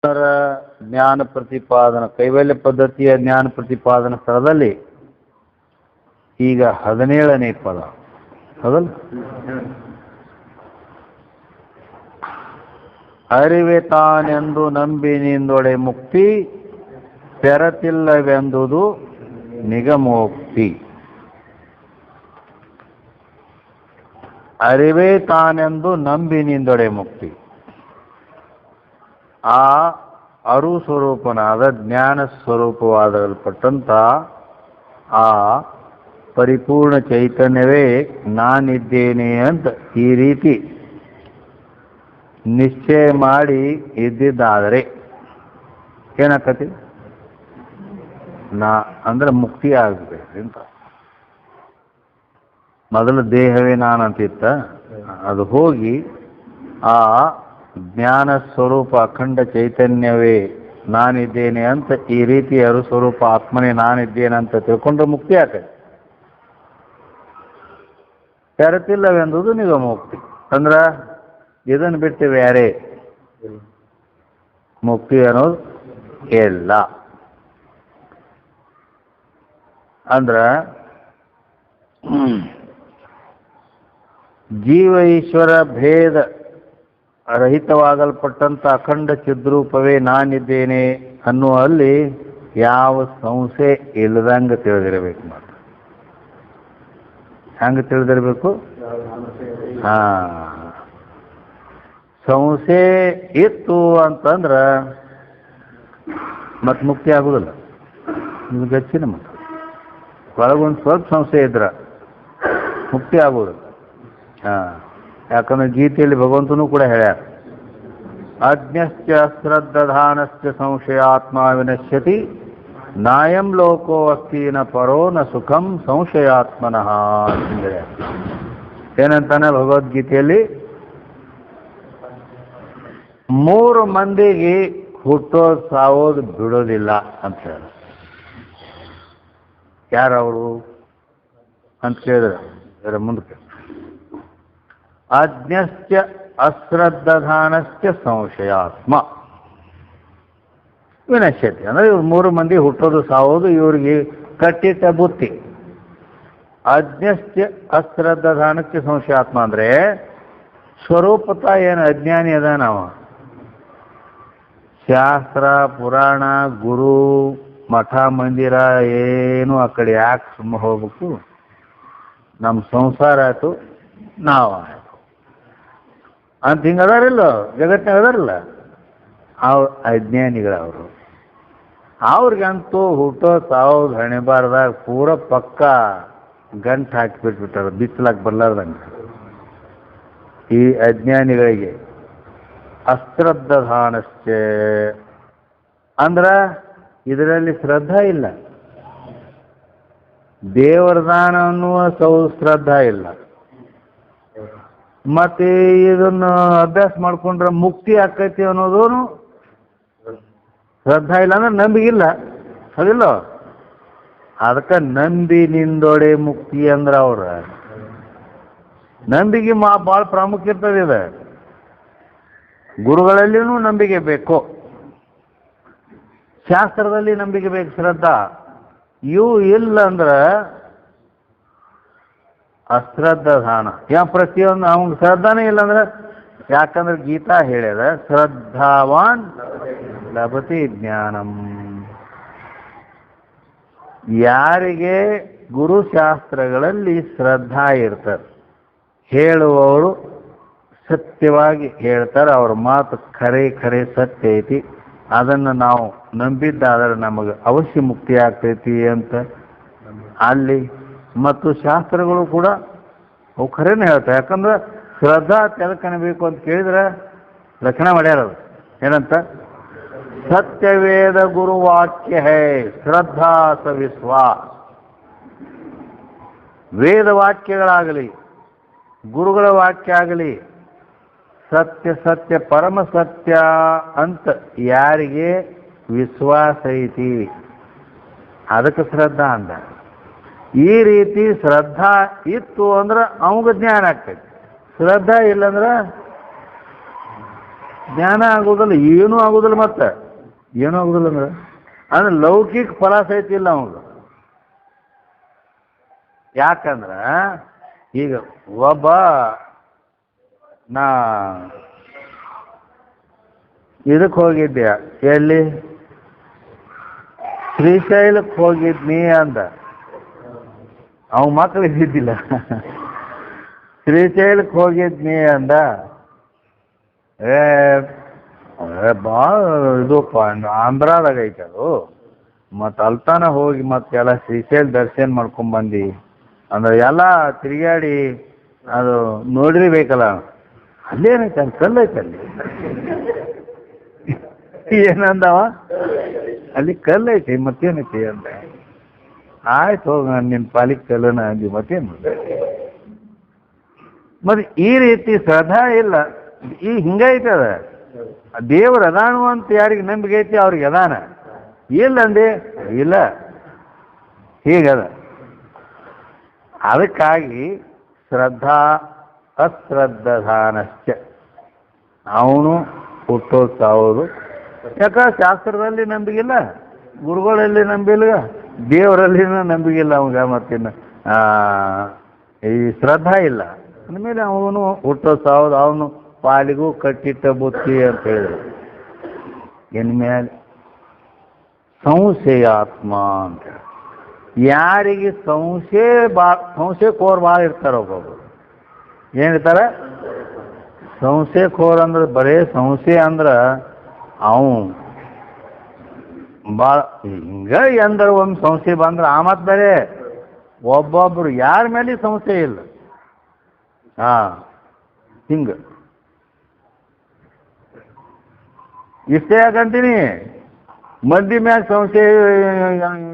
ಜ್ಞಾನ ಪ್ರತಿಪಾದನ ಕೈವಲ್ಯ ಪದ್ಧತಿಯ ಜ್ಞಾನ ಪ್ರತಿಪಾದನ ಸ್ಥಳದಲ್ಲಿ ಈಗ 17ನೇ ಪದ ಹೌದಲ್ಲ. ಅರಿವೆ ತಾನೆಂದು ನಂಬಿ ನಿಂದೊಡೆ ಮುಕ್ತಿ ಪೆರತಿಲ್ಲವೆಂದುದು ನಿಗಮೋಕ್ತಿ. ಅರಿವೇ ತಾನೆಂದು ನಂಬಿ ನಿಂದೊಡೆ ಮುಕ್ತಿ. ಆ ಅರು ಸ್ವರೂಪನಾದ ಜ್ಞಾನ ಸ್ವರೂಪವಾದಲ್ಪಟ್ಟಂಥ ಆ ಪರಿಪೂರ್ಣ ಚೈತನ್ಯವೇ ನಾನಿದ್ದೇನೆ ಅಂತ ಈ ರೀತಿ ನಿಶ್ಚಯ ಮಾಡಿ ಇದ್ದಿದ್ದಾದರೆ ಏನಾಕತಿ? ನಾ ಅಂದ್ರೆ ಮುಕ್ತಿ ಆಗಬೇಕು ಅಂತ. ಮೊದಲು ದೇಹವೇ ನಾನಂತಿತ್ತ, ಅದು ಹೋಗಿ ಆ ಜ್ಞಾನ ಸ್ವರೂಪ ಅಖಂಡ ಚೈತನ್ಯವೇ ನಾನಿದ್ದೇನೆ ಅಂತ ಈ ರೀತಿ ಅರು ಸ್ವರೂಪ ಆತ್ಮನೇ ನಾನಿದ್ದೇನೆ ಅಂತ ತಿಳ್ಕೊಂಡ್ರೆ ಮುಕ್ತಿ ಆಗ್ತದೆ. ತೆರತಿಲ್ಲವೆಂದುದು ನಿಗಮೋಕ್ತಿ. ಅಂದ್ರೆ ಇದನ್ನು ಬಿಟ್ಟು ಬೇರೆ ಮುಕ್ತಿ ಅನ್ನೋದು ಇಲ್ಲ. ಅಂದ್ರ ಜೀವ ಈಶ್ವರ ಭೇದ ರಹಿತವಾಗಲ್ಪಟ್ಟಂಥ ಅಖಂಡ ಚಿದ್ರೂಪವೇ ನಾನಿದ್ದೇನೆ ಅನ್ನುವಲ್ಲಿ ಯಾವ ಸಂಶಯ ಇಲ್ಲದಂಗೆ ತಿಳಿದಿರಬೇಕು. ಮಾತ್ರ ಹೆಂಗೆ ತಿಳಿದಿರಬೇಕು? ಸಂಶಯ ಇತ್ತು ಅಂತಂದ್ರೆ ಮತ್ತೆ ಮುಕ್ತಿ ಆಗುದಿಲ್ಲ. ನಿಮ್ಗೆ ಹೆಚ್ಚಿನ ಮತ್ತೆ ಒಳಗೊಂದು ಸ್ವಲ್ಪ ಸಂಶಯ ಇದ್ರ ಮುಕ್ತಿ ಆಗುವುದಿಲ್ಲ. ಯಾಕಂದ್ರೆ ಗೀತೆಯಲ್ಲಿ ಭಗವಂತನೂ ಕೂಡ ಹೇಳ್ಯಾರ, ಅಜ್ಞಶ್ಚ ಶ್ರದ್ಧಾನಶ್ಚ ಸಂಶಯಾತ್ಮ ವಿನಶ್ಯತಿ ನಾಯಂ ಲೋಕೋ ಅಸ್ತಿ ನ ಪರೋ ನ ಸುಖಂ ಸಂಶಯಾತ್ಮನಃ ಅಂತ ಹೇಳ್ಯಾರ. ಏನಂತಾನೆ ಭಗವದ್ಗೀತೆಯಲ್ಲಿ? 3 ಮಂದಿಗೆ ಹುಟ್ಟೋದು ಸಾವೋದು ಬಿಡೋದಿಲ್ಲ ಅಂತ ಹೇಳ. ಯಾರವರು ಅಂತ ಕೇಳಿದ್ರೆ ಇದರ ಮುಂದಕ್ಕೆ ಅಜ್ಞಶ್ಚ ಅಶ್ರದ್ಧಾನಶ್ಚ ಸಂಶಯಾತ್ಮ ವಿನಶ್ಯತಿ. ಅಂದ್ರೆ ಇವ್ರು 3 ಮಂದಿ ಹುಟ್ಟೋದು ಸಾವೋದು ಇವ್ರಿಗೆ ಕಟ್ಟಿಟ್ಟ ಬುತ್ತಿ. ಅಜ್ಞಶ್ಚ ಅಶ್ರದ್ಧಾನಶ್ಚ ಸಂಶಯಾತ್ಮ ಅಂದ್ರೆ ಸ್ವರೂಪತ ಏನು ಅಜ್ಞಾನಿ ಅದ. ನಾವು ಶಾಸ್ತ್ರ ಪುರಾಣ ಗುರು ಮಠ ಮಂದಿರ ಏನು ಆ ಕಡೆ ಯಾಕೆ ಸುಮ್ಮ ಹೋಗ್ಬೇಕು? ನಮ್ಮ ಸಂಸಾರ ಆಯ್ತು, ನಾವು ಆಯ್ತು ಅಂತ ಹಿಂಗೆ ಅದಾರಿಲ್ಲ ಜಗತ್ತಿನಾಗ ಅದಾರಲ್ಲ, ಅವ್ರು ಅಜ್ಞಾನಿಗಳವರು. ಅವ್ರಿಗಂತೂ ಹುಟ್ಟೋ ಸಾವುದು ಹಣೆಬಾರ್ದಾಗ ಪೂರ ಪಕ್ಕ ಗಂಟು ಹಾಕಿಬಿಟ್ಬಿಟ್ಟಾರ, ಬಿತ್ತಲಾಕ ಬರ್ಲಾರ್ದಂಗೆ. ಈ ಅಜ್ಞಾನಿಗಳಿಗೆ ಅಶ್ರದ್ಧಾನಶ್ಚ ಅಂದ್ರ ಇದರಲ್ಲಿ ಶ್ರದ್ಧಾ ಇಲ್ಲ, ದೇವರದಾನ ಅನ್ನುವ ಶ್ರದ್ಧಾ ಇಲ್ಲ. ಮತ್ತೆ ಇದನ್ನು ಅಭ್ಯಾಸ ಮಾಡ್ಕೊಂಡ್ರೆ ಮುಕ್ತಿ ಆಕೈತಿ ಅನ್ನೋದು ಶ್ರದ್ಧಾ ಇಲ್ಲ. ಅಂದ್ರೆ ನಂಬಿಗಿಲ್ಲ, ಅದಿಲ್ಲ. ಅದಕ್ಕೆ ನಂಬಿ ನಿಂದೊಡೆ ಮುಕ್ತಿ ಅಂದ್ರೆ ಅವ್ರ ನಂಬಿಕೆ ಭಾಳ ಪ್ರಾಮುಖ್ಯ ಇರ್ತದೆ. ಇದೆ ಗುರುಗಳಲ್ಲಿನೂ ನಂಬಿಕೆ ಬೇಕು, ಶಾಸ್ತ್ರದಲ್ಲಿ ನಂಬಿಕೆ ಬೇಕು, ಶ್ರದ್ಧಾ. ಇವು ಇಲ್ಲ ಅಂದ್ರೆ ಅಶ್ರದ್ಧಾನ. ಪ್ರತಿಯೊಂದು ಅವ್ನ ಶ್ರದ್ಧಾನೇ ಇಲ್ಲ ಅಂದ್ರೆ, ಯಾಕಂದ್ರೆ ಗೀತಾ ಹೇಳ್ಯದ ಶ್ರದ್ಧಾವಾನ್ ಲಭತೆ ಜ್ಞಾನಂ. ಯಾರಿಗೆ ಗುರುಶಾಸ್ತ್ರಗಳಲ್ಲಿ ಶ್ರದ್ಧಾ ಇರ್ತದೆ, ಹೇಳುವವರು ಸತ್ಯವಾಗಿ ಹೇಳ್ತಾರೆ, ಅವ್ರ ಮಾತು ಖರೆ ಸತ್ಯ ಐತಿ, ಅದನ್ನು ನಾವು ನಂಬಿದ್ದಾದರೆ ನಮಗೆ ಅವಶ್ಯ ಮುಕ್ತಿ ಆಗ್ತೈತಿ ಅಂತ ಅಲ್ಲಿ. ಮತ್ತು ಶಾಸ್ತ್ರಗಳು ಕೂಡ ಅವು ಖರೇನೆ ಹೇಳ್ತಾರೆ. ಯಾಕಂದ್ರೆ ಶ್ರದ್ಧಾ ತೆಲಕಣಬೇಕು ಅಂತ ಕೇಳಿದ್ರೆ ಲಕ್ಷಣ ಮಾಡ್ಯಾರ. ಏನಂತ? ಸತ್ಯವೇದ ಗುರುವಾಕ್ಯ ಹೇ ಶ್ರದ್ಧಾ ಸ ವಿಶ್ವಾಸ. ವೇದ ವಾಕ್ಯಗಳಾಗಲಿ ಗುರುಗಳ ವಾಕ್ಯ ಆಗಲಿ ಸತ್ಯ ಪರಮ ಸತ್ಯ ಅಂತ ಯಾರಿಗೆ ವಿಶ್ವಾಸ ಐತಿ ಅದಕ್ಕೆ ಶ್ರದ್ಧಾ ಅಂದ. ಈ ರೀತಿ ಶ್ರದ್ಧಾ ಇತ್ತು ಅಂದ್ರೆ ಅವಾಗ ಜ್ಞಾನ ಆಗ್ತೈತಿ. ಶ್ರದ್ಧಾ ಇಲ್ಲಂದ್ರೆ ಜ್ಞಾನ ಆಗೋದಿಲ್ಲ, ಏನೂ ಆಗೋದಿಲ್ಲ. ಮತ್ತೆ ಏನೂ ಆಗೋದಿಲ್ಲ ಅಂದ್ರೆ ಲೌಕಿಕ ಫಲ ಸಹಿತ ಇಲ್ಲ ಅವಾಗ. ಯಾಕಂದ್ರ ಈಗ ಒಬ್ಬ ನಾ ಇದಕ್ಕೆ ಹೋಗಿದ್ದೆ, ಎಲ್ಲಿ ಶ್ರೀಶೈಲಕ್ಕೆ ಹೋಗಿದ್ನಿ ಅಂದ. ಅವ ಮಕ್ಕಳು ಇದ್ದಿದ್ದಿಲ್ಲ. ಶ್ರೀಶೈಲಕ್ಕೆ ಹೋಗಿದ್ನಿ ಅಂದ. ಭಾಳ ಇದಪ್ಪ, ಆಂಧ್ರದಾಗ ಐತೆ ಅದು. ಮತ್ತು ಅಲ್ತಾನ ಹೋಗಿ ಮತ್ತೆಲ್ಲ ಶ್ರೀಶೈಲ ದರ್ಶನ ಮಾಡ್ಕೊಂಬಂದು ಅಂದ್ರೆ ಎಲ್ಲ ತಿರುಗಾಡಿ ಅದು ನೋಡಿರ್ಬೇಕಲ್ಲ. ಅಲ್ಲೇನೈತೆ ಅಲ್ಲಿ ಕಲ್ಲೈತೆ, ಅಲ್ಲಿ ಏನಂದವ, ಅಲ್ಲಿ ಕಲ್ಲೈತಿ ಮತ್ತೇನೈತಿ ಅಂತ. ಆಯ್ತು ಹೋಗ, ನಿನ್ನ ಪಾಲಿಗೆ ಕಲ್ಲನ ಅಂದಿ, ಮತ್ತೇನು. ಮತ್ತೆ ಈ ರೀತಿ ಶ್ರದ್ಧಾ ಇಲ್ಲ. ಈ ಹಿಂಗೈತದ. ದೇವ್ರ ಅದಾನು ಅಂತ ಯಾರಿಗೆ ನಂಬಿಕೆ ಐತಿ ಅವ್ರಿಗೆ ಅದಾನ, ಇಲ್ಲ ಅಂದೆ ಇಲ್ಲ, ಹೀಗದ. ಅದಕ್ಕಾಗಿ ಶ್ರದ್ಧಾ ಅಶ್ರದ್ಧಾನಶ್ಚ, ಅವನು ಹುಟ್ಟೋದು ಸಾವುದು. ಯಾಕ ಶಾಸ್ತ್ರದಲ್ಲಿ ನಂಬಿಗಿಲ್ಲ, ಗುರುಗಳಲ್ಲಿ ನಂಬಿಲ್ಲ, ದೇವರಲ್ಲಿನ ನಂಬಿಗಿಲ್ಲ ಅವಾಗ. ಮತ್ತಿನ್ನು ಈ ಶ್ರದ್ಧಾ ಇಲ್ಲ ಅಂದಮೇಲೆ ಅವನು ಹುಟ್ಟೋದು ಸಾವುದು. ಅವನು ಪಾಲಿಗೂ ಕಟ್ಟಿಟ್ಟ ಬುತ್ತಿ ಅಂತ ಹೇಳಿದ್ರು. ಇನ್ಮೇಲೆ ಸಂಶಯಾತ್ಮ ಅಂತ ಯಾರಿಗೆ ಸಂಶಯಕೋರ್ ಭಾಳ ಇರ್ತಾರೆ. ಒಬ್ಬೊಬ್ರು ಏನಿರ್ತಾರೆ ಸಂಶಯಕೋರ್ ಅಂದ್ರೆ ಬರೇ ಸಂಶಯ ಅಂದ್ರೆ ಅವು ಭಾಳ ಹಿಂಗ ಎಂದ್ರೆ ಒಂದು ಸಂಶಯ ಬಂದ್ರೆ ಆ ಮತ್ತೆ ಬೇರೆ. ಒಬ್ಬೊಬ್ರು ಯಾರ ಮೇಲೆ ಸಂಶಯ ಇಲ್ಲ, ಹಿಂಗ ಇಷ್ಟೇ ಯಾಕಂತೀನಿ. ಮಂದಿ ಮ್ಯಾಗ ಸಂಶಯ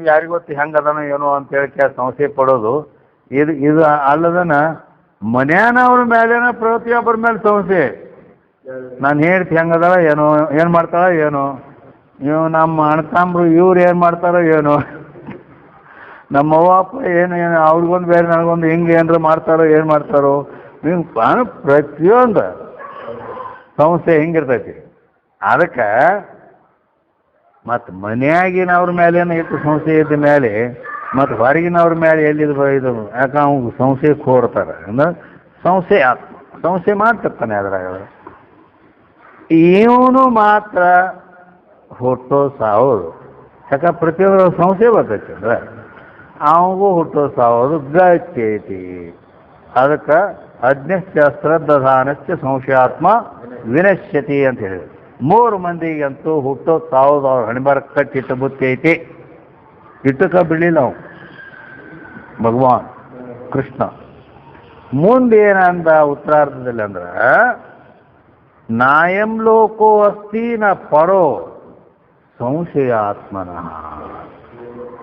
ಯಾರಿಗೊತ್ತು ಹೆಂಗೆ ಅದಾನ ಏನೋ ಅಂತೇಳಿ ಸಂಶಯ ಪಡೋದು ಇದು ಅಲ್ಲದನ ಮನ್ಯಾನವ್ರ ಮೇಲೇನ ಪ್ರತಿಯೊಬ್ಬರ ಮೇಲೆ ಸಂಶಯ. ನಾನು ಹೇಳ್ತಿ ಹೆಂಗದಾಳ ಏನೋ, ಏನು ಮಾಡ್ತಾಳ ಏನೋ, ನೀವು ನಮ್ಮ ಅಣ್ಣತಮ್ಮರು ಇವ್ರು ಏನು ಮಾಡ್ತಾರೋ ಏನೋ, ನಮ್ಮ ಅವ್ವ ಅಪ್ಪ ಏನು ಅವ್ರಿಗೊಂದು ಬೇರೆ ನನಗೊಂದು ಹಿಂಗೆ ಏನಾರ ಮಾಡ್ತಾರೋ ಏನು ಮಾಡ್ತಾರೋ, ಹಿಂಗೆ ಪ್ರತಿಯೊಂದು ಸಂಶಯ ಹಿಂಗಿರ್ತೈತಿ. ಅದಕ್ಕೆ ಮತ್ತು ಮನೆಯಾಗಿನವ್ರ ಮೇಲೇನು ಇಟ್ಟು ಸಂಶಯ ಇದ್ದ ಮೇಲೆ ಮತ್ತು ಹೊರಗಿನವ್ರ ಮೇಲೆ ಎಲ್ಲಿದು ಇದು, ಯಾಕೆ ಅವ್ನು ಸಂಶಯ ಕೋರ್ತಾರೆ ಅಂದ್ರೆ ಸಂಶಯ ಸಂಶಯ ಮಾಡ್ತಿರ್ತಾನೆ ಅದ್ರಾಗ. ಇವನು ಮಾತ್ರ ಹುಟ್ಟೋ ಸಾವುದು. ಯಾಕೆ ಪ್ರತಿಯೊಂದು ಸಂಶಯ ಬರ್ತೈತಿ ಅಂದ್ರೆ ಅವನಿಗೂ ಹುಟ್ಟೋ ಸಾವುದು ಗಟ್ಟಿ ಐತಿ. ಅದಕ್ಕೆ ಅಜ್ಞಶ್ಚ ಶ್ರದ್ಧಾನಶ್ಚ ಸಂಶಯಾತ್ಮ ವಿನಶ್ಯತಿ ಅಂತ ಹೇಳಿದ್ರು. 3 ಮಂದಿಗಂತೂ ಹುಟ್ಟೋ ಸಾವುದು ಅವ್ರ ಹಣಿಬಾರ ಕಟ್ಟಿಟ್ಟು ಬುತ್ತಿ ಐತಿ. ಇಟ್ಟಕ್ಕ ಬಿಡಲಿಲ್ಲ ಅವು ಭಗವಾನ್ ಕೃಷ್ಣ. ಮುಂದೇನಂದ ಉತ್ತರಾರ್ಧದಲ್ಲಿ ಅಂದ್ರೆ ನಾಯಂ ಲೋಕೋ ಅಸ್ತಿ ನ ಪರೋ ಸಂಶಯಾತ್ಮನಃ.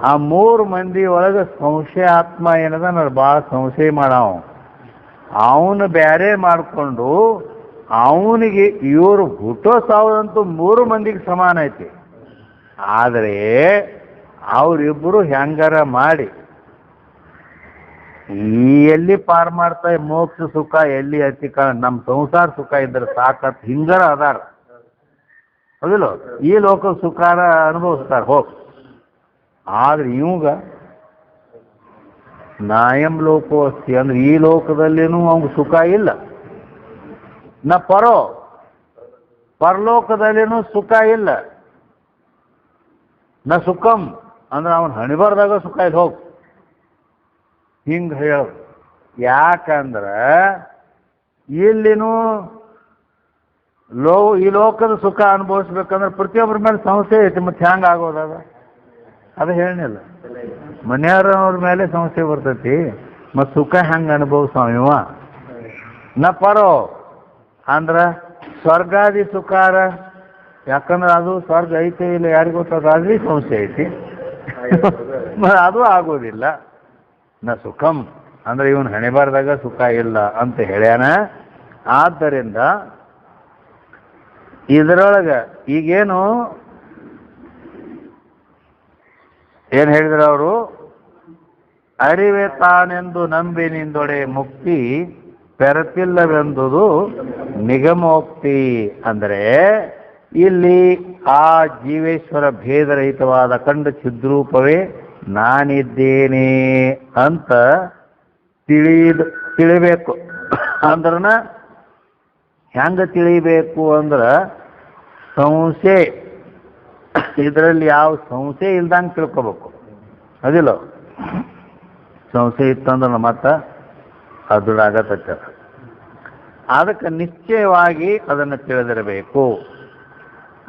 ಆ 3 ಮಂದಿ ಒಳಗೆ ಸಂಶಯಾತ್ಮ ಏನದ ನಾನು ಭಾಳ ಸಂಶಯ ಮಾಡವ. ಅವನು ಬೇರೆ ಮಾಡಿಕೊಂಡು ಅವನಿಗೆ ಇವರು ಹುಟ್ಟೋ ಸಾವುದಂತೂ 3 ಮಂದಿಗೆ ಸಮಾನ ಐತಿ. ಆದರೆ ಅವರಿಬ್ಬರು ಹೆಂಗಾರ ಮಾಡಿ ಎಲ್ಲಿ ಪಾರು ಮಾಡ್ತಾ ಮೋಕ್ಷ ಸುಖ ಎಲ್ಲಿ ಐತಿ, ನಮ್ಮ ಸಂಸಾರ ಸುಖ ಇದ್ರೆ ಸಾಕತ್ ಹಿಂಗಾರ ಅದಾರ. ಹೌದಿಲ್ಲ, ಈ ಲೋಕ ಸುಖಾರ ಅನುಭವಿಸ್ತಾರೆ ಹೋಗಿ. ಆದ್ರೆ ಇವಾಗ ನಾಯಂ ಲೋಕೋ ಅಸ್ತಿ ಅಂದ್ರೆ ಈ ಲೋಕದಲ್ಲಿನೂ ಅವ್ಗೆ ಸುಖ ಇಲ್ಲ. ನ ಪರಲೋಕದಲ್ಲಿನೂ ಸುಖ ಇಲ್ಲ. ನ ಸುಖಂ ಅಂದ್ರೆ ಅವನು ಹಣಿಬಾರ್ದಾಗ ಸುಖ ಇದೆ ಹೋಗಿ ಹಿಂಗೆ ಹೇಳೋದು. ಯಾಕಂದ್ರೆ ಇಲ್ಲಿನೂ ಈ ಲೋಕದ ಸುಖ ಅನುಭವಿಸ್ಬೇಕಂದ್ರೆ ಪ್ರತಿಯೊಬ್ಬರ ಮೇಲೆ ಸಂಶಯ ಐತಿ. ಮತ್ತೆ ಹ್ಯಾಂಗ ಆಗೋದಾಗ ಅದು ಹೇಳಿಲ್ಲ. ಮನೆಯವ್ರವ್ರ ಮೇಲೆ ಸಂಶಯ ಬರ್ತೈತಿ, ಮತ್ತು ಸುಖ ಹೆಂಗೆ ಅನುಭವಿಸವ ಇವ. ನ ಪರೋ ಅಂದ್ರೆ ಸ್ವರ್ಗಾದಿ ಸುಖಾರ, ಯಾಕಂದ್ರೆ ಅದು ಸ್ವರ್ಗ ಐತೆ ಇಲ್ಲ ಯಾರಿಗೂ ಗೊತ್ತಾದ್ರಿ ಸಂಶಯ ಐತಿ. ಅದು ಆಗೋದಿಲ್ಲ. ನ ಸುಖಂ ಅಂದ್ರೆ ಇವನು ಹಣೆಬಾರ್ದಾಗ ಸುಖ ಇಲ್ಲ ಅಂತ ಹೇಳ್ಯಾನ. ಆದ್ದರಿಂದ ಇದರೊಳಗೆ ಈಗೇನು ಏನು ಹೇಳಿದ್ರು ಅವರು, ಅರಿವೆ ತಾನೆಂದು ನಂಬಿ ನಿಂದೊಡೆ ಮುಕ್ತಿ ಬೆರೆತಿಲ್ಲವೆಂಬುದು ನಿಗಮೋಕ್ತಿ. ಅಂದರೆ ಇಲ್ಲಿ ಆ ಜೀವೇಶ್ವರ ಭೇದರಹಿತವಾದ ಅಖಂಡ ಚಿದ್ರೂಪವೇ ನಾನಿದ್ದೇನೆ ಅಂತ ತಿಳಿಬೇಕು. ಅಂದ್ರನ ಹೆಂಗ ತಿಳಿಬೇಕು ಅಂದ್ರೆ ಸಂಶಯ, ಇದರಲ್ಲಿ ಯಾವ ಸಂಶಯ ಇಲ್ದಂಗೆ ತಿಳ್ಕೊಬೇಕು. ಅದಿಲ್ಲ, ಸಂಶಯ ಇತ್ತಂದ್ರೆ ಮತ್ತೆ ಅದು ಆಗತ್ತ. ಅದಕ್ಕೆ ನಿಶ್ಚಯವಾಗಿ ಅದನ್ನು ತಿಳಿದಿರಬೇಕು.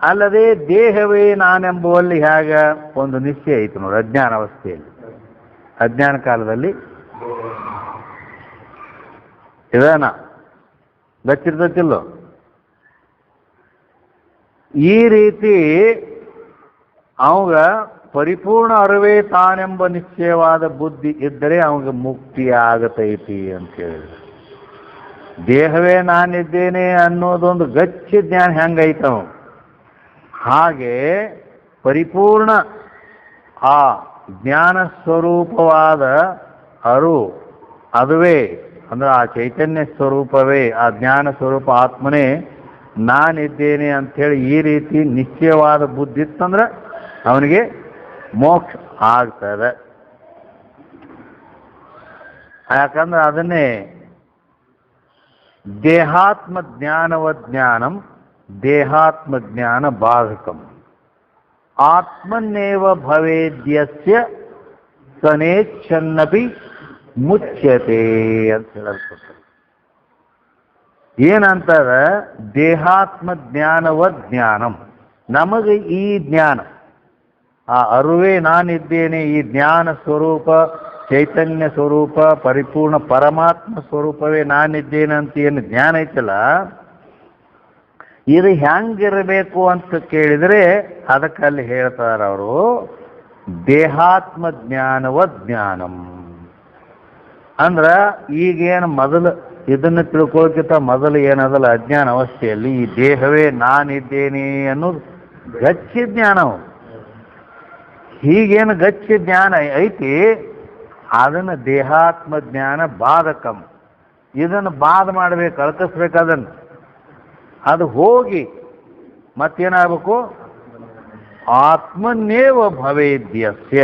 ಅಲ್ಲದೆ ದೇಹವೇ ನಾನೆಂಬುವಲ್ಲಿ ಹೇಗ ಒಂದು ನಿಶ್ಚಯ ಐತೆ ನೋಡಿ ಅಜ್ಞಾನ ಅವಸ್ಥೆಯಲ್ಲಿ. ಅಜ್ಞಾನ ಕಾಲದಲ್ಲಿ ಇದಾನ ಗಚ್ಚಿರ್ತತಿಲ್ಲೋ. ಈ ರೀತಿ ಅವಾಗ ಪರಿಪೂರ್ಣ ಅರಿವೇ ತಾನೆಂಬ ನಿಶ್ಚಯವಾದ ಬುದ್ಧಿ ಇದ್ದರೆ ಅವಾಗ ಮುಕ್ತಿ ಆಗತೈತಿ ಅಂತ ಹೇಳಿದ್ರು. ದೇಹವೇ ನಾನಿದ್ದೇನೆ ಅನ್ನೋದೊಂದು ಗಚ್ಚಿ ಜ್ಞಾನ ಹೆಂಗೈತವ, ಹಾಗೆ ಪರಿಪೂರ್ಣ ಆ ಜ್ಞಾನ ಸ್ವರೂಪವಾದ ಅದುವೇ ಅಂದ್ರೆ ಆ ಚೈತನ್ಯ ಸ್ವರೂಪವೇ, ಆ ಜ್ಞಾನ ಸ್ವರೂಪ ಆತ್ಮನೇ ನಾನಿದ್ದೇನೆ ಅಂಥೇಳಿ ಈ ರೀತಿ ನಿಶ್ಚಯವಾದ ಬುದ್ಧಿ ಇತ್ತಂದ್ರೆ ಅವನಿಗೆ ಮೋಕ್ಷ ಆಗ್ತದೆ. ಯಾಕಂದ್ರೆ ಅದನ್ನೇ ದೇಹಾತ್ಮ ಜ್ಞಾನವಜ್ಞಾನಂ ದೇಹಾತ್ಮ ಜ್ಞಾನ ಬಾಧಕಂ ಆತ್ಮನ್ನೇವ ಭವೇದ್ಯಸ್ಯ ಸನೇಚ್ಛನ್ನಪಿ ಮುಚ್ಯತೆ ಅಂತ ಹೇಳಲ್ಪಟ್ಟ. ಏನಂತಾರೆ ದೇಹಾತ್ಮ ಜ್ಞಾನವಜ್ಞಾನಂ, ನಮಗೆ ಈ ಜ್ಞಾನ ಆ ಅರುವೇ ನಾನಿದ್ದೇನೆ, ಈ ಜ್ಞಾನ ಸ್ವರೂಪ ಚೈತನ್ಯ ಸ್ವರೂಪ ಪರಿಪೂರ್ಣ ಪರಮಾತ್ಮ ಸ್ವರೂಪವೇ ನಾನಿದ್ದೇನೆ ಅಂತ ಏನು ಜ್ಞಾನ ಐತಲ್ಲ, ಇದು ಹೆಂಗಿರಬೇಕು ಅಂತ ಕೇಳಿದರೆ ಅದಕ್ಕಲ್ಲಿ ಹೇಳ್ತಾರೆ ಅವರು ದೇಹಾತ್ಮ ಜ್ಞಾನವಜ್ಞಾನಂ. ಅಂದ್ರ ಈಗೇನು ಮೊದಲು ಇದನ್ನು ತಿಳ್ಕೊಳ್ಳೋಕ್ಕಿಂತ ಮೊದಲು ಏನದಲ್ಲ ಅಜ್ಞಾನ ಅವಸ್ಥೆಯಲ್ಲಿ ಈ ದೇಹವೇ ನಾನಿದ್ದೇನೆ ಅನ್ನೋದು ಗಚ್ಚಿ ಜ್ಞಾನವು. ಹೀಗೇನು ಗಚ್ಚಿ ಜ್ಞಾನ ಐತಿ ಅದನ್ನು ದೇಹಾತ್ಮ ಜ್ಞಾನ ಬಾಧಕಂ, ಇದನ್ನು ಬಾಧ ಮಾಡಬೇಕು, ಅಳಕಿಸ್ಬೇಕು ಅದನ್ನು. ಅದು ಹೋಗಿ ಮತ್ತೇನಾಗಬೇಕು ಆತ್ಮನ್ನೇವ ಭವೇದ್ಯಸ್ಯ,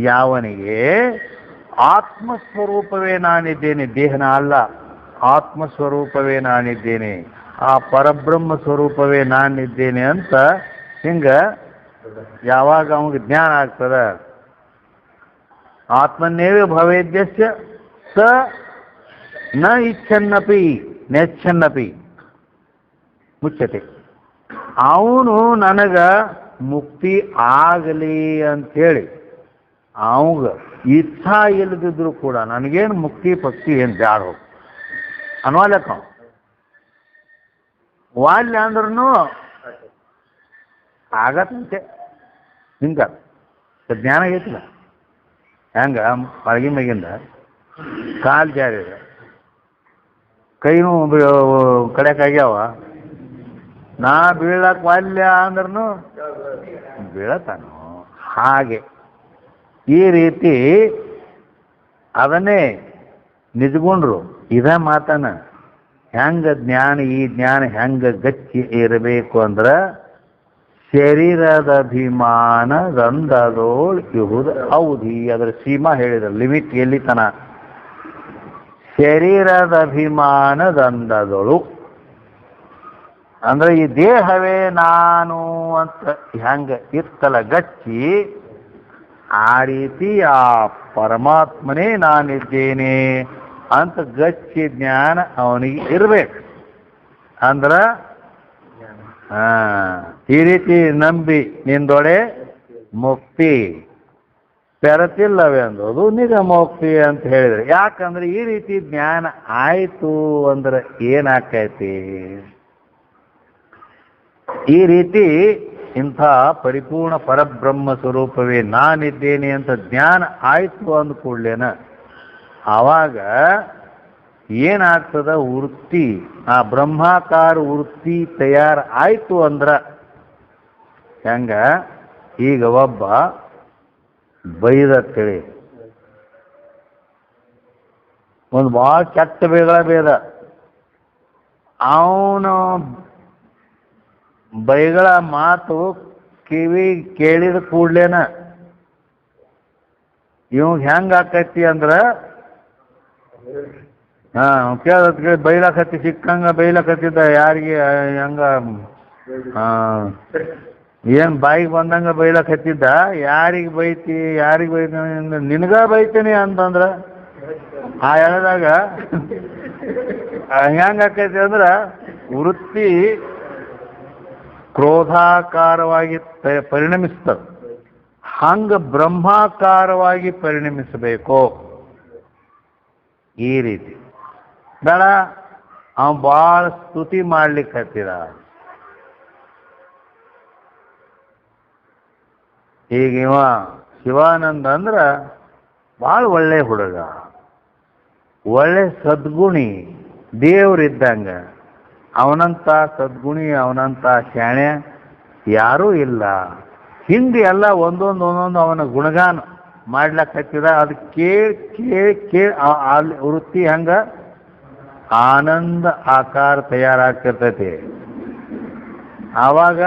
ಯಾವನಿಗೆ ಆತ್ಮಸ್ವರೂಪವೇ ನಾನಿದ್ದೇನೆ, ದೇಹನ ಅಲ್ಲ ಆತ್ಮಸ್ವರೂಪವೇ ನಾನಿದ್ದೇನೆ, ಆ ಪರಬ್ರಹ್ಮ ಸ್ವರೂಪವೇ ನಾನಿದ್ದೇನೆ ಅಂತ ಹಿಂಗ ಯಾವಾಗ ಅವನಿಗೆ ಜ್ಞಾನ ಆಗ್ತದ, ಆತ್ಮನ್ನೇವ ಭವೇದ್ಯಸ್ಯ ಸ ನ ಇಚ್ಛನ್ನಪಿ ನೆಚ್ಛನ್ನಪಿ ಮುಚ್ಚತೆ, ಅವನು ನನಗ ಮುಕ್ತಿ ಆಗಲಿ ಅಂಥೇಳಿ ಅವಂಗ ಇಚ್ಛಾ ಇಲ್ಲದಿದ್ರು ಕೂಡ ನನಗೇನು ಮುಕ್ತಿ ಪಕ್ತಿ ಏನು ಬ್ಯಾಡ ಹೋಗಿ ಅನ್ವಾಲಕ್ಕ ವಾಲ್ಯ ಅಂದ್ರೂ ಆಗತ್ತಂತೆ. ಹಿಂಗ ಜ್ಞಾನ ಐತಿಲ್ಲ, ಹೆಂಗ ಮಳಗಿ ಮ್ಯಾಗಿಂದ ಕಾಲು ಜಾರಿದ ಕೈನೂ ಕಡೆಕಾಗ್ಯಾವ, ನಾ ಬೀಳಕ್ ವಾಲ್ಯ ಅಂದ್ರೂ ಬೀಳತಾನು. ಹಾಗೆ ಈ ರೀತಿ ಅದನ್ನೇ ನಿಜಗೊಂಡ್ರು ಇದ ಮಾತನ ಹೆಂಗ ಜ್ಞಾನ, ಈ ಜ್ಞಾನ ಹೆಂಗ ಗಚ್ಚಿ ಇರಬೇಕು ಅಂದ್ರೆ ಶರೀರದ ಅಭಿಮಾನದಂದದೋಳ್ ಇಹುದು ಅವಧಿ, ಅದರ ಸೀಮಾ ಹೇಳಿದ್ರು, ಲಿಮಿಟ್ ಎಲ್ಲಿ ತನ ಶರೀರದ ಅಭಿಮಾನದಂದದೊಳು ಅಂದ್ರೆ ಈ ದೇಹವೇ ನಾನು ಅಂತ ಹೆಂಗ ಇತ್ತಲ ಗಚ್ಚಿ, ಆ ರೀತಿ ಆ ಪರಮಾತ್ಮನೇ ನಾನಿದ್ದೇನೆ ಅಂತ ಗಚ್ಚಿ ಜ್ಞಾನ ಅವನಿಗೆ ಇರಬೇಕು. ಅಂದ್ರ ಈ ರೀತಿ ನಂಬಿ ನಿಂದೊಡೆ ಮುಕ್ತಿ ಬೆರೆತಿಲ್ಲವೇ ಅನ್ನೋದು ನಿಗಮೋಕ್ತಿ ಅಂತ ಹೇಳಿದ್ರೆ. ಯಾಕಂದ್ರೆ ಈ ರೀತಿ ಜ್ಞಾನ ಆಯಿತು ಅಂದ್ರೆ ಏನಾಕೈತಿ, ಈ ರೀತಿ ಇಂಥ ಪರಿಪೂರ್ಣ ಪರಬ್ರಹ್ಮ ಸ್ವರೂಪವೇ ನಾನಿದ್ದೇನೆ ಅಂತ ಜ್ಞಾನ ಆಯಿತು ಅಂದ ಕೂಡ್ಲೇನ ಆವಾಗ ಏನಾಗ್ತದ ವೃತ್ತಿ, ಆ ಬ್ರಹ್ಮಾಕಾರ ವೃತ್ತಿ ತಯಾರು ಆಯಿತು ಅಂದ್ರ ಹೆಂಗ ಈಗ ಒಬ್ಬ ಬೈದ ತಿಳಿ ಒಂದು ಭಾಳ ಕೆಟ್ಟ ಬೇದ ಅವನು ಬೈಗಳ ಮಾತು ಕಿವಿ ಕೇಳಿದ ಕೂಡ್ಲೇನ ಇವಾಗ ಹೆಂಗ ಆಕೈತಿ ಅಂದ್ರ ಕೇಳಿ ಬೈಲಾಕತ್ತಿ ಸಿಕ್ಕಂಗ ಬೈಲಾಕತ್ತಿದ್ದ ಯಾರಿಗೆ ಹೆಂಗ ಏನ್ ಬಾಯಿಗೆ ಬಂದಂಗ ಬೈಲಾಕತ್ತಿದ್ದ ಯಾರಿಗೆ ಬೈತಿ ನಿನಗ ಬೈತೀನಿ ಅಂತಂದ್ರ ಆ ಎಳೆದಾಗ ಹೆಂಗ ಆಕೈತಿ ಅಂದ್ರ ವೃತ್ತಿ ಕ್ರೋಧಾಕಾರವಾಗಿ ಪರಿಣಮಿಸ್ತದೆ. ಹಂಗ ಬ್ರಹ್ಮಾಕಾರವಾಗಿ ಪರಿಣಮಿಸಬೇಕು. ಈ ರೀತಿ ಬೇಡ ಅವ ಭಾಳ ಸ್ತುತಿ ಮಾಡ್ಲಿಕ್ಕೆ ಹತ್ತಿರ. ಈಗ ಇವ ಶಿವಾನಂದ ಅಂದ್ರ ಭಾಳ ಒಳ್ಳೆ ಹುಡುಗ, ಒಳ್ಳೆ ಸದ್ಗುಣಿ, ದೇವ್ರಿದ್ದಂಗ. ಅವನಂತ ಸದ್ಗುಣಿ, ಅವನಂತ ಶಾಣೆ ಯಾರೂ ಇಲ್ಲ. ಹಿಂದೆ ಎಲ್ಲ ಒಂದೊಂದು ಅವನ ಗುಣಗಾನ ಮಾಡ್ಲಕ್ಕ ಹತ್ತಿದ. ಅದು ಕೇಳಿ ಅಲ್ಲಿ ವೃತ್ತಿ ಹಂಗ ಆನಂದ ಆಕಾರ ತಯಾರಾಗ್ತಿರ್ತೈತಿ. ಆವಾಗ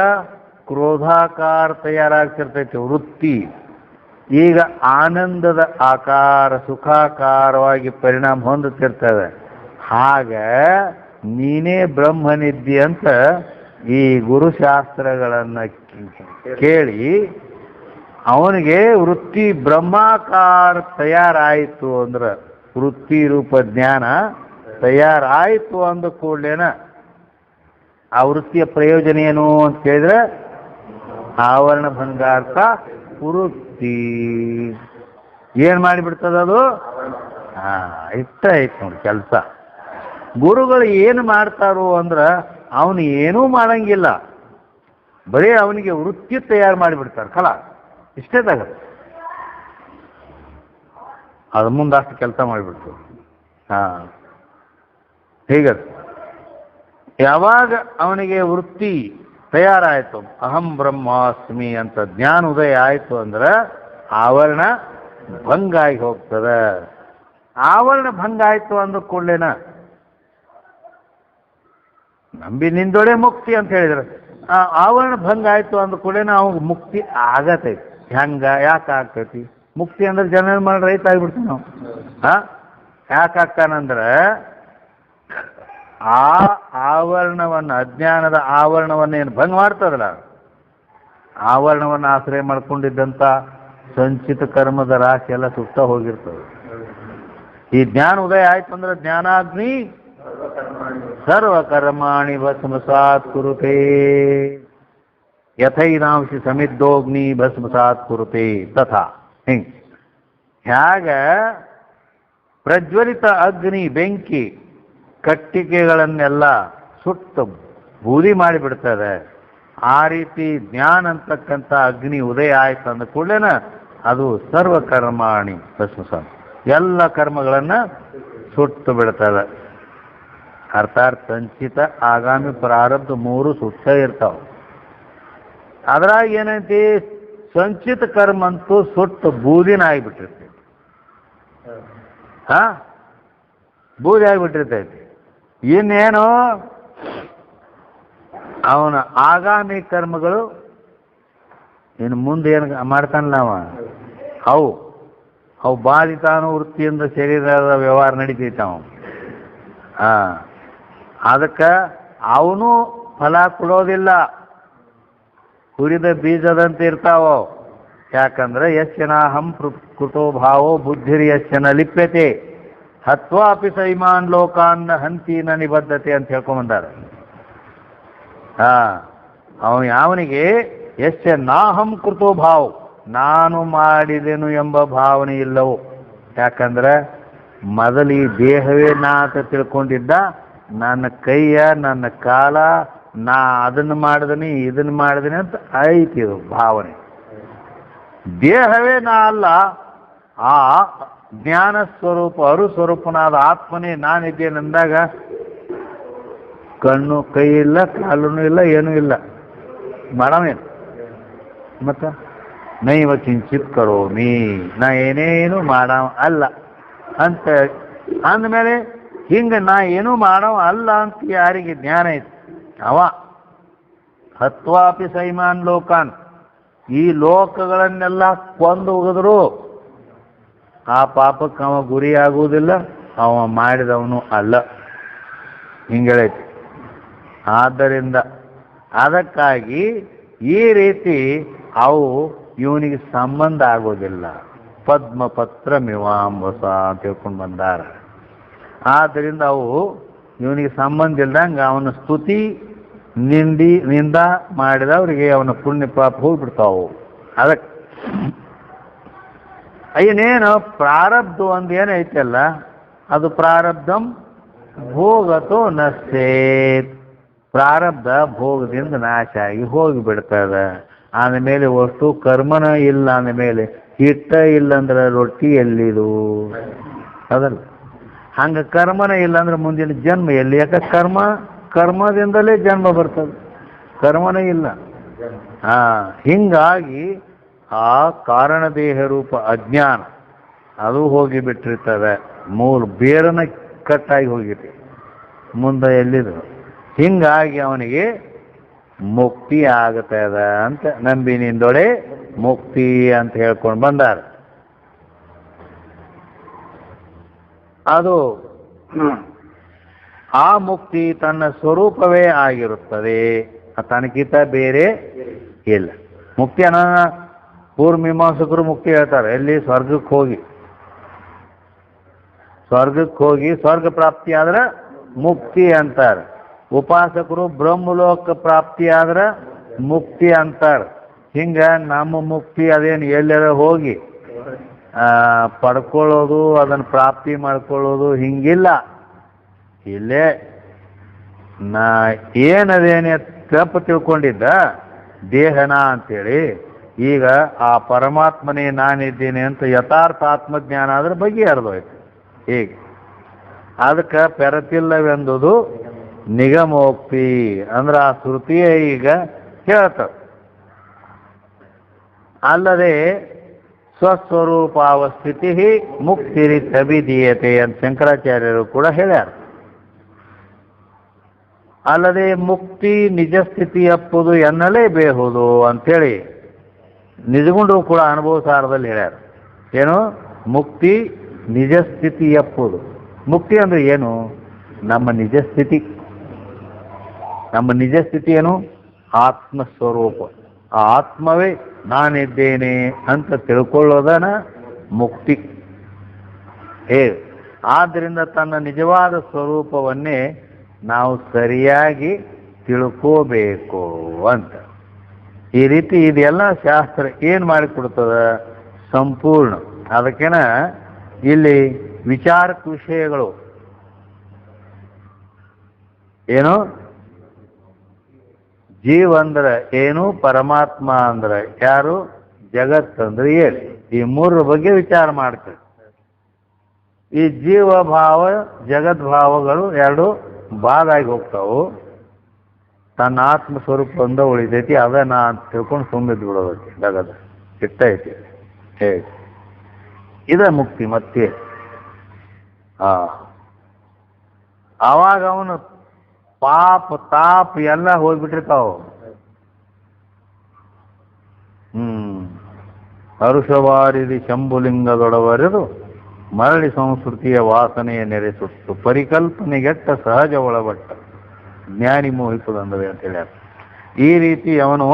ಕ್ರೋಧಾಕಾರ ತಯಾರಾಗ್ತಿರ್ತೈತಿ ವೃತ್ತಿ. ಈಗ ಆನಂದದ ಆಕಾರ ಸುಖಾಕಾರವಾಗಿ ಪರಿಣಾಮ ಹೊಂದುತ್ತಿರ್ತದೆ. ಹಾಗ ನೀನೇ ಬ್ರಹ್ಮನಿದ್ದಿ ಅಂತ ಈ ಗುರುಶಾಸ್ತ್ರಗಳನ್ನು ಕೇಳಿ ಅವನಿಗೆ ವೃತ್ತಿ ಬ್ರಹ್ಮಾಕಾರ ತಯಾರಾಯಿತು ಅಂದ್ರೆ, ವೃತ್ತಿ ರೂಪ ಜ್ಞಾನ ತಯಾರಾಯಿತು ಅಂದ ಕೂಡಲೇನ ಆ ವೃತ್ತಿಯ ಪ್ರಯೋಜನ ಏನು ಅಂತ ಕೇಳಿದ್ರೆ ಆವರಣ ಭಂಗಾರ್ಥ ವೃತ್ತಿ ಏನ್ ಮಾಡಿಬಿಡ್ತದದು? ಇಷ್ಟ ಐತೆ ನೋಡಿ ಕೆಲಸ. ಗುರುಗಳು ಏನು ಮಾಡ್ತಾರೋ ಅಂದ್ರ ಅವನು ಏನೂ ಮಾಡಂಗಿಲ್ಲ, ಬರೀ ಅವನಿಗೆ ವೃತ್ತಿ ತಯಾರು ಮಾಡಿಬಿಡ್ತಾರೆ. ಕಲಾ ಇಷ್ಟೇ ತಗತ್ತೆ, ಅದು ಮುಂದಷ್ಟು ಕೆಲಸ ಮಾಡಿಬಿಡ್ತು. ಹೀಗೆ ಯಾವಾಗ ಅವನಿಗೆ ವೃತ್ತಿ ತಯಾರಾಯಿತು, ಅಹಂ ಬ್ರಹ್ಮಾಸ್ಮಿ ಅಂತ ಜ್ಞಾನ ಉದಯ ಆಯಿತು ಅಂದ್ರೆ ಆವರಣ ಭಂಗ ಆಗಿ ಹೋಗ್ತದೆ. ಆವರಣ ಭಂಗ ಆಯಿತು ಅಂದ ಕೂಡಲೇನ ನಂಬಿ ನಿಂದೊಡೆ ಮುಕ್ತಿ ಅಂತ ಹೇಳಿದ್ರೆ, ಆವರಣ ಭಂಗ ಆಯಿತು ಅಂದ ಕೂಡಲೇನ ಅವಾಗ ಮುಕ್ತಿ ಆಗತೈತಿ. ಹೆಂಗ ಯಾಕೆ ಆಗ್ತೈತಿ? ಮುಕ್ತಿ ಅಂದ್ರೆ ಜನ ಮಾಡಿ ರೈತ ಆಗಿಬಿಡ್ತೀವಿ ನಾವು. ಯಾಕೆ ಆಗ್ತಾನಂದ್ರೆ ಆ ಆವರಣವನ್ನು, ಅಜ್ಞಾನದ ಆವರಣವನ್ನು ಏನು ಭಂಗ ಮಾಡ್ತದಲ್ಲ, ಆವರಣವನ್ನು ಆಶ್ರಯ ಮಾಡ್ಕೊಂಡಿದ್ದಂಥ ಸಂಚಿತ ಕರ್ಮದ ರಾಶಿ ಎಲ್ಲ ಸುತ್ತ ಹೋಗಿರ್ತದೆ. ಈ ಜ್ಞಾನ ಉದಯ ಆಯ್ತು ಅಂದ್ರೆ ಜ್ಞಾನಾಗ್ನಿ ಸರ್ವಕರ್ಮಾಣಿ ಭಸ್ಮಸಾತ್ ಕುರುತೆ ಯಥೈನಾಂಶಿ ಸಮಿದ್ದೋಗ್ನಿ ಭಸ್ಮಸಾತ್ ಕುರುತೆ ತಥಾ. ಹಿಂಗೆ ಹ್ಯಾಗ ಪ್ರಜ್ವಲಿತ ಅಗ್ನಿ ಬೆಂಕಿ ಕಟ್ಟಿಗೆಗಳನ್ನೆಲ್ಲ ಸುಟ್ಟು ಬೂದಿ ಮಾಡಿಬಿಡ್ತದೆ, ಆ ರೀತಿ ಜ್ಞಾನ ಅಂತಕ್ಕಂಥ ಅಗ್ನಿ ಉದಯ ಆಯ್ತು ಅಂದ ಕೂಡಲೇನ ಅದು ಸರ್ವಕರ್ಮಾಣಿ ಭಸ್ಮಸಾತ್, ಎಲ್ಲ ಕರ್ಮಗಳನ್ನು ಸುಟ್ಟು ಬಿಡ್ತದೆ. ಅರ್ಥಾತ್ ಸಂಚಿತ ಆಗಾಮಿ ಪ್ರಾರಬ್ಧ ಮೂರು ಸುತ್ತ ಇರ್ತಾವ. ಅದ್ರಾಗ ಏನೈತಿ, ಸಂಚಿತ ಕರ್ಮ ಅಂತೂ ಸುಟ್ಟು ಬೂದಿನ ಆಗಿಬಿಟ್ಟಿರ್ತೈತಿ. ಬೂದಿ ಆಗಿಬಿಟ್ಟಿರ್ತೈತಿ. ಇನ್ನೇನು ಅವನ ಆಗಾಮಿ ಕರ್ಮಗಳು ಇನ್ನು ಮುಂದೆ ಏನು ಮಾಡ್ತಾನಲ್ಲ ಅವು ಬಾಧಿತಾನು ವೃತ್ತಿಯಿಂದ ಶರೀರದ ವ್ಯವಹಾರ ನಡೀತೈತೆ ಅವ. ಅದಕ್ಕೆ ಅವನು ಫಲ ಕೊಡೋದಿಲ್ಲ, ಹುರಿದ ಬೀಜದಂತೆ ಇರ್ತಾವ. ಯಾಕಂದ್ರೆ ಯಶ್ಚನಾಹಂ ಕೃತೋ ಭಾವೋ ಬುದ್ಧಿರ್ ಯಶ್ಚನ ಲಿಪ್ಯತೆ ಹತ್ವಾಪಿ ಸೈಮಾನ್ ಲೋಕಾನ್ನ ಹಂತಿನ ನಿಬದ್ಧತೆ ಅಂತ ಹೇಳ್ಕೊಂಬಂದಾರೆ. ಅವನು ಯಾವನಿಗೆ ಯಶ್ಚ ನಾಹಂ ಕೃತೋ ಭಾವ, ನಾನು ಮಾಡಿದೆನು ಎಂಬ ಭಾವನೆ ಇಲ್ಲವು. ಯಾಕಂದ್ರೆ ಮೊದಲು ಈ ದೇಹವೇ ನಾ ಅಂತ ತಿಳ್ಕೊಂಡಿದ್ದ, ನನ್ನ ಕೈಯ ನನ್ನ ಕಾಲ ನಾ ಅದನ್ನು ಮಾಡಿದನಿ ಇದನ್ನು ಮಾಡಿದನಿ ಅಂತ ಐತಿ ಇದು ಭಾವನೆ. ದೇಹವೇ ನಾ ಅಲ್ಲ, ಆ ಜ್ಞಾನ ಸ್ವರೂಪ ಅರುಸ್ವರೂಪನಾದ ಆತ್ಮನೇ ನಾನಿದ್ದೇನೆಂದಾಗ ಕಣ್ಣು ಕೈ ಇಲ್ಲ, ಕಾಲೂ ಇಲ್ಲ, ಏನೂ ಇಲ್ಲ, ಮಾಡವೇನು ಮತ್ತ ನೈವ ಕಿಂಚಿತ್ ಕರೋಮಿ, ನಾ ಏನೇನು ಮಾಡ ಅಲ್ಲ ಅಂತ ಅಂದಮೇಲೆ ಹಿಂಗೆ ನಾ ಏನೂ ಮಾಡವ ಅಲ್ಲ ಅಂತ ಯಾರಿಗೆ ಜ್ಞಾನ ಐತಿ ಅವ ಹತ್ವಾಪಿ ಸೈಮಾನ್ ಲೋಕಾನ್, ಈ ಲೋಕಗಳನ್ನೆಲ್ಲ ಕೊಂದು ಹೋಗಿದ್ರು ಆ ಪಾಪಕ್ಕೆ ಅವ ಗುರಿಯಾಗುವುದಿಲ್ಲ, ಅವ ಮಾಡಿದವನು ಅಲ್ಲ. ಹಿಂಗೇಳೈತಿ. ಆದ್ದರಿಂದ ಅದಕ್ಕಾಗಿ ಈ ರೀತಿ ಅವು ಇವನಿಗೆ ಸಂಬಂಧ ಆಗೋದಿಲ್ಲ. ಪದ್ಮಪತ್ರ ಮೀಮಾಂಬಸ ಅಂತ ತಿಳ್ಕೊಂಡು ಬಂದಾರ. ಆದ್ದರಿಂದ ಅವು ಇವನಿಗೆ ಸಂಬಂಧ ಇಲ್ದಂಗೆ ಅವನ ಸ್ತುತಿ ನಿಂದ ಮಾಡಿದವರಿಗೆ ಅವನ ಪುಣ್ಯ ಪಾಪ ಹೋಗ್ಬಿಡ್ತಾವು. ಅದಕ್ಕೆ ಏನೇನು ಪ್ರಾರಬ್ಧ ಒಂದು ಏನೈತಲ್ಲ ಅದು ಪ್ರಾರಬ್ಧಂ ಭೋಗತೋ ನಶ್ಯೇತ್, ಪ್ರಾರಬ್ಧ ಭೋಗದಿಂದ ನಾಶ ಆಗಿ ಹೋಗಿಬಿಡ್ತದೆ. ಆದಮೇಲೆ ವಸ್ತು ಕರ್ಮನ ಇಲ್ಲ, ಅಂದಮೇಲೆ ಹಿಟ್ಟ ಇಲ್ಲಂದ್ರೆ ರೊಟ್ಟಿ ಎಲ್ಲಿದು ಅದಲ್ಲ. ಹಂಗೆ ಕರ್ಮನ ಇಲ್ಲ ಅಂದ್ರೆ ಮುಂದಿನ ಜನ್ಮ ಎಲ್ಲಿ? ಯಾಕೆ ಕರ್ಮದಿಂದಲೇ ಜನ್ಮ ಬರ್ತದೆ, ಕರ್ಮನೇ ಇಲ್ಲ. ಹಿಂಗಾಗಿ ಆ ಕಾರಣ ದೇಹ ರೂಪ ಅಜ್ಞಾನ ಅದು ಹೋಗಿಬಿಟ್ಟಿರ್ತದೆ, ಮೂರು ಬೇರನ ಕಟ್ಟಾಗಿ ಹೋಗಿರ್ತೀವಿ, ಮುಂದೆ ಎಲ್ಲಿದು. ಹಿಂಗಾಗಿ ಅವನಿಗೆ ಮುಕ್ತಿ ಆಗ್ತದ ಅಂತ ನಂಬಿನಿಂದೊಳೆ ಮುಕ್ತಿ ಅಂತ ಹೇಳ್ಕೊಂಡು ಬಂದಾರ. ಅದು ಆ ಮುಕ್ತಿ ತನ್ನ ಸ್ವರೂಪವೇ ಆಗಿರುತ್ತದೆ, ತನಗಿಂತ ಬೇರೆ ಇಲ್ಲ. ಮುಕ್ತಿ ಅನ್ನೋ ಪೂರ್ವಮೀಮಾಂಸಕರು ಮುಕ್ತಿ ಹೇಳ್ತಾರೆ, ಎಲ್ಲಿ? ಸ್ವರ್ಗಕ್ಕೆ ಹೋಗಿ ಸ್ವರ್ಗ ಪ್ರಾಪ್ತಿ ಆದ್ರೆ ಮುಕ್ತಿ ಅಂತಾರೆ. ಉಪಾಸಕರು ಬ್ರಹ್ಮಲೋಕ ಪ್ರಾಪ್ತಿ ಆದ್ರೆ ಮುಕ್ತಿ ಅಂತಾರೆ. ಹಿಂಗ ನಮ್ಮ ಮುಕ್ತಿ ಅದೇನು ಎಲ್ಲರ ಹೋಗಿ ಪಡ್ಕೊಳ್ಳೋದು, ಅದನ್ನು ಪ್ರಾಪ್ತಿ ಮಾಡ್ಕೊಳ್ಳೋದು ಹಿಂಗಿಲ್ಲ. ಇಲ್ಲೇ ನಾ ಏನದೇನೆ ತಪ್ಪು ತಿಳ್ಕೊಂಡಿದ್ದ ದೇಹನ ಅಂತೇಳಿ, ಈಗ ಆ ಪರಮಾತ್ಮನೇ ನಾನಿದ್ದೇನೆ ಅಂತ ಯಥಾರ್ಥ ಆತ್ಮಜ್ಞಾನ ಆದ್ರೆ ಬಗೆಹರಿದೋಯ್ತು. ಹೀಗೆ ಅದಕ್ಕೆ ಪೆರತಿಲ್ಲವೆಂದುದು ನಿಗಮೋಕ್ತಿ ಅಂದ್ರೆ ಆ ಶ್ರುತಿಯೇ ಈಗ ಹೇಳ್ತದೆ. ಅಲ್ಲದೆ ಸ್ವಸ್ವರೂಪಾವಸ್ಥಿತಿ ಮುಕ್ತಿರಿ ತಬಿದೀಯತೆ ಅಂತ ಶಂಕರಾಚಾರ್ಯರು ಕೂಡ ಹೇಳ್ಯಾರ. ಅಲ್ಲದೆ ಮುಕ್ತಿ ನಿಜ ಸ್ಥಿತಿ ಅಪ್ಪುದು ಎನ್ನಲೇಬೇಹುದು ಅಂಥೇಳಿ ನಿಜಗುಂಡು ಕೂಡ ಅನುಭವ ಸಾರದಲ್ಲಿ ಹೇಳ್ಯಾರ. ಏನು? ಮುಕ್ತಿ ನಿಜ ಸ್ಥಿತಿ ಅಪ್ಪುದು. ಮುಕ್ತಿ ಅಂದ್ರೆ ಏನು? ನಮ್ಮ ನಿಜ ಸ್ಥಿತಿ. ನಮ್ಮ ನಿಜ ಸ್ಥಿತಿ ಏನು? ಆತ್ಮಸ್ವರೂಪ. ಆ ಆತ್ಮವೇ ನಾನಿದ್ದೇನೆ ಅಂತ ತಿಳ್ಕೊಳ್ಳೋದನ ಮುಕ್ತಿ. ಆದ್ದರಿಂದ ತನ್ನ ನಿಜವಾದ ಸ್ವರೂಪವನ್ನೇ ನಾವು ಸರಿಯಾಗಿ ತಿಳ್ಕೋಬೇಕು ಅಂತ. ಈ ರೀತಿ ಇದೆಲ್ಲ ಶಾಸ್ತ್ರ ಏನು ಮಾಡಿಕೊಡ್ತದ? ಸಂಪೂರ್ಣ. ಅದಕ್ಕೇನ ಇಲ್ಲಿ ವಿಚಾರಕ ವಿಷಯಗಳು ಏನು? ಜೀವ ಅಂದ್ರೆ ಏನು, ಪರಮಾತ್ಮ ಅಂದ್ರೆ ಯಾರು, ಜಗತ್ತಂದ್ರೆ ಏನು, ಈ ಮೂರರ ಬಗ್ಗೆ ವಿಚಾರ ಮಾಡ್ತಾರೆ. ಈ ಜೀವ ಭಾವ ಜಗದ್ಭಾವಗಳು ಎರಡು ಬಾದಾಗಿ ಹೋಗ್ತಾವು. ತನ್ನ ಆತ್ಮ ಸ್ವರೂಪ ಒಂದ ಉಳಿದೈತಿ, ಅದ ನಾ ಅಂತ ತಿಳ್ಕೊಂಡು ಸುಮ್ಮಿದ್ದು ಬಿಡೋದಕ್ಕೆ ಜಗದ ಇಟ್ಟೈತಿ. ಹೇಗೆ ಇದ ಮುಕ್ತಿ. ಮತ್ತೆ ಆವಾಗ ಅವನು ಪಾಪ ತಾಪ ಎಲ್ಲ ಹೋಗ್ಬಿಟ್ಟಿರ್ತಾವ. ಹರುಷವಾರಿದಿ ಶಂಭುಲಿಂಗದೊಡವರೆದು ಮರಳಿ ಸಂಸ್ಕೃತಿಯ ವಾಸನೆಯ ನೆರೆಸುತ್ತು, ಪರಿಕಲ್ಪನೆಗೆಟ್ಟ ಸಹಜ ಒಳಬಟ್ಟ ಜ್ಞಾನಿ ಮೋಹಿಸುದಂದವೆ ಅಂತ ಹೇಳ್ಯಾರ. ಈ ರೀತಿ ಅವನು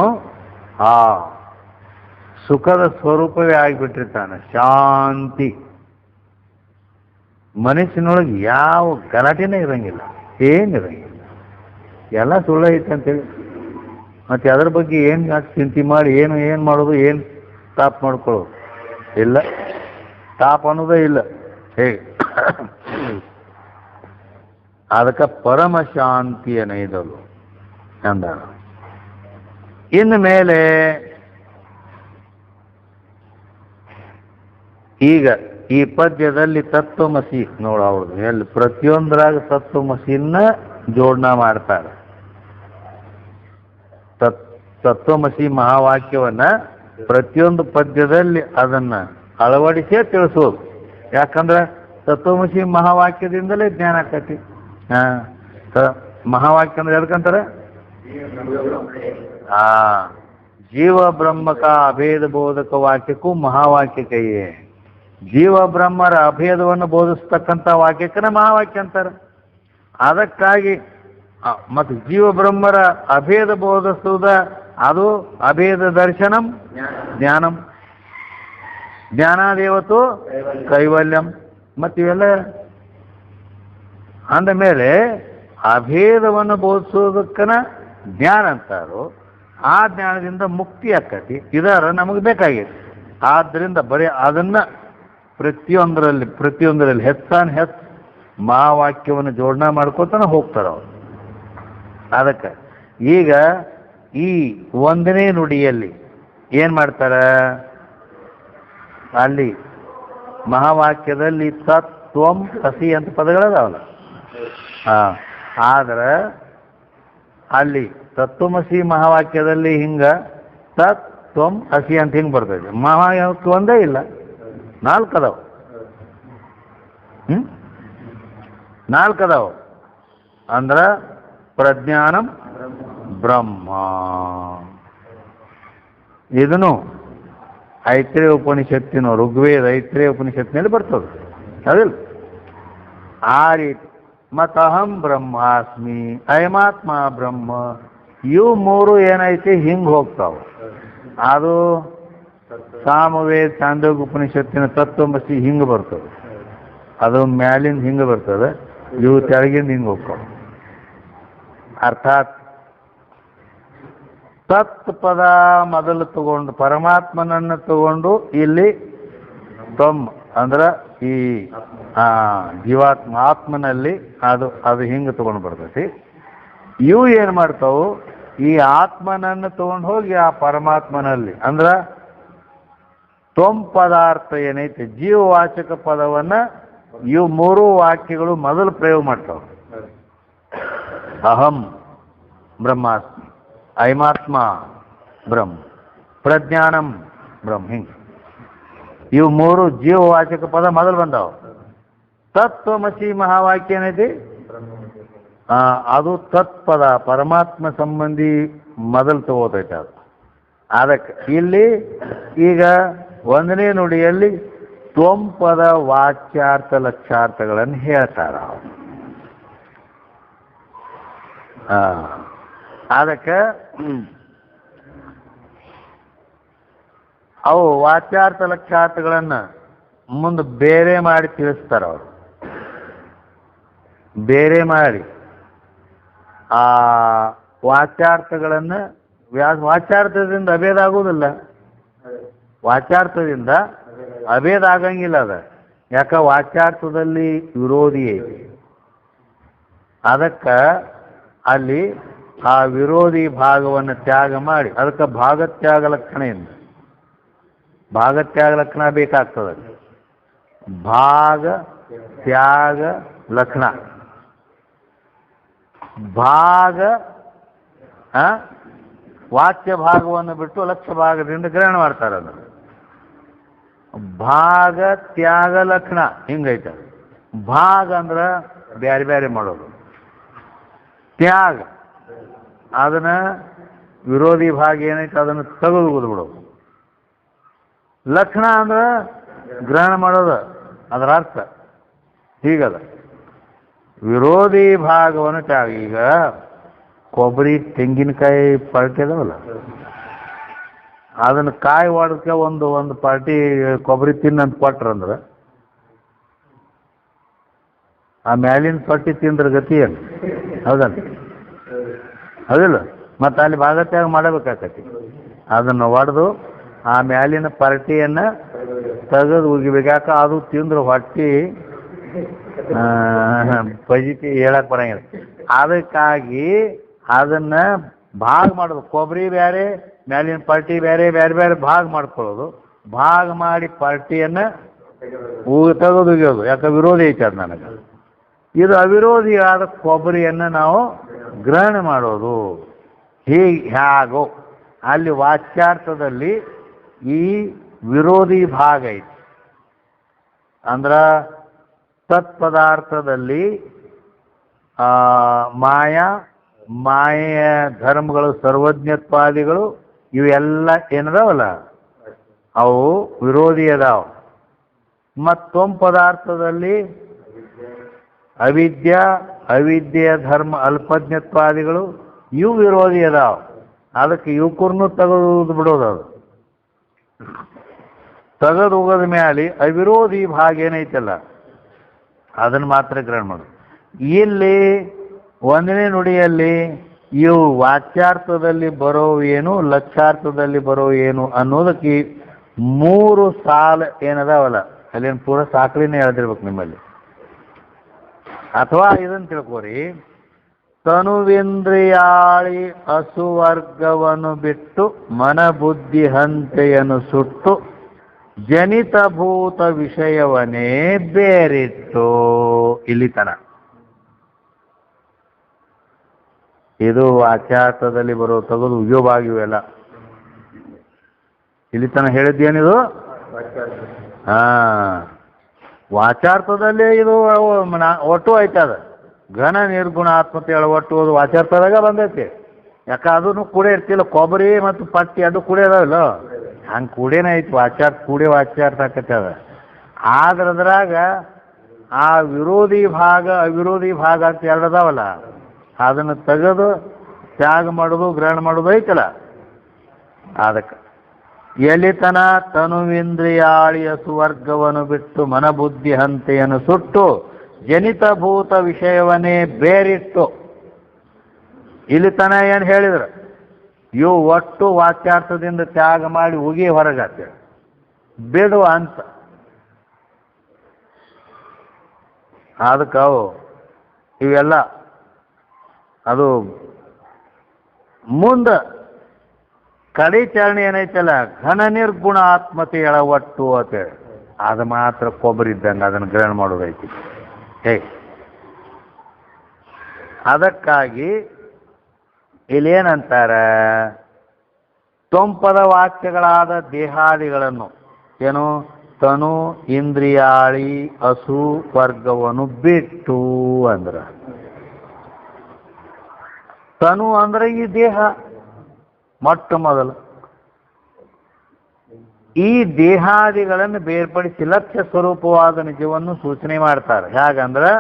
ಆ ಸುಖದ ಸ್ವರೂಪವೇ ಆಗಿಬಿಟ್ಟಿರ್ತಾನೆ. ಶಾಂತಿ. ಮನಸ್ಸಿನೊಳಗೆ ಯಾವ ಗಲಾಟೆನೇ ಇರಂಗಿಲ್ಲ, ಏನಿರಂಗಿಲ್ಲ, ಎಲ್ಲ ಸುಳ್ಳು ಐತೆ ಅಂತೇಳಿ ಮತ್ತೆ ಅದ್ರ ಬಗ್ಗೆ ಏನು ಯಾಕೆ ಚಿಂತೆ ಮಾಡಿ ಏನು ಮಾಡೋದು, ಏನು ತಾಪ್ ಮಾಡ್ಕೊಳ್ಳೋದು ಇಲ್ಲ. ತಾಪ್ ಅನ್ನೋದೇ ಇಲ್ಲ. ಹೇಗೆ? ಅದಕ್ಕೆ ಪರಮ ಶಾಂತಿಯ ನೈದಲು ಅಂದ. ಇನ್ನು ಮೇಲೆ ಈಗ ಈ ಪದ್ಯದಲ್ಲಿ ತತ್ವಮಸಿ ನೋಡ, ಅವ್ರದ್ದು ಎಲ್ಲಿ ಪ್ರತಿಯೊಂದರಾಗ ತತ್ವಮಸಿನ ಜೋಡಣೆ ಮಾಡ್ತಾರೆ. ತತ್ವಮಸಿ ಮಹಾವಾಕ್ಯವನ್ನ ಪ್ರತಿಯೊಂದು ಪದ್ಯದಲ್ಲಿ ಅದನ್ನ ಅಳವಡಿಸೇ ತಿಳಿಸೋದು. ಯಾಕಂದ್ರೆ ತತ್ವಮಸಿ ಮಹಾವಾಕ್ಯದಿಂದಲೇ ಜ್ಞಾನ ಆಕತಿ. ಮಹಾವಾಕ್ಯ ಅಂದ್ರೆ ಎದಕ್ಕಂತಾರೆ? ಜೀವ ಬ್ರಹ್ಮಕ ಅಭೇದ ಬೋಧಕ ವಾಕ್ಯಕ್ಕೂ ಮಹಾವಾಕ್ಯಕ್ಕಯ್ಯೇ. ಜೀವ ಬ್ರಹ್ಮರ ಅಭೇದವನ್ನು ಬೋಧಿಸ್ತಕ್ಕಂಥ ವಾಕ್ಯಕ್ಕನ ಮಹಾವಾಕ್ಯ ಅಂತಾರೆ. ಅದಕ್ಕಾಗಿ ಮತ್ತು ಜೀವ ಬ್ರಹ್ಮರ ಅಭೇದ ಬೋಧಿಸುವುದ ಅದು ಅಭೇದ ದರ್ಶನಂ ಜ್ಞಾನಂ, ಜ್ಞಾನಾದೇವತು ಕೈವಲ್ಯಂ. ಮತ್ತು ಇವೆಲ್ಲ ಅಂದ ಮೇಲೆ ಅಭೇದವನ್ನು ಬೋಧಿಸೋದಕ್ಕನ ಜ್ಞಾನ ಅಂತಾರು. ಆ ಜ್ಞಾನದಿಂದ ಮುಕ್ತಿ ಆಕತಿ. ಇದರ ನಮಗೆ ಬೇಕಾಗಿದೆ. ಆದ್ದರಿಂದ ಬರೀ ಅದನ್ನು ಪ್ರತಿಯೊಂದರಲ್ಲಿ ಹೆಚ್ಚಾನ್ ಹೆಚ್ಚು ಮಹಾವಾಕ್ಯವನ್ನು ಜೋಡಣೆ ಮಾಡ್ಕೊತಾನೆ ಹೋಗ್ತಾರೆ ಅವರು. ಅದಕ್ಕೆ ಈಗ ಈ ಒಂದನೇ ನುಡಿಯಲ್ಲಿ ಏನು ಮಾಡ್ತಾರೆ, ಅಲ್ಲಿ ಮಹಾವಾಕ್ಯದಲ್ಲಿ ತತ್ ತ್ವಂ ಅಸಿ ಅಂತ ಪದಗಳದಾವಲ್ಲ. ಆದ್ರೆ ಅಲ್ಲಿ ತತ್ವಮಸಿ ಮಹಾವಾಕ್ಯದಲ್ಲಿ ಹಿಂಗೆ ತತ್ ತ್ವಂ ಅಸಿ ಅಂತ ಹಿಂಗೆ ಬರ್ತದೆ. ಮಹಾವಾಕ್ಯ ಒಂದೇ ಇಲ್ಲ, 4 ಅದಾವ. 4 ಅದಾವ ಅಂದ್ರೆ ಪ್ರಜ್ಞಾನಂ ಬ್ರಹ್ಮ. ಇದನ್ನು ಐತ್ರೇಯ ಉಪನಿಷತ್ತಿನ ಋಗ್ವೇದ ಐತ್ರೇಯ ಉಪನಿಷತ್ತಿನಲ್ಲಿ ಬರ್ತದೆ ಅದಿಲ್ಲ. ಆ ರೀತಿ ಮತ್ತು ಅಹಂ ಬ್ರಹ್ಮಾಸ್ಮಿ, ಅಯಮಾತ್ಮ ಬ್ರಹ್ಮ, ಇವು 3 ಏನೈತಿ ಹಿಂಗೆ ಹೋಗ್ತಾವೆ. ಅದು ಸಾಮವೇದ ಚಾಂದೋಗ್ಯ ಉಪನಿಷತ್ತಿನ ತತ್ವಮಸಿ ಹಿಂಗೆ ಬರ್ತದೆ. ಅದು ಮ್ಯಾಲಿಂದ ಹಿಂಗೆ ಬರ್ತದೆ, ಇವು ತೆಳಗಿಂದ ಹಿಂಗೆ ಹೋಗ್ತಾವೆ. ಅರ್ಥಾತ್ ತತ್ ಪದ ಮೊದಲು ತಗೊಂಡು ಪರಮಾತ್ಮನನ್ನು ತಗೊಂಡು ಇಲ್ಲಿ ತ್ವಂ ಅಂದ್ರೆ ಈ ಜೀವಾತ್ಮ ಆತ್ಮನಲ್ಲಿ ಅದು ಹಿಂಗೆ ತಗೊಂಡು ಬರ್ತೈತಿ. ಇವು ಏನು ಮಾಡ್ತಾವು, ಈ ಆತ್ಮನನ್ನು ತಗೊಂಡು ಹೋಗಿ ಆ ಪರಮಾತ್ಮನಲ್ಲಿ ಅಂದ್ರೆ ತ್ವಂ ಪದಾರ್ಥ ಏನೈತೆ ಜೀವವಾಚಕ ಪದವನ್ನು ಇವು 3 ವಾಕ್ಯಗಳು ಮೊದಲು ಪ್ರಯೋಗ ಮಾಡ್ತಾವೆ. ಅಹಂ ಬ್ರಹ್ಮಾಸ್ಮಿ, ಅಯಮಾತ್ಮ ಬ್ರಹ್ಮ, ಪ್ರಜ್ಞಾನಂ ಬ್ರಹ್ಮ, ಹಿಂಗೆ ಇವು 3 ಜೀವವಾಚಕ ಪದ ಮೊದಲು ಬಂದಾವ. ತತ್ವಮಸಿ ಮಹಾವಾಕ್ಯ ಏನೈತಿ ಅದು ತತ್ಪದ ಪರಮಾತ್ಮ ಸಂಬಂಧಿ ಮೊದಲು ತಗೋತೈತೆ. ಅದಕ್ಕೆ ಇಲ್ಲಿ ಈಗ ಒಂದನೇ ನುಡಿಯಲ್ಲಿ ತ್ವಂ ಪದ ವಾಚ್ಯಾರ್ಥ ಲಕ್ಷಾರ್ಥಗಳನ್ನು ಹೇಳ್ತಾರ. ಅದಕ್ಕೆ ಅವು ವಾಚ್ಯಾರ್ಥ ಲಕ್ಷಾರ್ಥಗಳನ್ನು ಮುಂದೆ ಬೇರೆ ಮಾಡಿ ತಿಳಿಸ್ತಾರ. ಅವರು ಬೇರೆ ಮಾಡಿ ಆ ವಾಚ್ಯಾರ್ಥಗಳನ್ನು ವಾಚ್ಯಾರ್ಥದಿಂದ ಅಭೇದ ಆಗುವುದಿಲ್ಲ. ವಾಚ್ಯಾರ್ಥದಿಂದ ಅಭೇದ ಆಗಂಗಿಲ್ಲ. ಅದ ಯಾಕೆ ವಾಚ್ಯಾರ್ಥದಲ್ಲಿ ವಿರೋಧಿ ಐತಿ. ಅದಕ್ಕೆ ಅಲ್ಲಿ ಆ ವಿರೋಧಿ ಭಾಗವನ್ನು ತ್ಯಾಗ ಮಾಡಿ, ಅದಕ್ಕೆ ಭಾಗತ್ಯಾಗ ಲಕ್ಷಣೆಯಿಂದ ಭಾಗತ್ಯಾಗ ಲಕ್ಷಣ ಬೇಕಾಗ್ತದೆ. ಭಾಗ ತ್ಯಾಗ ಲಕ್ಷಣ ಭಾಗ ವಾಚ್ಯ ಭಾಗವನ್ನು ಬಿಟ್ಟು ಲಕ್ಷ್ಯ ಭಾಗದಿಂದ ಗ್ರಹಣ ಮಾಡ್ತಾರೆ. ಅದು ಭಾಗ ತ್ಯಾಗ ಲಕ್ಷಣ ಹಿಂಗೈತೆ. ಭಾಗ ಅಂದ್ರೆ ಬೇರೆ ಬೇರೆ ಮಾಡೋದು, ತ್ಯಾಗ ಅದನ್ನ ವಿರೋಧಿ ಭಾಗ ಏನೈತೆ ಅದನ್ನು ತೆಗೆದು ಬಿಡೋದು. ಲಕ್ಷಣ ಅಂದ್ರೆ ಗ್ರಹಣ ಮಾಡೋದು, ಅದರ ಅರ್ಥ ಹೀಗದ. ವಿರೋಧಿ ಭಾಗವನ್ನು ತ್ಯಾಗ. ಈಗ ಕೊಬ್ಬರಿ ತೆಂಗಿನಕಾಯಿ ಪಾರ್ಟಿ ಅದಾವಲ್ಲ, ಅದನ್ನು ಕಾಯಿ ಹೊಡೆದಕ್ಕೆ ಒಂದು ಪಾರ್ಟಿ ಕೊಬ್ಬರಿ ತಿನ್ನಂತ ಕೊಟ್ರಂದ್ರೆ ಆ ಮ್ಯಾಲಿನ ಪಟ್ಟಿ ತಿಂದ್ರ ಗತಿ ಏನು? ಹೌದಲ್ಲ, ಹೌದಿಲ್ಲ? ಮತ್ತು ಅಲ್ಲಿ ಭಾಗತ್ಯಾಗ ಮಾಡಬೇಕಾಕತಿ. ಅದನ್ನು ಹೊಡೆದು ಆ ಮ್ಯಾಲಿನ ಪಾರ್ಟಿಯನ್ನು ತೆಗೆದು ಉಗಿಬೇಕು. ಯಾಕೆ ಅದು ತಿಂದ್ರೆ ಹೊಟ್ಟಿ ಪಜಿತಿ ಹೇಳಕ್ಕೆ ಬರಂಗಿಲ್ಲ. ಅದಕ್ಕಾಗಿ ಅದನ್ನು ಭಾಗ ಮಾಡೋದು. ಕೊಬ್ಬರಿ ಬೇರೆ, ಮ್ಯಾಲಿನ ಪಾರ್ಟಿ ಬೇರೆ, ಬೇರೆ ಬೇರೆ ಭಾಗ ಮಾಡ್ಕೊಳ್ಳೋದು. ಭಾಗ ಮಾಡಿ ಪಾರ್ಟಿಯನ್ನು ತೆಗೆದು ಉಗಿಯೋದು. ಯಾಕೆ ವಿರೋಧಿ ಐತೆ ಅದು ನನಗೆ. ಇದು ಅವಿರೋಧಿಯಾದ ಕೊಬ್ಬರಿಯನ್ನು ನಾವು ಗ್ರಹಣ ಮಾಡೋದು. ಹೇಗೋ ಅಲ್ಲಿ ವಾಚ್ಯಾರ್ಥದಲ್ಲಿ ಈ ವಿರೋಧಿ ಭಾಗ ಐತಿ. ಅಂದ್ರೆ ತತ್ಪದಾರ್ಥದಲ್ಲಿ ಮಾಯೆಯ ಧರ್ಮಗಳು, ಸರ್ವಜ್ಞತ್ವಾದಿಗಳು ಇವೆಲ್ಲ ಏನದಾವಲ್ಲ ಅವು ವಿರೋಧಿ ಅದಾವ. ಮತ್ತು ಪದಾರ್ಥದಲ್ಲಿ ಅವಿದ್ಯೆಯ ಧರ್ಮ ಅಲ್ಪಜ್ಞತ್ವಾದಿಗಳು ಇವು ವಿರೋಧಿ ಅದಾವ. ಅದಕ್ಕೆ ಇವಕೂರ್ನು ತೆಗೆದು ಬಿಡೋದು. ಅದು ತೆಗೆದು ಹೋಗೋದ ಮೇಲೆ ಅವಿರೋಧಿ ಭಾಗ ಏನೈತಲ್ಲ ಅದನ್ನು ಮಾತ್ರ ಗ್ರಹಣ ಮಾಡೋದು. ಇಲ್ಲಿ ಒಂದನೇ ನುಡಿಯಲ್ಲಿ ಇವು ವಾಚ್ಯಾರ್ಥದಲ್ಲಿ ಬರೋ ಏನು, ಲಕ್ಷಾರ್ಥದಲ್ಲಿ ಬರೋ ಏನು ಅನ್ನೋದಕ್ಕೆ 3 ಸಾಲು ಏನದಾವಲ್ಲ ಅಲ್ಲೇನು ಪೂರ ಸಾಕಳಿನೇ ಹೇಳ್ದಿರ್ಬೇಕು ನಿಮ್ಮಲ್ಲಿ. ಅಥವಾ ಇದನ್ನು ತಿಳ್ಕೋರಿ, ತನುವೇಂದ್ರಿಯಾಳಿ ಅಸುವರ್ಗವನ್ನು ಬಿಟ್ಟು ಮನಬುದ್ಧಿ ಹಂತೆಯನ್ನು ಸುಟ್ಟು ಜನಿತಭೂತ ವಿಷಯವನ್ನೇ ಬೇರಿಟ್ಟು. ಇಲ್ಲಿತನ ಇದು ವಾಚ್ಯಾರ್ಥದಲ್ಲಿ ಬರೋ ತೆಗೆದು ಉದ್ಯೋಗವಾಗಿವೆಲ್ಲ. ಇಲ್ಲಿ ತನ ಹೇಳಿದ್ದೇನಿದು? ವಾಚಾರ್ಥದಲ್ಲೇ ಇದು ಒಟ್ಟು ಐತದ. ಘನ ನಿರ್ಗುಣ ಆತ್ಮತೆ ಹೇಳ ಒಟ್ಟು ಅದು ವಾಚಾರ್ಥದಾಗ ಬಂದೈತಿ. ಯಾಕೆ ಅದನ್ನು ಕೂಡ ಇರ್ತಿಲ್ಲ. ಕೊಬ್ಬರಿ ಮತ್ತು ಪಟ್ಟಿ ಅದು ಕೂಡ ಅದಾವಲ್ಲ, ಹಂಗೆ ಕೂಡೇನ ಐತಿ. ವಾಚಾರ್ಥ ಕೂಡೇ ವಾಚ್ಯಾರ್ಥ ಆಕತಿ ಅದ. ಆದ್ರೆ ಅದ್ರಾಗ ಆ ವಿರೋಧಿ ಭಾಗ ಅವಿರೋಧಿ ಭಾಗ ಅಂತ ಎರಡದಾವಲ್ಲ, ಅದನ್ನು ತೆಗೆದು ತ್ಯಾಗ ಮಾಡೋದು ಗ್ರಹಣ ಮಾಡೋದು ಐತಲ್ಲ. ಅದಕ್ಕೆ ಎಲಿತನ ತನುವಿಂದ್ರಿಯಾಳಿಯ ಸುವರ್ಗವನ್ನು ಬಿಟ್ಟು ಮನಬುದ್ಧಿ ಹಂತೆಯನ್ನು ಸುಟ್ಟು ಜನಿತಭೂತ ವಿಷಯವನ್ನೇ ಬೇರಿಟ್ಟು. ಇಲ್ಲಿ ತನ ಏನು ಹೇಳಿದ್ರು, ಇವು ಒಟ್ಟು ವಾಚ್ಯಾರ್ಥದಿಂದ ತ್ಯಾಗ ಮಾಡಿ ಉಗಿ ಹೊರಗತ್ತೆ ಬಿಡುವ ಅಂತ. ಅದಕ್ಕೆ ಅವು ಇವೆಲ್ಲ ಅದು ಮುಂದೆ ಕಡೆ ಚರಣೆ ಏನೈತಲ್ಲ, ಘನ ನಿರ್ಗುಣ ಆತ್ಮತೆ ಒಟ್ಟು ಅಂತೇಳಿ ಅದು ಮಾತ್ರ ಕೊಬ್ಬರಿ ಇದ್ದಂಗೆ ಅದನ್ನು ಗ್ರಹಣ ಮಾಡೋದೈತಿ. ಅದಕ್ಕಾಗಿ ಇಲ್ಲೇನಂತಾರ, ತೊಂಪದ ವಾಕ್ಯಗಳಾದ ದೇಹಾದಿಗಳನ್ನು ಏನು ತನು ಇಂದ್ರಿಯಾಳಿ ಹಸು ವರ್ಗವನ್ನು ಬಿಟ್ಟು ಅಂದ್ರ, ತನು ಅಂದ್ರೆ ಈ ದೇಹ ಮೊಟ್ಟ ಮೊದಲು. ಈ ದೇಹಾದಿಗಳನ್ನು ಬೇರ್ಪಡಿಸಿ ಲಕ್ಷ್ಯ ಸ್ವರೂಪವಾದ ನಿಜವನ್ನು ಸೂಚನೆ ಮಾಡ್ತಾರೆ. ಹೇಗಂದ್ರೆ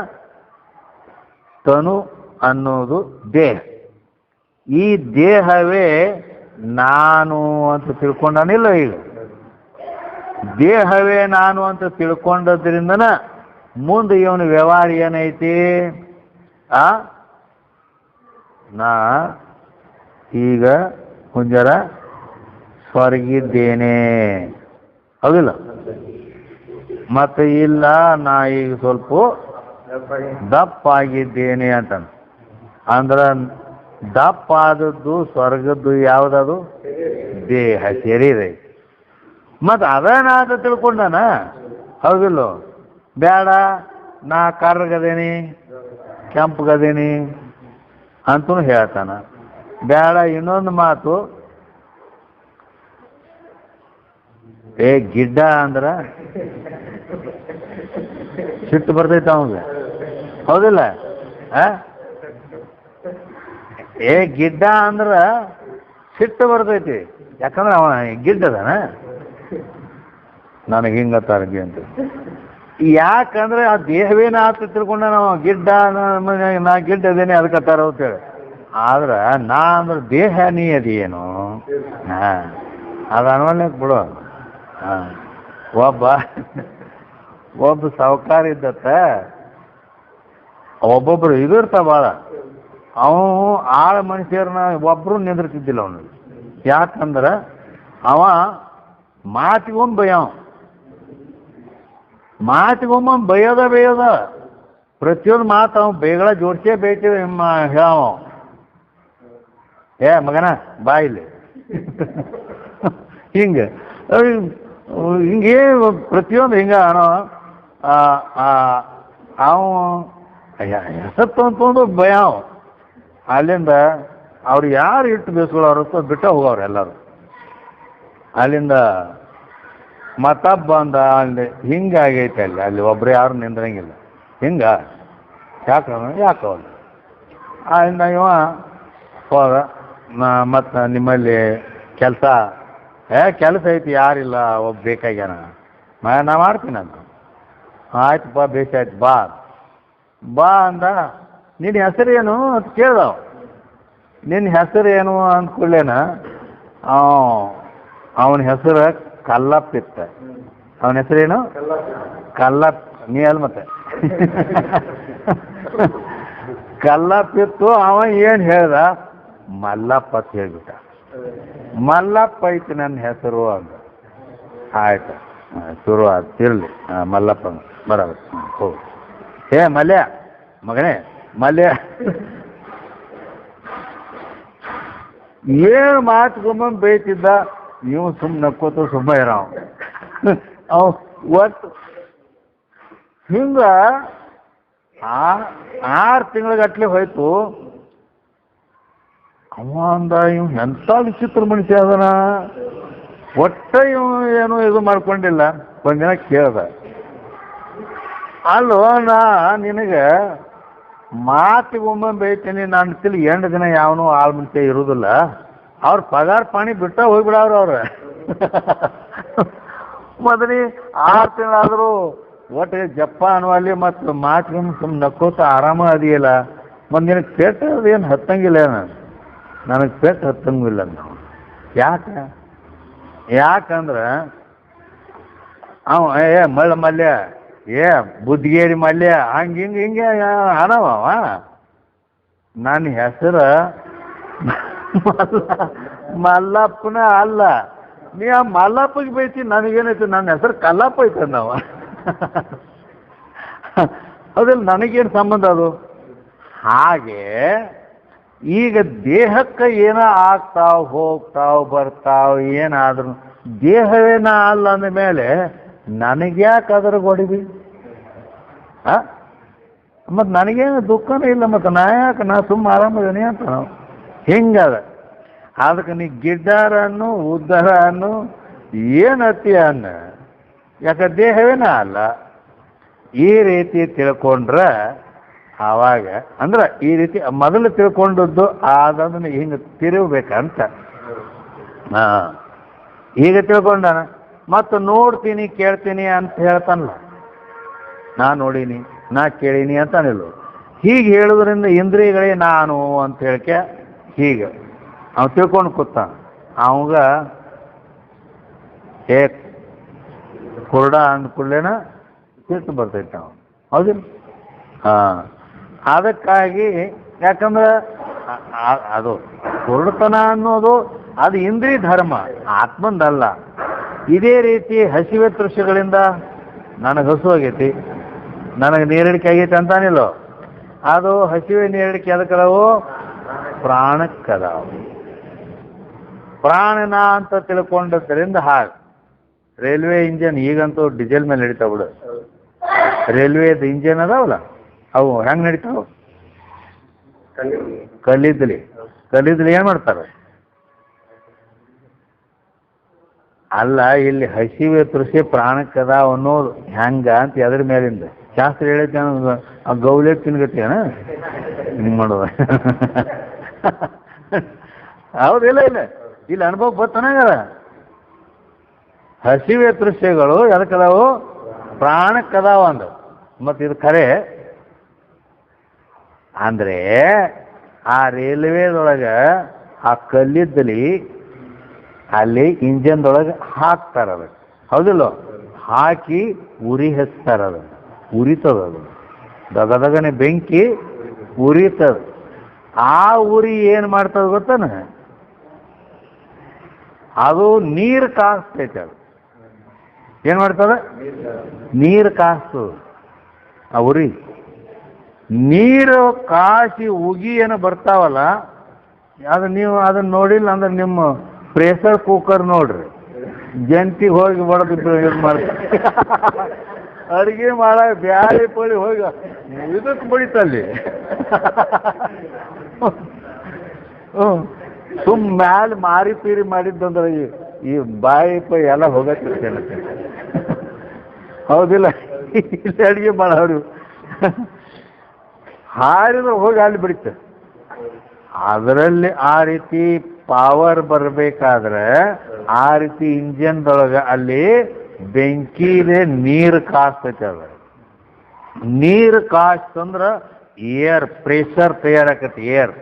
ತನು ಅನ್ನೋದು ದೇಹ. ಈ ದೇಹವೇ ನಾನು ಅಂತ ತಿಳ್ಕೊಂಡನಿಲ್ಲ. ಈಗ ದೇಹವೇ ನಾನು ಅಂತ ತಿಳ್ಕೊಂಡದ್ರಿಂದನ ಮುಂದೆ ಇವನು ವ್ಯವಹಾರ ಏನೈತಿ, ನಾ ಈಗ ಕುಂಜರ ಸ್ವರ್ಗಿದ್ದೇನೆ, ಹೌದಿಲ್ಲ? ಮತ್ತೆ ಇಲ್ಲ ನಾ ಈಗ ಸ್ವಲ್ಪ ದಪ್ಪ ಆಗಿದ್ದೇನೆ ಅಂತ. ಅಂದ್ರೆ ದಪ್ಪ ಆದದ್ದು ಸ್ವರ್ಗದ್ದು ಯಾವುದದು? ದೇಹ, ಶರೀರ. ಮತ್ತು ಅದನ್ನಾತ ತಿಳ್ಕೊಂಡನ, ಹೌದಿಲ್ಲ? ಬೇಡ ನಾ ಕರ್ರಗದೇನಿ ಕೆಂಪಗದೇನಿ ಅಂತೂ ಹೇಳ್ತಾನ. ಬೇಡ ಇನ್ನೊಂದು ಮಾತು, ಗಿಡ್ಡ ಅಂದ್ರ ಸಿಟ್ಟು ಬರ್ತೈತೆ ಅವಂಗ, ಹೌದಿಲ್ಲ? ಗಿಡ್ಡ ಅಂದ್ರ ಸಿಟ್ಟು ಬರ್ತೈತಿ. ಯಾಕಂದ್ರೆ ಅವ ಗಿಡ್ಡದಾನ, ನನಗೆ ಹಿಂಗತ್ತಾರಗಿ ಅಂತ. ಯಾಕಂದ್ರೆ ಆ ದೇಹವೇನ ಆತ ತಿಳ್ಕೊಂಡ ನಾವು ಗಿಡ್ಡ, ನಾ ಗಿಡ್ಡದೇನೆ ಅದಕ್ಕತ್ತಾರ ಅಂತೇಳಿ. ಆದ್ರೆ ನಾ ಅಂದ್ರೆ ದೇಹ ನೀ ಅದೇನು, ಅದು ಅನ್ವಲ್ಯಕ್ಕೆ ಬಿಡು. ಒಬ್ಬ ಸಾವುಕಾರ ಇದ್ದತ್ತ, ಒಬ್ಬೊಬ್ರು ಇದು ಇರ್ತಾವ ಭಾಳ. ಅವನು ಆಳ ಮನುಷ್ಯರನ್ನ ಒಬ್ಬರು ನಿಂದಿರ್ತಿದ್ದಿಲ್ಲ ಅವನಿಗೆ. ಯಾಕಂದ್ರೆ ಅವ ಮಾತಿಗೊಮ್ಮೆ ಬೈಯೋದ ಪ್ರತಿಯೊಂದು ಮಾತು ಅವ್ನು ಬೇಗಳ ಜೋಡಿಸೇ ಬೈತೀವಿ ಹೇಳವ. ಮಗನ ಬಾ ಇಲ್ಲಿ ಹಿಂಗೆ ಪ್ರತಿಯೊಂದು ಹಿಂಗ ಅನ್ನೋ ಅವ ಹೆಸತ್ತು ಅಂತಂದು ಭಯ. ಅಲ್ಲಿಂದ ಅವ್ರು ಯಾರು ಇಟ್ಟು ಬೇಸ್ಕೊಳ್ಳೋರು ಬಿಟ್ಟ ಹೋಗವ್ರು ಎಲ್ಲರೂ. ಅಲ್ಲಿಂದ ಮತ್ತೊಬ್ಬ ಬಂದ, ಅಲ್ಲಿ ಹಿಂಗಾಗೈತೆ ಅಲ್ಲಿ ಒಬ್ರು ಯಾರು ನಿಂದ್ರಂಗಿಲ್ಲ. ಹಿಂಗೆ ಯಾಕೆ ಇವ ಹೋದ ಮತ್ತು ನಿಮ್ಮಲ್ಲಿ ಕೆಲಸ ಐತಿ ಯಾರಿಲ್ಲ ಒಬ್ಬ ಬೇಕಾಗ್ಯಾನ ನಾ ಮಾಡ್ತೀನಿ ಅಂತ. ಆಯ್ತಪ್ಪ ಬೇಕಾಯ್ತು ಬಾ ಅಂದ. ನಿನ್ನ ಹೆಸರು ಏನು ಅಂತ ಕೇಳ್ದವ. ನಿನ್ನ ಹೆಸರು ಏನು ಅಂದ್ಕೊಳ್ಳೇನ ಅವನ ಹೆಸರು ಕಲ್ಲಪ್ಪಿತ್ತ. ಅವನ ಹೆಸರೇನು? ಕಲ್ಲಪ್ಪ. ನೀ ಅಲ್ಲ ಮತ್ತೆ ಕಲ್ಲಪ್ಪಿತ್ತು. ಅವ ಏನು ಹೇಳ್ದ? ಮಲ್ಲಪ್ಪ ಅಂತ ಹೇಳ್ಬಿಟ್ಟ. ಮಲ್ಲಪ್ಪ ಐತಿ ನನ್ನ ಹೆಸರು ಅಂದ. ಆಯ್ತು ಶುರು ಆಯ್ತು ಇರಲಿ ಮಲ್ಲಪ್ಪ ಬರೋದು. ಹೋಗಿ ಮಲ್ಯ ಮಗನೇ ಮಲ್ಯ ಏನು ಮಾತುಕೊಂಬಂದು ಬೈತಿದ್ದ. ನೀವು ಸುಮ್ಮನೆ ನಕ್ಕೋತ ಸುಮ್ಮನೆ ಇರೋ ಅವ್ ಒಟ್ಟು ಹಿಂಗ 6 ತಿಂಗಳಿಗಟ್ಲೆ ಹೋಯ್ತು. ಅವ ಅಂದ ಇವ್ ಎಂಥ ವಿಚಿತ್ರ ಮನುಷ್ಯ ಅದನ. ಒಟ್ಟ ಇವ್ ಏನು ಇದು ಮಾಡ್ಕೊಂಡಿಲ್ಲ. ಒಂದಿನ ಕೇಳ್ದ, ಅಲ್ಲೋ ನಾ ನಿನಗೆ ಮಾತಿಗೊಮ್ಮೆ ಬೈತೀನಿ, ನನ್ನ ತಿಳಿ 8 ದಿನ ಯಾವನು ಆಳ್ ಮುಂಚೆ ಇರುವುದಿಲ್ಲ. ಅವ್ರ ಪಗಾರ ಪಾಣಿ ಬಿಟ್ಟ ಹೋಗ್ಬಿಡವ್ರು ಅವ್ರ. ಮೊದಲಿ 6 ತಿಂಗಳಾದರೂ ಒಟ್ಟು ಜಪ್ಪ ಅನ್ನುವಲ್ಲಿ ಮತ್ತು ಮಾತಿಗೊಮ್ಮೆ ಸುಮ್ಮನೆ ನಕ್ಕೋತ ಆರಾಮ ಅದಿಯಲ್ಲ. ಮತ್ತು ನಿನಗೆ ಪೆಟ್ಟು ಅದೇನು ಹತ್ತಂಗಿಲ್ಲ. ನನಗೆ ಪೆಟ್ಟು ಹತ್ತಂಗಿಲ್ಲ ನಾವು. ಯಾಕಂದ್ರೆ ಅವ ಮಲ್ಯ ಬುದ್ಧಿಗೇರಿ ಮಲ್ಯ ಹಿಂಗೆ ಅನವ. ನನ್ನ ಹೆಸರು ಮಲ್ಲಪ್ಪನ ಅಲ್ಲ. ನೀ ಆ ಮಲ್ಲಪ್ಪಗೆ ಬೈತಿ, ನನಗೇನೈತಿ ನನ್ನ ಹೆಸರು ಕಲ್ಲಪ್ಪ ಐತೆ ನಾವು. ಅದ್ರಲ್ಲಿ ನನಗೇನು ಸಂಬಂಧ ಅದು? ಹಾಗೆ ಈಗ ದೇಹಕ್ಕೆ ಏನೋ ಹೋಗ್ತಾವ್ ಬರ್ತಾವ್ ಏನಾದ್ರು ದೇಹವೇನ ಅಲ್ಲ ಅಂದ ಮೇಲೆ ನನಗ್ಯಾಕೆ ಅದ್ರ ಹೊಡಿವಿ? ಮತ್ತು ನನಗೇನು ದುಃಖನೂ ಇಲ್ಲ. ಮತ್ತು ನಾ ಸುಮ್ಮ ಆರಾಮದೇನಿ ಅಂತ ನಾವು ಹಿಂಗದ. ಅದಕ್ಕೆ ನೀ ಗಿಡ್ಡಾರನ್ನು ಉದ್ದಾರನ್ನು ಏನತ್ತಿ ಅನ್ನ. ಯಾಕೆ ದೇಹವೇನ ಅಲ್ಲ. ಈ ರೀತಿ ತಿಳ್ಕೊಂಡ್ರೆ ಆವಾಗ ಅಂದ್ರೆ ಈ ರೀತಿ ಮೊದಲು ತಿಳ್ಕೊಂಡದ್ದು ಅದನ್ನು ಹಿಂಗೆ ತಿರುಗಬೇಕಂತ. ಈಗ ತಿಳ್ಕೊಂಡಾನ ಮತ್ತು ನೋಡ್ತೀನಿ ಕೇಳ್ತೀನಿ ಅಂತ ಹೇಳ್ತಾನಲ್ಲ. ನಾ ನೋಡೀನಿ ನಾ ಕೇಳೀನಿ ಅಂತಾನಿಲ್ಲ. ಹೀಗೆ ಹೇಳೋದ್ರಿಂದ ಇಂದ್ರಿಯಗಳೇ ನಾನು ಅಂತ ಹೇಳಿಕೆ ಹೀಗೆ ಅವ್ನು ತಿಳ್ಕೊಂಡು ಕೂತ. ಅವಾಗ ಕುರುಡ ಅಂದ್ಕೊಳ್ಳೇನ ಸಿಟ್ಟು ಬರ್ತೈತೆ ಅವನು. ಹೌದಿಲ್ಲ? ಅದಕ್ಕಾಗಿ ಯಾಕಂದ್ರೆ ಅದು ಕುರುಡತನ ಅನ್ನೋದು ಅದು ಇಂದ್ರಿಯ ಧರ್ಮ, ಆತ್ಮಂದಲ್ಲ. ಇದೇ ರೀತಿ ಹಸಿವೆ ತೃಷಗಳಿಂದ ನನಗೆ ಹಸು ಆಗೈತಿ, ನನಗೆ ನೀರಡಿಕೆ ಆಗೈತಿ ಅಂತಾನಿಲ್ಲೋ. ಅದು ಹಸಿವೆ ನೀರಡಿಕೆ ಅದಕ್ಕದವು ಪ್ರಾಣಕ್ಕದಾವು. ಪ್ರಾಣನ ಅಂತ ತಿಳ್ಕೊಂಡದ್ರಿಂದ ಹಾಗೆ ರೈಲ್ವೆ ಇಂಜನ್ ಈಗಂತೂ ಡೀಸೆಲ್ ಮೇಲೆ ನಡೀತಾವ ಬಿಡು. ರೈಲ್ವೇದ ಇಂಜನ್ ಅದಾವಲ್ಲ ಅವು ಹೆಂಗೆ ನಡೀತಾವ? ಕಲ್ಲಿದ್ದಲಿ ಏನು ಮಾಡ್ತಾರೆ? ಅಲ್ಲ, ಇಲ್ಲಿ ಹಸಿವೆ ತೃಷೆ ಪ್ರಾಣಕ್ಕದಾವ ಅನ್ನೋದು ಹೆಂಗ ಅಂತ ಎದ್ರ ಮೇಲಿಂದ ಶಾಸ್ತ್ರ ಹೇಳೈತೆ. ಆ ಗೌಲೆ ತಿನ್ಗತ್ತೇನ ಹಿಂಗೆ ಮಾಡುವ? ಹೌದಿಲ್ಲ? ಇಲ್ಲಿ ಅನುಭವ ಬರ್ತನಾಗದ. ಹಸಿವೆ ತೃಷೆಗಳು ಎದಕ್ಕದಾವು? ಪ್ರಾಣಕ್ಕದಾವ ಅಂದ. ಮತ್ತು ಇದು ಖರೆ ಅಂದರೆ ಆ ರೈಲ್ವೇದೊಳಗೆ ಆ ಕಲ್ಲಿದ್ದಲಿ ಅಲ್ಲಿ ಇಂಜನ್ದೊಳಗೆ ಹಾಕ್ತಾರದು. ಹೌದಿಲ್ಲ? ಹಾಕಿ ಉರಿ ಹಚ್ತಾರದು. ಉರಿತದದು ದಗದಗನೆ ಬೆಂಕಿ ಉರಿತದ. ಆ ಉರಿ ಏನು ಮಾಡ್ತದ ಗೊತ್ತಾನ? ಅದು ನೀರು ಕಾಸ್ತೈತೆ. ಅದು ಏನು ಮಾಡ್ತದ? ನೀರು ಕಾಸ್ತದ. ಆ ಉರಿ ನೀರು ಕಾಸಿ ಉಗಿ ಏನು ಬರ್ತಾವಲ್ಲ, ಅದು ನೀವು ಅದನ್ನು ನೋಡಿಲ್ಲ ಅಂದ್ರೆ ನಿಮ್ಮ ಪ್ರೆಷರ್ ಕುಕ್ಕರ್ ನೋಡ್ರಿ, ಜಂತಿಗೆ ಹೋಗಿ ಬಡದಿದ್ರು ಇದು ಮಾಡ್ತಾರೆ. ಅಡುಗೆ ಮಾಡ ಬ್ಯಾಳಿ ಪಳಿ ಹೋಗಿ ಇದಕ್ಕೆ ಬಡಿತಲ್ಲಿ. ಸುಮ್ಮ ಮ್ಯಾಲೆ ಮಾರಿ ಪೀರಿ ಮಾಡಿದ್ದಂದ್ರೆ ಈ ಬಾಯಿ ಪೈ ಎಲ್ಲ ಹೋಗಕ್ಕೆ. ಹೌದಿಲ್ಲ? ಇಲ್ಲಿ ಅಡುಗೆ ಮಾಡೋರು ಹಾರಿದ್ರೆ ಹೋಗಿ ಅಲ್ಲಿ ಬಿಡುತ್ತೆ. ಅದರಲ್ಲಿ ಆ ರೀತಿ ಪವರ್ ಬರಬೇಕಾದ್ರೆ ಆ ರೀತಿ ಇಂಜಿನ್ದೊಳಗೆ ಅಲ್ಲಿ ಬೆಂಕಿದೆ ನೀರು ಕಾಸ್ತೈತೆ. ಅದ ನೀರು ಕಾಸ್ತಂದ್ರೆ ಏರ್ ಪ್ರೆಷರ್ ತಯಾರಾಕತಿ, ಏರ್.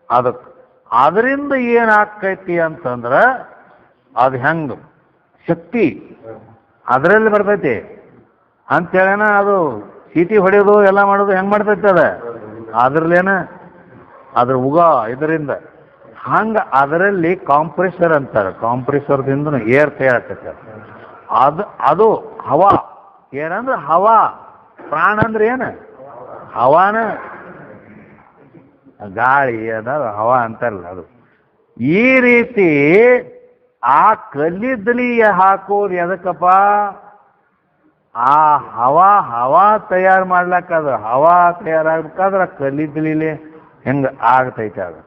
ಅದಕ್ಕೆ ಅದರಿಂದ ಏನಾಗ್ತೈತಿ ಅಂತಂದ್ರೆ ಅದು ಹೆಂಗೆ ಶಕ್ತಿ ಅದರಲ್ಲಿ ಬರ್ತೈತಿ ಅಂತೇಳೇನ. ಅದು ಚೀಟಿ ಹೊಡೆಯೋದು ಎಲ್ಲ ಮಾಡೋದು ಹೆಂಗೆ ಮಾಡ್ತೈತಿ ಅದ ಅದ್ರಲ್ಲೇನ ಅದ್ರ ಇದರಿಂದ ಹಂಗೆ ಅದರಲ್ಲಿ ಕಾಂಪ್ರೆಸರ್ ಅಂತಾರೆ. ಕಾಂಪ್ರೆಸರ್ದಿಂದ ಏರ್ ತಯಾರಾಕೈತೆ. ಅದು ಹವಾ. ಏನಂದ್ರೆ ಹವಾ. ಪ್ರಾಣ ಅಂದ್ರೆ ಏನು? ಹವಾನ ಗಾಳಿ ಅದ ಹವಾ ಅಂತಾರಲ್ಲ ಅದು. ಈ ರೀತಿ ಆ ಕಲ್ಲಿದ್ದಲಿ ಹಾಕೋದು ಎದಕ್ಕಪ್ಪ? ಆ ಹವಾ ತಯಾರು ಮಾಡ್ಲಕ್ಕದು. ಹವಾ ತಯಾರಾಗ್ಬೇಕಾದ್ರೆ ಕಲ್ಲಿದ್ದಲಿಲೆ ಹೆಂಗೆ ಆಗ್ತೈತೆ ಅದು.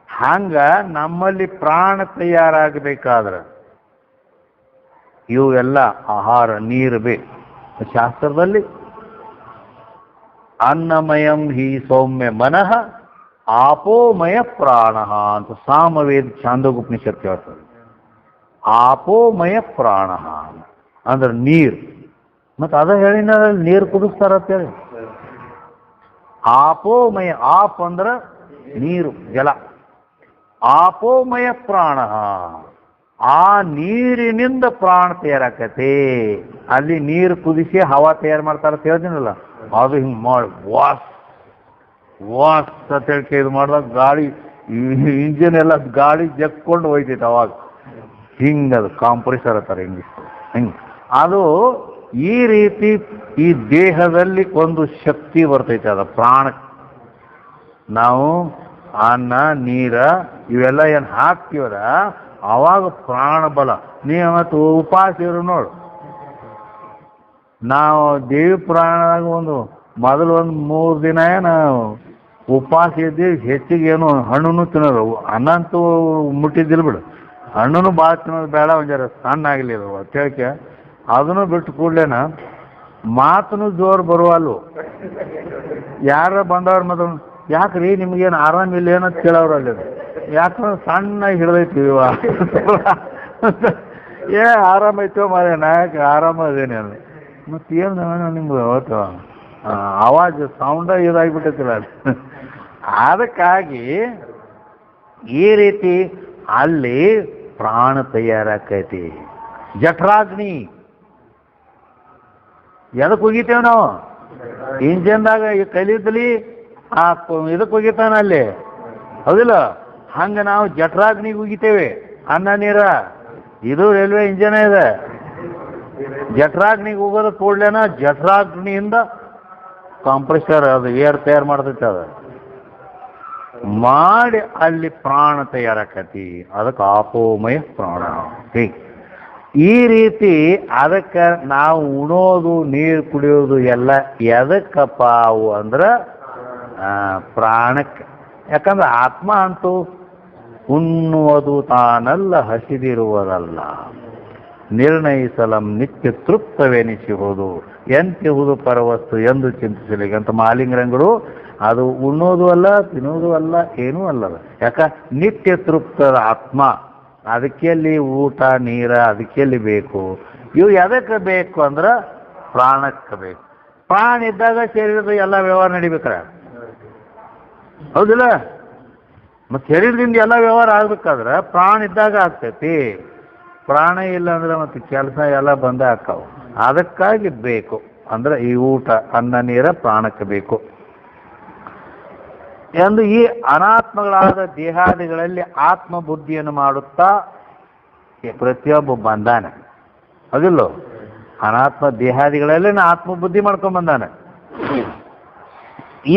ಹಂಗ ನಮ್ಮಲ್ಲಿ ಪ್ರಾಣ ತಯಾರಾಗಬೇಕಾದ್ರೆ ಇವು ಎಲ್ಲ ಆಹಾರ ನೀರು ಬೇಕು. ಶಾಸ್ತ್ರದಲ್ಲಿ ಅನ್ನಮಯಂ ಹಿ ಸೌಮ್ಯ ಮನಃ ಆಪೋಮಯ ಪ್ರಾಣ ಅಂತ ಸಾಮವೇದ ಛಾಂದೋಗೋಪನಿಷತ್ತು ಹೇಳ್ತದೆ. ಆಪೋಮಯ ಪ್ರಾಣ ಅಂದ್ರೆ ನೀರು. ಮತ್ತು ಅದ ಹೇಳಿನ ನೀರು ಕುದಿಸ್ತಾರಂತೇಳಿ. ಆಪೋಮಯ, ಆಪ್ ಅಂದ್ರೆ ನೀರು, ಜಲ. ಆಪೋಮಯ ಪ್ರಾಣ, ಆ ನೀರಿನಿಂದ ಪ್ರಾಣ ತಯಾರಾಕತಿ. ಅಲ್ಲಿ ನೀರು ಕುದಿಸಿ ಹವಾ ತಯಾರು ಮಾಡ್ತಾರ ಅಂತ ಹೇಳ್ತೀನಲ್ಲ, ಅದು ಹಿಂಗೆ ಮಾಡಿ ವಾಸ್ ಅಂತ ಹೇಳ್ಕೆ ಇದು ಮಾಡಿದಾಗ ಗಾಳಿ ಇಂಜಿನ್ ಎಲ್ಲ ಗಾಳಿ ಜಕ್ಕೊಂಡು ಹೋಯ್ತೈತೆ. ಅವಾಗ ಹಿಂಗದು ಕಾಂಪ್ರೆಸರ್ ಅಂತಾರೆ ಇಂಗ್ಲೀಷ್. ಹಿಂಗೆ ಅದು ಈ ರೀತಿ ಈ ದೇಹದಲ್ಲಿ ಒಂದು ಶಕ್ತಿ ಬರ್ತೈತೆ. ಅದ ಪ್ರಾಣಕ್ಕೆ ನಾವು ಅನ್ನ ನೀರ ಇವೆಲ್ಲ ಏನು ಹಾಕ್ತೀವಲ್ಲ ಅವಾಗ ಪ್ರಾಣ ಬಲ. ನೀವು ಮತ್ತು ಉಪವಾಸ ಇರು ನೋಡು. ನಾವು ದೇವಿ ಪುರಾಣದಾಗ ಮೊದಲು 3 ದಿನ ನಾವು ಉಪವಾಸ ಇದ್ದೀವಿ. ಹೆಚ್ಚಿಗೆ ಏನು ಹಣ್ಣು ತಿನ್ನೋದು, ಅನ್ನ ಅಂತೂ ಮುಟ್ಟಿದ್ದಿಲ್ಲ ಬಿಡು. ಹಣ್ಣು ಭಾಳ ತಿನ್ನೋದು ಬೇಡ, ಒಂಜಾರ ಸಣ್ಣ ಆಗಲಿ ಕೇಳಿಕೆ. ಅದನ್ನು ಬಿಟ್ಟು ಕೂಡ್ಲೇನ ಮಾತನು ಜೋರು ಬರುವಲ್ಲು. ಯಾರ ಬಂದವ್ರ ಮೊದಲು ಯಾಕ್ರಿ ನಿಮ್ಗೇನು ಆರಾಮಿಲ್ಲ ಏನಂತ ಕೇಳೋರು ಅಲ್ಲಿ. ಯಾಕಂದ್ರೆ ಸಣ್ಣ ಹಿಡ್ದೈತಿವ ಆರಾಮೈತೋ ಮಾರೇ ನಾಯಕ ಆರಾಮದೇನೆ ಅಲ್ಲ. ಮತ್ತೇನು ನಿಮ್ಗೆ ಅವತ್ತು ಆವಾಜ್ ಸೌಂಡ ಇದಾಗಿಬಿಟ್ಟೈತಿಲ್ಲ ಅದು. ಅದಕ್ಕಾಗಿ ಈ ರೀತಿ ಅಲ್ಲಿ ಪ್ರಾಣ ತಯಾರಾಕೈತಿ. ಜಠರಾಗ್ನಿ ಎದಕ್ಕೆ ಹೋಗಿತೇವೆ ನಾವು? ಇಂಜನ್ದಾಗ ಕಲಿದ್ಲಿ ಇದಕ್ಕೆ ಹೋಗಿತಾನ ಅಲ್ಲಿ, ಹೌದಿಲ್ಲ? ಹಂಗೆ ನಾವು ಜಠರಾಗ್ನಿಗೆ ಹೋಗಿತೇವೆ. ಅನ್ನ ನೀರ ಇದು ರೈಲ್ವೆ ಇಂಜನ್ ಇದೆ. ಜಠರಾಗ್ನಿಗೆ ಹೋಗೋದು ಕೂಡ್ಲೇನ ಜಠರಾಗ್ನಿಯಿಂದ ಕಾಂಪ್ರೆಸರ್ ಅದು ಏರ್ ತಯಾರು ಮಾಡ್ತೈತೆ. ಅದು ಮಾಡಿ ಅಲ್ಲಿ ಪ್ರಾಣ ತಯಾರಾಕತಿ. ಅದಕ್ಕೆ ಆಪೋಮಯ ಪ್ರಾಣ. ಈ ರೀತಿ ಅದಕ್ಕೆ ನಾವು ಉಣೋದು ನೀರು ಕುಡಿಯೋದು ಎಲ್ಲ ಎದಕ್ಕಪ್ಪ ಅವು ಅಂದ್ರೆ ಪ್ರಾಣಕ್ಕೆ. ಯಾಕಂದ್ರೆ ಆತ್ಮ ಅಂತೂ ಉಣ್ಣುವುದು ತಾನಲ್ಲ, ಹಸಿದಿರುವುದಲ್ಲ. ನಿರ್ಣಯಿಸಲಂ ನಿತ್ಯ ತೃಪ್ತವೆನಿಸುವುದು ಎಂತಿಹುದು ಪರವಸ್ತು ಎಂದು ಚಿಂತಿಸಲಿಕ್ಕೆ ಅಂತ ಮಾಲಿಂಗರಂಗಳು. ಅದು ಉಣ್ಣೋದು ಅಲ್ಲ, ತಿನ್ನೋದು ಅಲ್ಲ, ಏನೂ ಅಲ್ಲದ. ಯಾಕ ನಿತ್ಯ ತೃಪ್ತದ ಆತ್ಮ. ಅದಕ್ಕೆಲ್ಲಿ ಊಟ ನೀರ ಅದಕ್ಕೆಲ್ಲಿ ಬೇಕು? ಇವು ಎದಕ್ಕೆ ಬೇಕು ಅಂದ್ರೆ ಪ್ರಾಣಕ್ಕೆ ಬೇಕು. ಪ್ರಾಣ ಇದ್ದಾಗ ಶರೀರದ ಎಲ್ಲ ವ್ಯವಹಾರ ನಡಿಬೇಕಾರೆ, ಹೌದಿಲ್ಲ? ಮತ್ತು ಶರೀರದಿಂದ ಎಲ್ಲ ವ್ಯವಹಾರ ಆಗ್ಬೇಕಾದ್ರೆ ಪ್ರಾಣ ಇದ್ದಾಗ ಆಗ್ತೈತಿ. ಪ್ರಾಣ ಇಲ್ಲ ಅಂದ್ರೆ ಮತ್ತೆ ಕೆಲಸ ಎಲ್ಲ ಬಂದೇ ಆಕ್ಕಾವು. ಅದಕ್ಕಾಗಿ ಬೇಕು ಅಂದ್ರೆ ಈ ಊಟ ಅನ್ನ ನೀರ ಪ್ರಾಣಕ್ಕೆ ಬೇಕು ಎಂದು ಈ ಅನಾತ್ಮಗಳಾದ ದೇಹಾದಿಗಳಲ್ಲಿ ಆತ್ಮ ಬುದ್ಧಿಯನ್ನು ಮಾಡುತ್ತಾ ಪ್ರತಿಯೊಬ್ಬ ಬಂದಾನೆ. ಅದಿಲ್ಲೋ ಅನಾತ್ಮ ದೇಹಾದಿಗಳಲ್ಲಿ ಆತ್ಮ ಬುದ್ಧಿ ಮಾಡ್ಕೊಂಡ್ ಬಂದಾನೆ.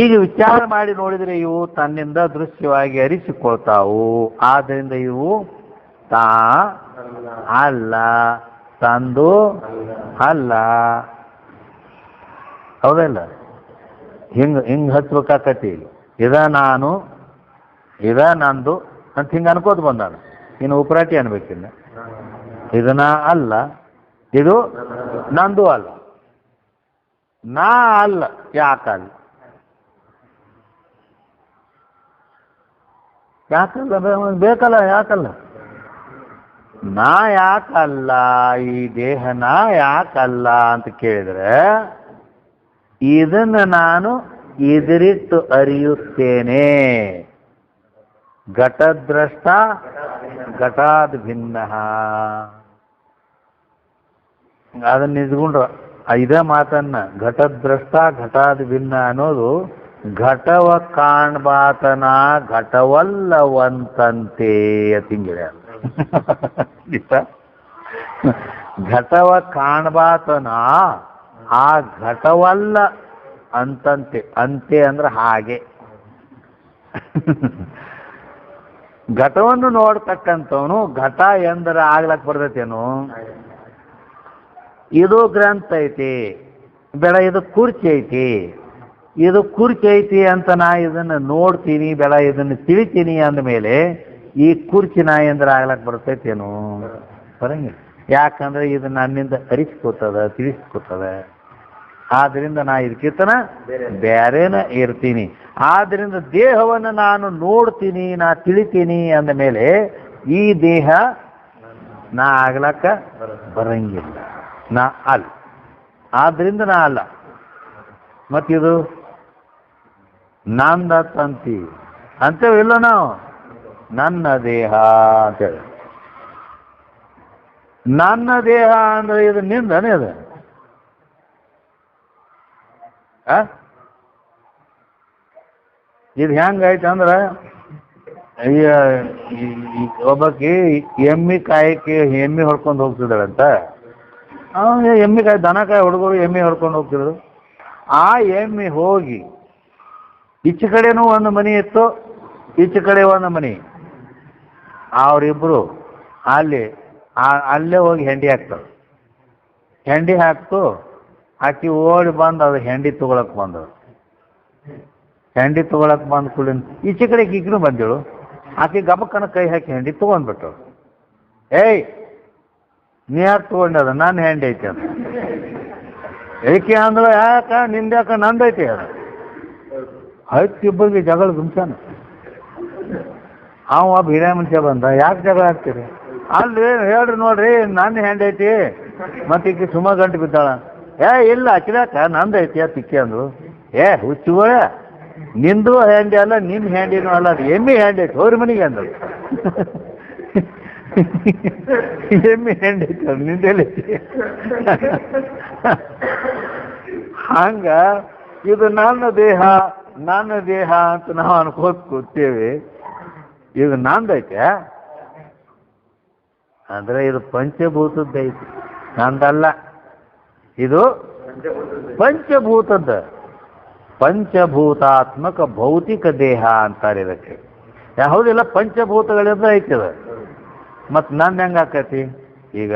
ಈಗ ವಿಚಾರ ಮಾಡಿ ನೋಡಿದರೆ ಇವು ತನ್ನಿಂದ ದೃಶ್ಯವಾಗಿ ಅರಿಸಿಕೊಳ್ತಾವು. ಆದ್ದರಿಂದ ಇವು ತಾ ಅಲ್ಲ, ತಂದು ಅಲ್ಲ, ಹೌದಲ್ಲ? ಹಿಂಗೆ ಹಚ್ಬೇಕಾಕತಿ. ಇದ ನಾನು, ಇದ ನಂದು ಅಂತ ಹಿಂಗೆ ಅನ್ಕೋತ ಬಂದಾನ. ಇನ್ನು ಉಪರಾಟಿ ಅನ್ಬೇಕಿನ್ನ ಇದನ್ನ ಅಲ್ಲ, ಇದು ನಂದು ಅಲ್ಲ. ನಾ ಅಲ್ಲ, ಯಾಕಲ್ಲ? ಯಾಕಲ್ಲ ಬೇಕಲ್ಲ, ಯಾಕಲ್ಲ? ನಾ ಯಾಕಲ್ಲ, ಈ ದೇಹನ ಯಾಕಲ್ಲ ಅಂತ ಕೇಳಿದ್ರೆ, ಇದನ್ನು ನಾನು ಎದುರಿಟ್ಟು ಅರಿಯುತ್ತೇನೆ. ಘಟದ್ರಷ್ಟ ಘಟಾದ್ ಭಿನ್ನ. ಅದನ್ನ ನಿಜಗೊಂಡ್ರ ಇದೇ ಮಾತನ್ನ, ಘಟದ್ರಷ್ಟ ಘಟಾದ್ ಭಿನ್ನ ಅನ್ನೋದು ಘಟವ ಕಾಣ್ಬಾತನ ಘಟವಲ್ಲವಂತಂತೆ ತಿಂಗಿಳ. ಘಟವ ಕಾಣ್ಬಾತನ ಆ ಘಟವಲ್ಲ ಅಂತಂತೆ. ಅಂತೆ ಅಂದ್ರೆ ಹಾಗೆ. ಘಟವನ್ನು ನೋಡ್ತಕ್ಕಂಥವನು ಘಟ ಎಂದರೆ ಆಗ್ಲಕ್ ಬರ್ತೈತೇನು? ಇದು ಗ್ರಂಥ ಐತಿ, ಬೆಳ ಇದು ಕುರ್ಚಿ ಐತಿ, ಇದು ಕುರ್ಚಿ ಐತಿ ಅಂತ ನಾ ಇದನ್ನು ನೋಡ್ತೀನಿ, ಬೆಳ ಇದನ್ನು ತಿಳಿತೀನಿ ಅಂದಮೇಲೆ ಈ ಕುರ್ಚಿ ನಾ ಎಂದ್ರೆ ಆಗ್ಲಕ್ ಬರ್ತೈತೇನು? ಬರಂಗಿಲ್ಲ. ಯಾಕಂದ್ರೆ ಇದು ನನ್ನಿಂದ ಅರಿಸ್ಕೋತದ, ತಿಳಿಸ್ಕೋತದ. ಆದ್ರಿಂದ ನಾ ಇದಕ್ಕಿಂತನ ಬೇರೆನ ಇರ್ತೀನಿ. ಆದ್ರಿಂದ ದೇಹವನ್ನು ನಾನು ನೋಡ್ತೀನಿ, ನಾ ತಿಳಿತೀನಿ ಅಂದ ಮೇಲೆ ಈ ದೇಹ ನಾ ಆಗ್ಲಕ್ಕ ಬರಂಗಿಲ್ಲ, ನಾ ಅಲ್ಲ. ಆದ್ರಿಂದ ನಾ ಅಲ್ಲ. ಮತ್ತಿದು ನಂದ ಅಂತೀವಿ ಅಂತೇವಿಲ್ಲ ನಾವು. ನನ್ನ ದೇಹ ಅಂತೇಳಿ, ನನ್ನ ದೇಹ ಅಂದ್ರೆ ಇದು ನಿಂದನೇ ಅದು. ಇದು ಹೆಂಗಾಯ್ತು ಅಂದ್ರೆ, ಒಬ್ಬಕ್ಕೆ ಎಮ್ಮಿ ಕಾಯಕ್ಕೆ ಎಮ್ಮಿ ಹೊಡ್ಕೊಂಡು ಹೋಗ್ತಿದ್ದಾಳಂತ. ಎಮ್ಮಿ ಕಾಯಿ, ದನ ಕಾಯಿ ಹುಡುಗರು ಎಮ್ಮಿ ಹೊಡ್ಕೊಂಡು ಹೋಗ್ತಿದ್ರು. ಆ ಎಮ್ಮಿ ಹೋಗಿ ಈಚೆ ಕಡೆನೂ ಒಂದು ಮನೆ ಇತ್ತು, ಈಚೆ ಕಡೆ ಒಂದು ಮನೆ. ಅವರಿಬ್ರು ಅಲ್ಲೇ ಹೋಗಿ ಹೆಂಡಿ ಹಾಕ್ತಾರೆ. ಹೆಂಡಿ ಹಾಕ್ತು, ಆಕಿ ಓಡಿ ಬಂದು ಅದು ಹೆಂಡಿ ತಗೊಳಕ್ ಬಂದಳು. ಹೆಂಡಿ ತಗೊಳಕ್ ಬಂದ ಕೂಡಲಿನ ಈಚೆ ಕಡೆ ಈಗಿನೂ ಬಂದಳು. ಆಕೆ ಗಬಕ್ಕನ ಕೈ ಹಾಕಿ ಹೆಂಡಿ ತಗೊಂಡ್ಬಿಟ್ಟಳು. ಏಯ್, ನೀ ಯಾಕೆ ತಗೊಂಡದ? ನನ್ನ ಹೆಂಡಿ ಐತಿ ಅಂತ. ಏಕೆ ಅಂದ್ರು, ಯಾಕ ನಿಂದ್ಯಾಕ ನಂದೈತಿ ಅದು. ಆಯ್ತು, ಇಬ್ಬರಿಗೆ ಜಗಳ ಗುಂಸಾನ. ಅವ ಹಿರಿಯ ಮನುಷ್ಯ ಬಂದ, ಯಾಕೆ ಜಗಳ ಆಗ್ತೀರಿ? ಅಲ್ಲಿ ಹೇಳ್ರಿ ನೋಡ್ರಿ, ನನ್ನ ಹೆಂಡಿ ಐತಿ, ಮತ್ತೆ ಈಕೆ ಸುಮ ಗಂಟು ಬಿದ್ದಾಳ. ಇಲ್ಲ ಹಚ್ಚಿದಾಕ ನಂದೈತಿ ಅಂತ ತಿಕ್ಕಿ ಅಂದ್ರು. ಹುಚ್ಚುಗಳ, ನಿಂದು ಹ್ಯಾಂಡಿ ಅಲ್ಲ, ನಿನ್ನ ಹ್ಯಾಂಡಿನೂ ಅಲ್ಲ, ಅದು ಎಮ್ಮಿ ಹ್ಯಾಂಡಿ ಐತಿ, ಅವ್ರ ಮನೆಗೆ ಅಂದಳು. ಎಮ್ಮಿ ಹ್ಯಾಂಡಿ ಐತಿ, ಅದು ನಿಂದೆಲ್ಲೈತಿ. ಹಂಗ ಇದು ನನ್ನ ದೇಹ, ನನ್ನ ದೇಹ ಅಂತ ನಾವು ಅನ್ಕೋತ ಕೂತೇವೆ. ಇದು ನಂದೈತೆ ಅಂದ್ರೆ ಇದು ಪಂಚಭೂತದ್ದೈತಿ, ನಂದಲ್ಲ. ಇದು ಪಂಚಭೂತದ್ದ, ಪಂಚಭೂತಾತ್ಮಕ ಭೌತಿಕ ದೇಹ ಅಂತಾರೆ ಇದಕ್ಕೆ. ಹೌದಿಲ್ಲ, ಪಂಚಭೂತಗಳಿಂದ ಐತದ. ಮತ್ತು ನಂದು ಹೆಂಗೆ ಆಕೈತಿ? ಈಗ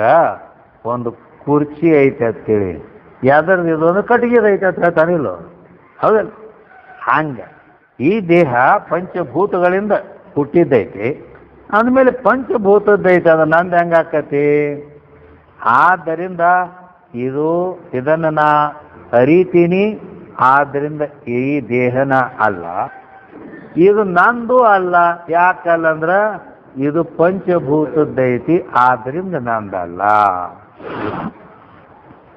ಒಂದು ಕುರ್ಚಿ ಐತೆ ಅಂತೇಳಿ, ಯಾವ್ದ್ರದ್ದು ಇದು ಒಂದು ಕಟ್ಟಿಗೆದ ಐತೆ ಅಂತ ಹೇಳ್ತಾನಿಲ್ಲ, ಹೌದಲ್ಲ? ಹಂಗೆ ಈ ದೇಹ ಪಂಚಭೂತಗಳಿಂದ ಹುಟ್ಟಿದ್ದೈತಿ, ಅಂದಮೇಲೆ ಪಂಚಭೂತದ್ದೈತೆ, ಅದು ನಂದು ಹೆಂಗೆ ಆಕತಿ? ಆದ್ದರಿಂದ ಇದನ್ನು ನಾ ಅರಿತೀನಿ, ಆದ್ದರಿಂದ ಈ ದೇಹನ ಅಲ್ಲ, ಇದು ನಂದು ಅಲ್ಲ. ಯಾಕಲ್ಲ ಅಂದ್ರೆ ಇದು ಪಂಚಭೂತದ್ದೈತಿ, ಆದ್ದರಿಂದ ನಂದಲ್ಲ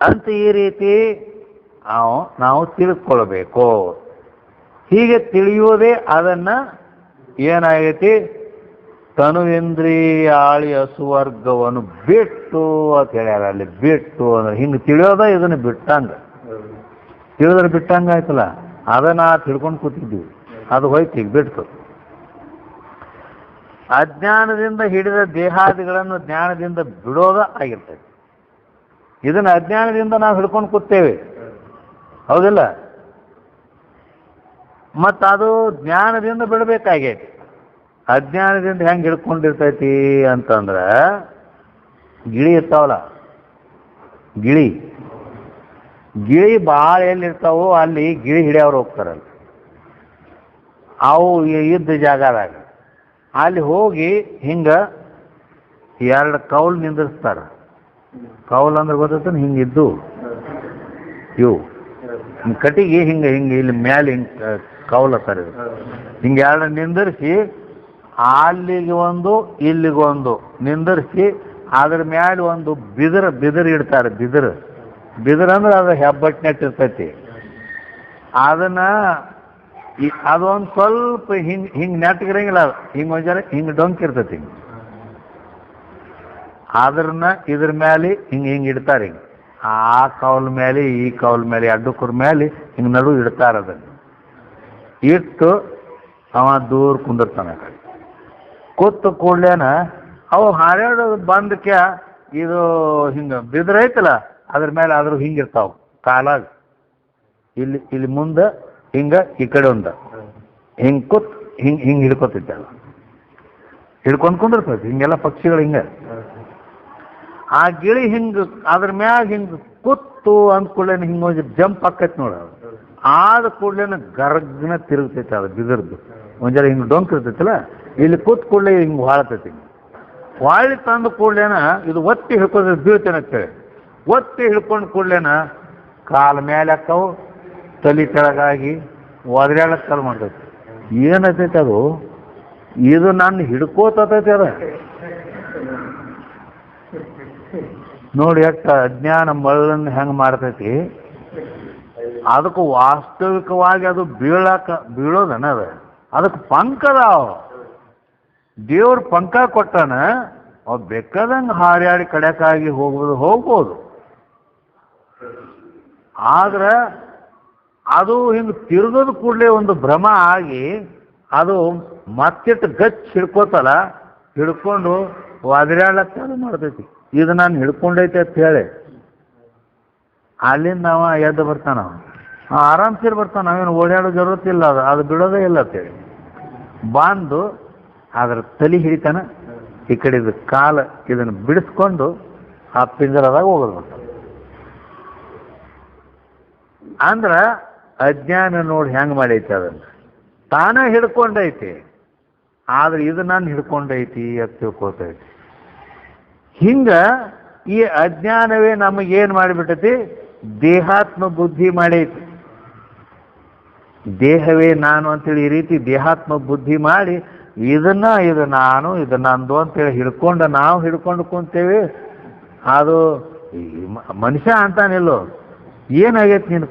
ಅಂತ ಈ ರೀತಿ ನಾವು ತಿಳ್ಕೊಳ್ಬೇಕು. ಹೀಗೆ ತಿಳಿಯುವುದೇ ಅದನ್ನ ಏನಾಗೈತಿ? ತನುವೇಂದ್ರಿಯಾಳಿ ಅಸುವರ್ಗವನ್ನು ಬಿಟ್ಟು ಅಂತ ಹೇಳ್ಯಾರ. ಅಲ್ಲಿ ಬಿಟ್ಟು ಅಂದ್ರೆ ಹಿಂಗೆ ತಿಳಿಯೋದ, ಇದನ್ನು ಬಿಟ್ಟಂಗ. ತಿಳಿದ್ರೆ ಬಿಟ್ಟಂಗ ಆಯ್ತಲ್ಲ, ಅದನ್ನ ತಿಳ್ಕೊಂಡು ಕೂತಿದ್ವಿ, ಅದು ಹೋಯ್ತು, ಈಗ ಬಿಟ್ಟು. ಅಜ್ಞಾನದಿಂದ ಹಿಡಿದ ದೇಹಾದಿಗಳನ್ನು ಜ್ಞಾನದಿಂದ ಬಿಡೋದ ಆಗಿರ್ತದೆ. ಇದನ್ನ ಅಜ್ಞಾನದಿಂದ ನಾವು ಹಿಡ್ಕೊಂಡು ಕೂತೇವೆ, ಹೌದಿಲ್ಲ? ಮತ್ತದು ಜ್ಞಾನದಿಂದ ಬಿಡಬೇಕಾಗೈತಿ. ಅಜ್ಞಾನದಿಂದ ಹೆಂಗೆ ಹಿಡ್ಕೊಂಡಿರ್ತೈತಿ ಅಂತಂದ್ರೆ, ಗಿಳಿ ಇರ್ತಾವಲ್ಲ, ಗಿಳಿ ಭಾಳ ಎಲ್ಲಿರ್ತಾವೋ ಅಲ್ಲಿ ಗಿಳಿ ಹಿಡಿಯವ್ರು ಹೋಗ್ತಾರಲ್ಲ. ಅವು ಇದ್ದ ಜಾಗದಾಗ ಅಲ್ಲಿ ಹೋಗಿ ಹಿಂಗೆ ಎರಡು ಕೌಲ್ ನಿಂದಿರ್ಸ್ತಾರೆ. ಕೌಲ್ ಅಂದ್ರೆ ಗೊತ್ತೈತೆ, ಹಿಂಗಿದ್ದು ಇವು ಕಟ್ಟಿಗೆ ಹಿಂಗೆ ಹಿಂಗೆ ಇಲ್ಲಿ ಮ್ಯಾಲೆ ಹಿಂಗೆ ಕೌಲತ್ತಾರೆ ಹಿಂಗೆ ಎರಡು ನಿಂದಿರಿಸಿ ಅಲ್ಲಿಗೆ ಒಂದು ಇಲ್ಲಿಗೆ ಒಂದು ನಿಂದಿರಿಸಿ ಅದ್ರ ಮ್ಯಾಲೆ ಒಂದು ಬಿದಿರು ಇಡ್ತಾರೆ. ಬಿದಿರು ಅಂದ್ರೆ ಅದು ಹೆಬ್ಬಟ್ಟಿನಟ್ಟು ಇರ್ತೈತಿ. ಅದನ್ನ ಅದೊಂದು ಸ್ವಲ್ಪ ಹಿಂಗೆ ನೆಟ್ಗಿರಂಗಿಲ್ಲ, ಹಿಂಗೆ ಒಂದ್ಸಲ ಹಿಂಗೆ ಡೊಂಕ್ ಇರ್ತೈತಿ. ಅದ್ರನ್ನ ಇದ್ರ ಮೇಲೆ ಹಿಂಗೆ ಇಡ್ತಾರೆ. ಹಿಂಗೆ ಆ ಕೌಲ್ ಮೇಲೆ ಈ ಕೌಲ್ ಮೇಲೆ ಅಡ್ಡಕ್ಕರ ಮೇಲೆ ಹಿಂಗೆ ನಡು ಇಡ್ತಾರೆ. ಅದನ್ನು ಇಟ್ಟು ಅವ ದೂರ ಕುಂದಿರ್ತಾನೆ. ಕೂತು ಕೂಡ್ಲೇನ ಅವು ಹಾರ್ಯಾಡೋದು ಬಂದಕ್ಕೆ ಇದು ಹಿಂಗೆ ಬಿದ್ರ ಐತಲ್ಲ ಅದ್ರ ಮೇಲೆ ಆದ್ರೂ ಹಿಂಗಿರ್ತಾವ ಕಾಲಾಗ ಇಲ್ಲಿ ಮುಂದೆ ಹಿಂಗೆ ಈ ಕಡೆ ಒಂದು ಹಿಂಗೆ ಕೂತ್ ಹಿಂಗೆ ಹಿಡ್ಕೊತೈತೆ. ಅಲ್ಲ ಹಿಡ್ಕೊಂಡು ಕುಂದಿರ್ತೈತಿ ಹಿಂಗೆಲ್ಲ ಪಕ್ಷಿಗಳು ಹಿಂಗೆ. ಆ ಗಿಳಿ ಹಿಂಗೆ ಅದ್ರ ಮ್ಯಾಗ ಹಿಂಗೆ ಕೂತು ಅಂದ ಕೂಡಲೇನ ಹಿಂಗೆ ಒಂದು ಜಂಪ್ ಆಕೈತಿ ನೋಡ. ಆದ ಕೂಡ್ಲೇನ ಗರ್ಗನ ತಿರುಗ್ತೈತೆ. ಅದು ಬಿದಿರ್ದು ಒಂದ್ಸಲ ಹಿಂಗೆ ಡೊಂಕ್ ಇರ್ತೈತಲ್ಲ, ಇಲ್ಲಿ ಕೂತ್ ಕೂಡಲೇ ಹಿಂಗೆ ಹೊಳತೈತಿ. ಹೊಳ್ಳಿ ತಂದು ಕೂಡ್ಲೇನ ಇದು ಒತ್ತಿ ಹಿಡ್ಕೊಂಡ್ರೆ ಬೀಳ್ತೇನೆ ಅಂತೇಳಿ ಒತ್ತಿ ಹಿಡ್ಕೊಂಡು ಕೂಡ್ಲೇನ ಕಾಲ ಮೇಲೆ ಹಾಕವು, ತಲೆ ಕೆಳಗಾಗಿ ಒದರ್ಯಾಳಕ್ಕೆ ಚಾಲು ಮಾಡ್ತೈತಿ. ಏನೈತೈತಿ ಅದು, ಇದು ನನ್ನ ಹಿಡ್ಕೋತೈತಿ. ಅದ ನೋಡಿ ಎಷ್ಟು ಅಜ್ಞಾನ ಮಳ್ಳನ್ನು ಹೆಂಗೆ ಮಾಡ್ತೈತಿ. ಅದಕ್ಕೆ ವಾಸ್ತವಿಕವಾಗಿ ಅದು ಬೀಳೋದನ ಅದಕ್ಕೆ ಪಂಕ ಅದಾವ. ದೇವ್ರ ಪಂಕ ಕೊಟ್ಟಾನ, ಅವ್ ಬೇಕಾದಂಗೆ ಹಾರ್ಯಾಡಿ ಕಡೆಕಾಗಿ ಹೋಗ್ಬೋದು. ಆದ್ರೆ ಅದು ಹಿಂಗೆ ತಿರುಗೋದು ಕೂಡಲೇ ಒಂದು ಭ್ರಮ ಆಗಿ ಅದು ಮತ್ತಿಟ್ಟು ಗಚ್ಚ ಹಿಡ್ಕೋತಲ್ಲ, ಹಿಡ್ಕೊಂಡು ಒದರ್ಯಾಳಕ್ಕೆ ಅದು ಮಾಡ್ತೈತಿ. ಇದು ನಾನು ಹಿಡ್ಕೊಂಡೈತೆ ಅಂತ ಹೇಳಿ ಅಲ್ಲಿಂದ ಅವ ಎದ್ದು ಬರ್ತಾನ. ಆರಾಮ್ಸಿರ್ ಬರ್ತಾನ, ನಾವೇನು ಓಡಾಡೋ ಜರುರತ್ತಿಲ್ಲ. ಅದು ಬಿಡೋದೇ ಇಲ್ಲ ಅಂತೇಳಿ ಬಂದು ಅದ್ರ ತಲೆ ಹಿಡಿತಾನ. ಈ ಕಡೆ ಇದು ಕಾಲ ಇದನ್ನು ಬಿಡಿಸ್ಕೊಂಡು ಆ ಪಿಂಜರದಾಗ ಹೋಗೋದು ಬರ್ತಾನೆ. ಅಂದ್ರೆ ಅಜ್ಞಾನ ನೋಡಿ ಹೆಂಗೆ ಮಾಡೈತಿ, ಅದನ್ನು ತಾನೇ ಹಿಡ್ಕೊಂಡೈತಿ. ಆದ್ರೆ ಇದು ನಾನು ಹಿಡ್ಕೊಂಡೈತಿ ಅಂತ ತಿಳ್ಕೊತೈತಿ. ಹಿಂಗ ಈ ಅಜ್ಞಾನವೇ ನಮಗೇನು ಮಾಡಿಬಿಟ್ಟೈತಿ, ದೇಹಾತ್ಮ ಬುದ್ಧಿ ಮಾಡೈತಿ. ದೇಹವೇ ನಾನು ಅಂತೇಳಿ ಈ ರೀತಿ ದೇಹಾತ್ಮ ಬುದ್ಧಿ ಮಾಡಿ ಇದು ನಾನು ಇದು ನಂದು ಅಂತೇಳಿ ನಾವು ಹಿಡ್ಕೊಂಡು ಕುಂತೇವೆ. ಅದು ಮನುಷ್ಯ ಅಂತಾನಿಲ್ಲೋ, ಏನಾಗೈತಿ ನಿನ್ನ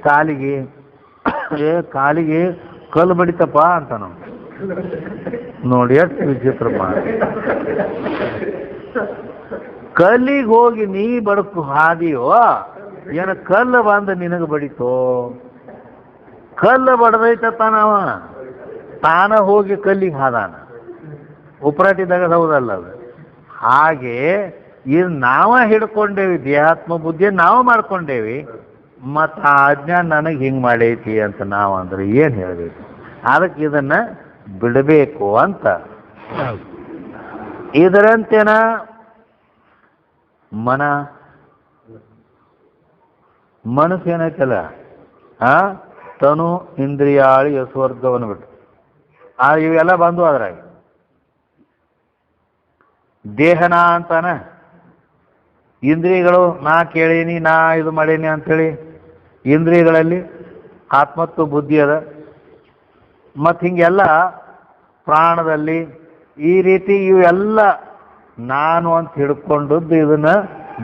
ಕಾಲಿಗೆ ಕಲ್ಲು ಬಡಿತಪ್ಪ ಅಂತ ನಾವು ನೋಡಿ ಎಷ್ಟು ವಿಚಿತ್ರ ಮಾಡಿ. ಕಲ್ಲಿಗೆ ಹೋಗಿ ನೀ ಬಡಕು ಹಾದಿಯೋ, ಏನ ಕಲ್ಲು ಬಂದು ನಿನಗೆ ಬಡಿತೋ? ಕಲ್ಲು ಬಡದೈತತ್ತಾನವ, ತಾನ ಹೋಗಿ ಕಲ್ಲಿಗೆ ಹಾದಾನ. ಉಪರಾಟಿದಾಗ ಹೌದಲ್ಲ ಅದು. ಹಾಗೆ ಇದು ನಾವ ಹಿಡ್ಕೊಂಡೇವಿ, ದೇಹಾತ್ಮ ಬುದ್ಧಿ ನಾವು ಮಾಡ್ಕೊಂಡೇವಿ. ಮತ್ತು ಆ ಅಜ್ಞಾನ ನನಗೆ ಹಿಂಗೆ ಮಾಡೈತಿ ಅಂತ ನಾವು ಅಂದ್ರೆ ಏನು ಹೇಳಬೇಕು? ಅದಕ್ಕೆ ಇದನ್ನ ಬಿಡಬೇಕು ಅಂತ. ಇದರಂತೆನ ಮನಸ್ಸು ಏನೈತಲ್ಲ, ತನು ಇಂದ್ರಿಯಾಳಿ ಯಸ್ವರ್ಗವನ್ನು ಬಿಟ್ಟು ಇವೆಲ್ಲ ಬಂದು ಅದ್ರಾಗ ದೇಹನ ಅಂತಾನ. ಇಂದ್ರಿಯಗಳು ನಾ ಕೇಳೀನಿ, ನಾ ಇದು ಮಾಡೀನಿ ಅಂಥೇಳಿ ಇಂದ್ರಿಯಗಳಲ್ಲಿ ಆತ್ಮತ್ವ ಬುದ್ಧಿ ಅದ. ಮತ್ತು ಹಿಂಗೆಲ್ಲ ಪ್ರಾಣದಲ್ಲಿ ಈ ರೀತಿ ಇವೆಲ್ಲ ನಾನು ಅಂತ ಹಿಡ್ಕೊಂಡದ್ದು ಇದನ್ನ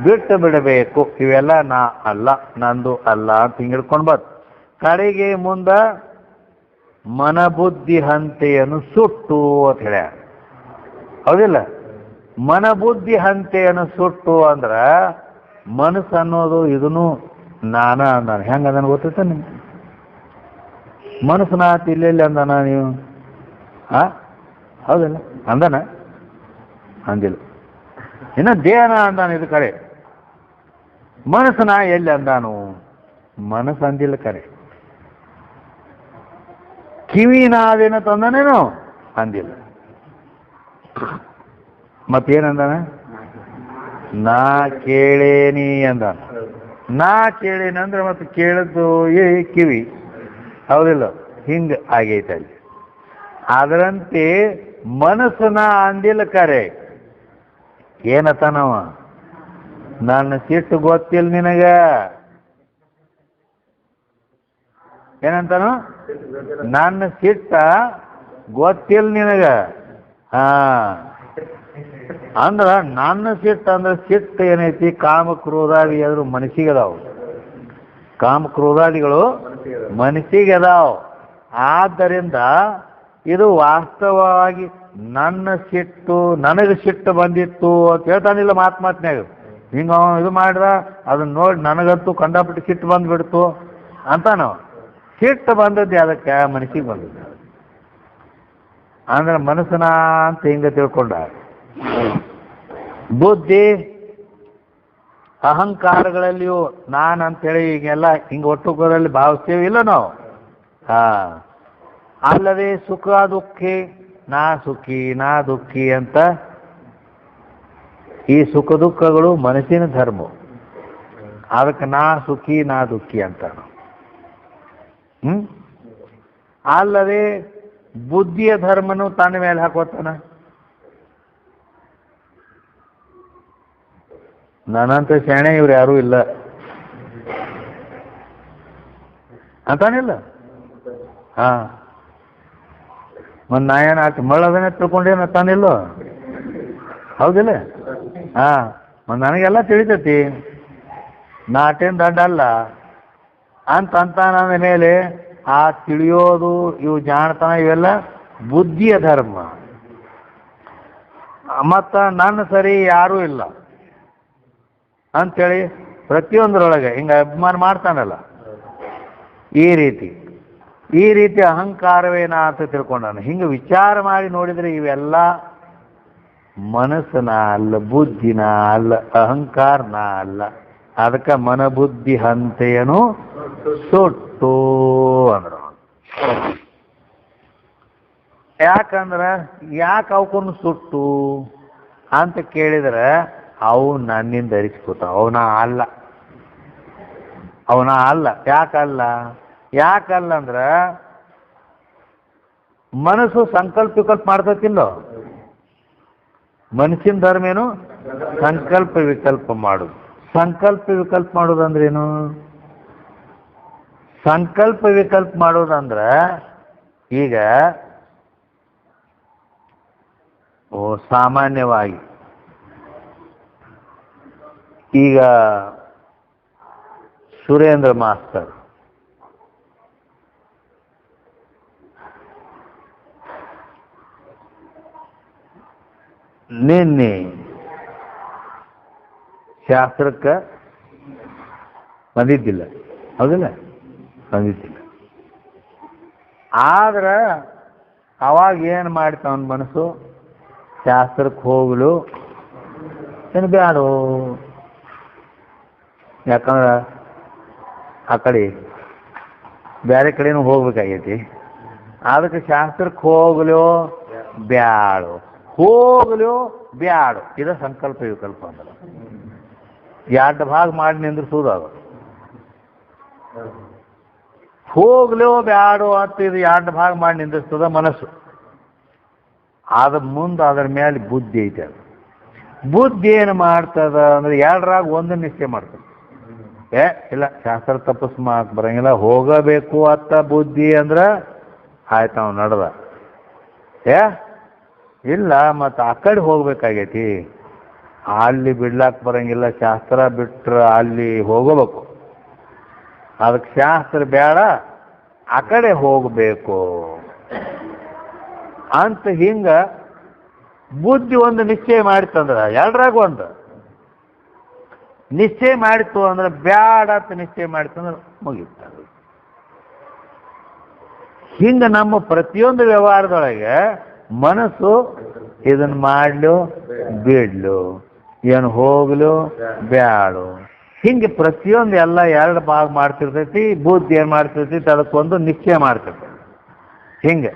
ಬಿಟ್ಟು ಬಿಡಬೇಕು. ಇವೆಲ್ಲ ನಾ ಅಲ್ಲ, ನಂದು ಅಲ್ಲ ಅಂತ ಹಿಂಗೆ ಹಿಡ್ಕೊಂಡು ಬಂತು. ಕಡೆಗೆ ಮುಂದೆ ಮನಬುದ್ಧಿ ಹಂತೆಯನ್ನು ಸುಟ್ಟು ಅಂತ ಹೇಳ್ಯಾರ. ಹೌದಿಲ್ಲ? ಮನಬುದ್ಧಿ ಹಂತೆಯನ್ನು ಸುಟ್ಟು ಅಂದ್ರೆ ಮನಸ್ಸು ಅನ್ನೋದು ಇದನ್ನು ನಾನು ಅಂದಾನ. ಹೆಂಗೆ ಅಂದಾನ ಗೊತ್ತೈತ ನಿಮ್ಗೆ? ಮನಸ್ಸು ನಾತ್ ಇಲ್ಲೆಲ್ಲಿ ಅಂದಾನ ನೀವು? ಹೌದಿಲ್ಲ? ಅಂದಾನ? ಅಂದಿಲ್ಲ. ಇನ್ನು ದೇಹನ ಅಂದಾನ. ಇದು ಕರೆ. ಮನಸ್ಸನ ಎಲ್ಲಿ ಅಂದಾನು? ಮನಸ್ಸು ಅಂದಿಲ್ಲ ಕರೆ. ಕಿವಿನಾದೇನ ತಂದಾನೇನು? ಅಂದಿಲ್ಲ. ಮತ್ತೇನಂದಾನ? ನಾ ಕೇಳೇನಿ ಅಂದಾನ. ನಾ ಕೇಳೇನಿ ಅಂದ್ರೆ ಮತ್ತೆ ಕೇಳದ್ದು ಕಿವಿ. ಹೌದಿಲ್ಲ? ಹಿಂಗೆ ಆಗೈತೆ ಅಲ್ಲಿ. ಅದರಂತೆ ಮನಸ್ಸನ್ನ ಅಂದಿಲ್ಲ ಕರೆ. ಏನತ್ತಾನವ? ನನ್ನ ಸಿಟ್ಟು ಗೊತ್ತಿಲ್ಲ ನಿನಗ, ಏನಂತಾನು? ನನ್ನ ಸಿಟ್ಟ ಗೊತ್ತಿಲ್ಲ ನಿನಗ. ಹಾ, ಅಂದ್ರ ನನ್ನ ಸಿಟ್ಟು ಅಂದ್ರೆ ಸಿಟ್ಟು ಏನೈತಿ? ಕಾಮಕ್ರೋಧಾದಿ ಅದ್ರ ಮನಸ್ಸಿಗೆ ಅದಾವ. ಕಾಮಕ್ರೋಧಾದಿಗಳು ಮನಸ್ಸಿಗೆ ಅದಾವ. ಆದ್ದರಿಂದ ಇದು ವಾಸ್ತವವಾಗಿ ನನ್ನ ಸಿಟ್ಟು, ನನಗೆ ಸಿಟ್ಟು ಬಂದಿತ್ತು ಅಂತ ಹೇಳ್ತಾನಿಲ್ಲ ಮಾತ್ನ್ಯಾಗ. ಹಿಂಗ ಇದು ಮಾಡಿದ ಅದನ್ನ ನೋಡಿ ನನಗಂತೂ ಕಂಡಾಪಟ್ಟಿ ಸಿಟ್ಟು ಬಂದ್ಬಿಡ್ತು ಅಂತ ನಾವು. ಸಿಟ್ಟು ಬಂದದ್ದು ಅದಕ್ಕೆ ಮನಸ್ಸಿಗೆ ಬಂದದ್ದು. ಅಂದ್ರೆ ಮನಸ್ಸನ ಅಂತ ಹಿಂಗ ತಿಳ್ಕೊಂಡ. ಬುದ್ಧಿ ಅಹಂಕಾರಗಳಲ್ಲಿಯೂ ನಾನು ಅಂತೇಳಿ ಈಗೆಲ್ಲ ಹಿಂಗೆ ಒಟ್ಟುಕೋರಲ್ಲಿ ಭಾವಿಸ್ತೇವೆ ಇಲ್ಲ ನಾವು. ಹಾ, ಅಲ್ಲದೆ ಸುಖ ದುಃಖಿ, ನಾ ಸುಖಿ ನಾ ದುಃಖಿ ಅಂತ ಈ ಸುಖ ದುಃಖಗಳು ಮನಸ್ಸಿನ ಧರ್ಮ. ಅದಕ್ಕೆ ನಾ ಸುಖಿ ನಾ ದುಃಖಿ ಅಂತ. ಅಲ್ಲದೆ ಬುದ್ಧಿಯ ಧರ್ಮನು ತನ್ನ ಮೇಲೆ ಹಾಕೋತಾನ. ನನ್ನಂತ ಶಾಣೆ ಇವ್ರು ಯಾರೂ ಇಲ್ಲ ಅಂತಾನಿಲ್ಲ. ಹಾ, ಒಂದು ನಾಯನ ಆಟ ಮಳ್ಳದನ್ನೇ ತಿಳ್ಕೊಂಡೇನು ತಾನಿಲ್ಲ. ಹೌದಿಲ್ಲ? ಹಾ, ನನಗೆಲ್ಲ ತಿಳಿತೈತಿ, ನಾಟೇನು ದಡ್ಡ ಅಲ್ಲ ಅಂತ ನನ್ನ ಮೇಲೆ ಆ ತಿಳಿಯೋದು, ಇವು ಜಾಣತನ, ಇವೆಲ್ಲ ಬುದ್ಧಿಯ ಧರ್ಮ. ಮತ್ತು ನನ್ನ ಸರಿ ಯಾರೂ ಇಲ್ಲ ಅಂಥೇಳಿ ಪ್ರತಿಯೊಂದರೊಳಗೆ ಹಿಂಗೆ ಅಭಿಮಾನ ಮಾಡ್ತಾನಲ್ಲ. ಈ ರೀತಿ ಅಹಂಕಾರವೇನ ಅಂತ ತಿಳ್ಕೊಂಡಾನ. ಹಿಂಗೆ ವಿಚಾರ ಮಾಡಿ ನೋಡಿದರೆ ಇವೆಲ್ಲ ಮನಸ್ಸನ ಅಲ್ಲ, ಬುದ್ಧಿನ ಅಲ್ಲ, ಅಹಂಕಾರನ ಅಲ್ಲ. ಅದಕ್ಕೆ ಮನಬುದ್ಧಿ ಹಂತೆಯನು ಸುಟ್ಟು ಅಂದ್ರು. ಯಾಕಂದ್ರೆ ಯಾಕೆ ಅವಕ್ಕನ್ನು ಸುಟ್ಟು ಅಂತ ಕೇಳಿದ್ರೆ ಅವು ನನ್ನಿಂದ ಧರಿಸ್ಕೊತಾವ. ಅವನ ಅಲ್ಲ. ಯಾಕಲ್ಲ ಅಂದ್ರೆ ಮನಸ್ಸು ಸಂಕಲ್ಪ ವಿಕಲ್ಪ ಮಾಡ್ತತಿಲ್ಲೋ. ಮನಸ್ಸಿನ ಧರ್ಮ ಏನು? ಸಂಕಲ್ಪ ವಿಕಲ್ಪ ಮಾಡೋದು. ಸಂಕಲ್ಪ ವಿಕಲ್ಪ ಮಾಡೋದಂದ್ರೇನು? ಸಂಕಲ್ಪ ವಿಕಲ್ಪ ಮಾಡೋದಂದ್ರೆ ಈಗ ಸಾಮಾನ್ಯವಾಗಿ ಈಗ ಸುರೇಂದ್ರ ಮಾಸ್ತರ್ ನಿನ್ನೆ ಶಾಸ್ತ್ರಕ್ಕೆ ಬಂದಿದ್ದಿಲ್ಲ, ಹೌದಿಲ್ಲ? ಬಂದಿದ್ದಿಲ್ಲ. ಆದ್ರೆ ಅವಾಗ ಏನು ಮಾಡ್ತ ಅವನ ಮನಸ್ಸು? ಶಾಸ್ತ್ರಕ್ಕೆ ಹೋಗಲು ಏನು ಬ್ಯಾಡು, ಯಾಕಂದ್ರೆ ಆ ಕಡೆ ಬೇರೆ ಕಡೆನೂ ಹೋಗ್ಬೇಕಾಗೈತಿ. ಅದಕ್ಕೆ ಶಾಸ್ತ್ರಕ್ಕೆ ಹೋಗಲು ಬ್ಯಾಡು ಇದು ಸಂಕಲ್ಪ ವಿಕಲ್ಪ ಅಂದ್ರೆ ಎರಡು ಭಾಗ ಮಾಡಿ ನಿಂದ್ರಿಸೋದು. ಅದು ಹೋಗ್ಲೋ ಬ್ಯಾಡು ಅಂತ ಇದು ಎರಡು ಭಾಗ ಮಾಡಿ ನಿಂದ್ರಿಸ್ತದ ಮನಸ್ಸು. ಅದ್ರ ಮುಂದೆ ಅದ್ರ ಮೇಲೆ ಬುದ್ಧಿ ಐತೆ. ಅದು ಬುದ್ಧಿ ಏನು ಮಾಡ್ತದ ಅಂದ್ರೆ ಎರಡರಾಗ ಒಂದು ನಿಶ್ಚಯ ಮಾಡ್ತದೆ. ಇಲ್ಲ ಶಾಸ್ತ್ರ ತಪಸ್ ಬರಂಗಿಲ್ಲ, ಹೋಗಬೇಕು ಅತ್ತ ಬುದ್ಧಿ ಅಂದ್ರೆ ಆಯ್ತು ಅವ್ನು ನಡೆದ. ಇಲ್ಲ ಮತ್ತು ಆ ಕಡೆ ಹೋಗ್ಬೇಕಾಗೈತಿ, ಅಲ್ಲಿ ಬಿಡ್ಲಾಕ್ ಬರಂಗಿಲ್ಲ, ಶಾಸ್ತ್ರ ಬಿಟ್ರೆ ಅಲ್ಲಿ ಹೋಗಬೇಕು, ಅದಕ್ಕೆ ಶಾಸ್ತ್ರ ಬೇಡ ಆ ಕಡೆ ಹೋಗಬೇಕು ಅಂತ ಹಿಂಗ ಬುದ್ಧಿ ಒಂದು ನಿಶ್ಚಯ ಮಾಡಿತ್ತಂದ್ರೆ ಎರಡರಾಗ ಒಂದು ನಿಶ್ಚಯ ಮಾಡಿತ್ತು ಅಂದ್ರೆ ಬ್ಯಾಡ ಅಂತ ನಿಶ್ಚಯ ಮಾಡಿತ್ತು ಅಂದ್ರೆ ಮುಗಿತ. ಹಿಂಗೆ ನಮ್ಮ ಪ್ರತಿಯೊಂದು ವ್ಯವಹಾರದೊಳಗೆ ಮನಸ್ಸು ಇದನ್ನು ಮಾಡ್ಲು ಬಿಡ್ಲು, ಏನು ಹೋಗ್ಲು ಬ್ಯಾಡು, ಹಿಂಗೆ ಪ್ರತಿಯೊಂದು ಎಲ್ಲ ಎರಡು ಭಾಗ ಮಾಡ್ತಿರ್ತೈತಿ. ಬುದ್ಧಿ ಏನು ಮಾಡ್ತಿರ್ತೈತಿ? ಅದಕ್ಕೊಂದು ನಿಶ್ಚಯ ಮಾಡ್ತೈತಿ. ಹಿಂಗೆ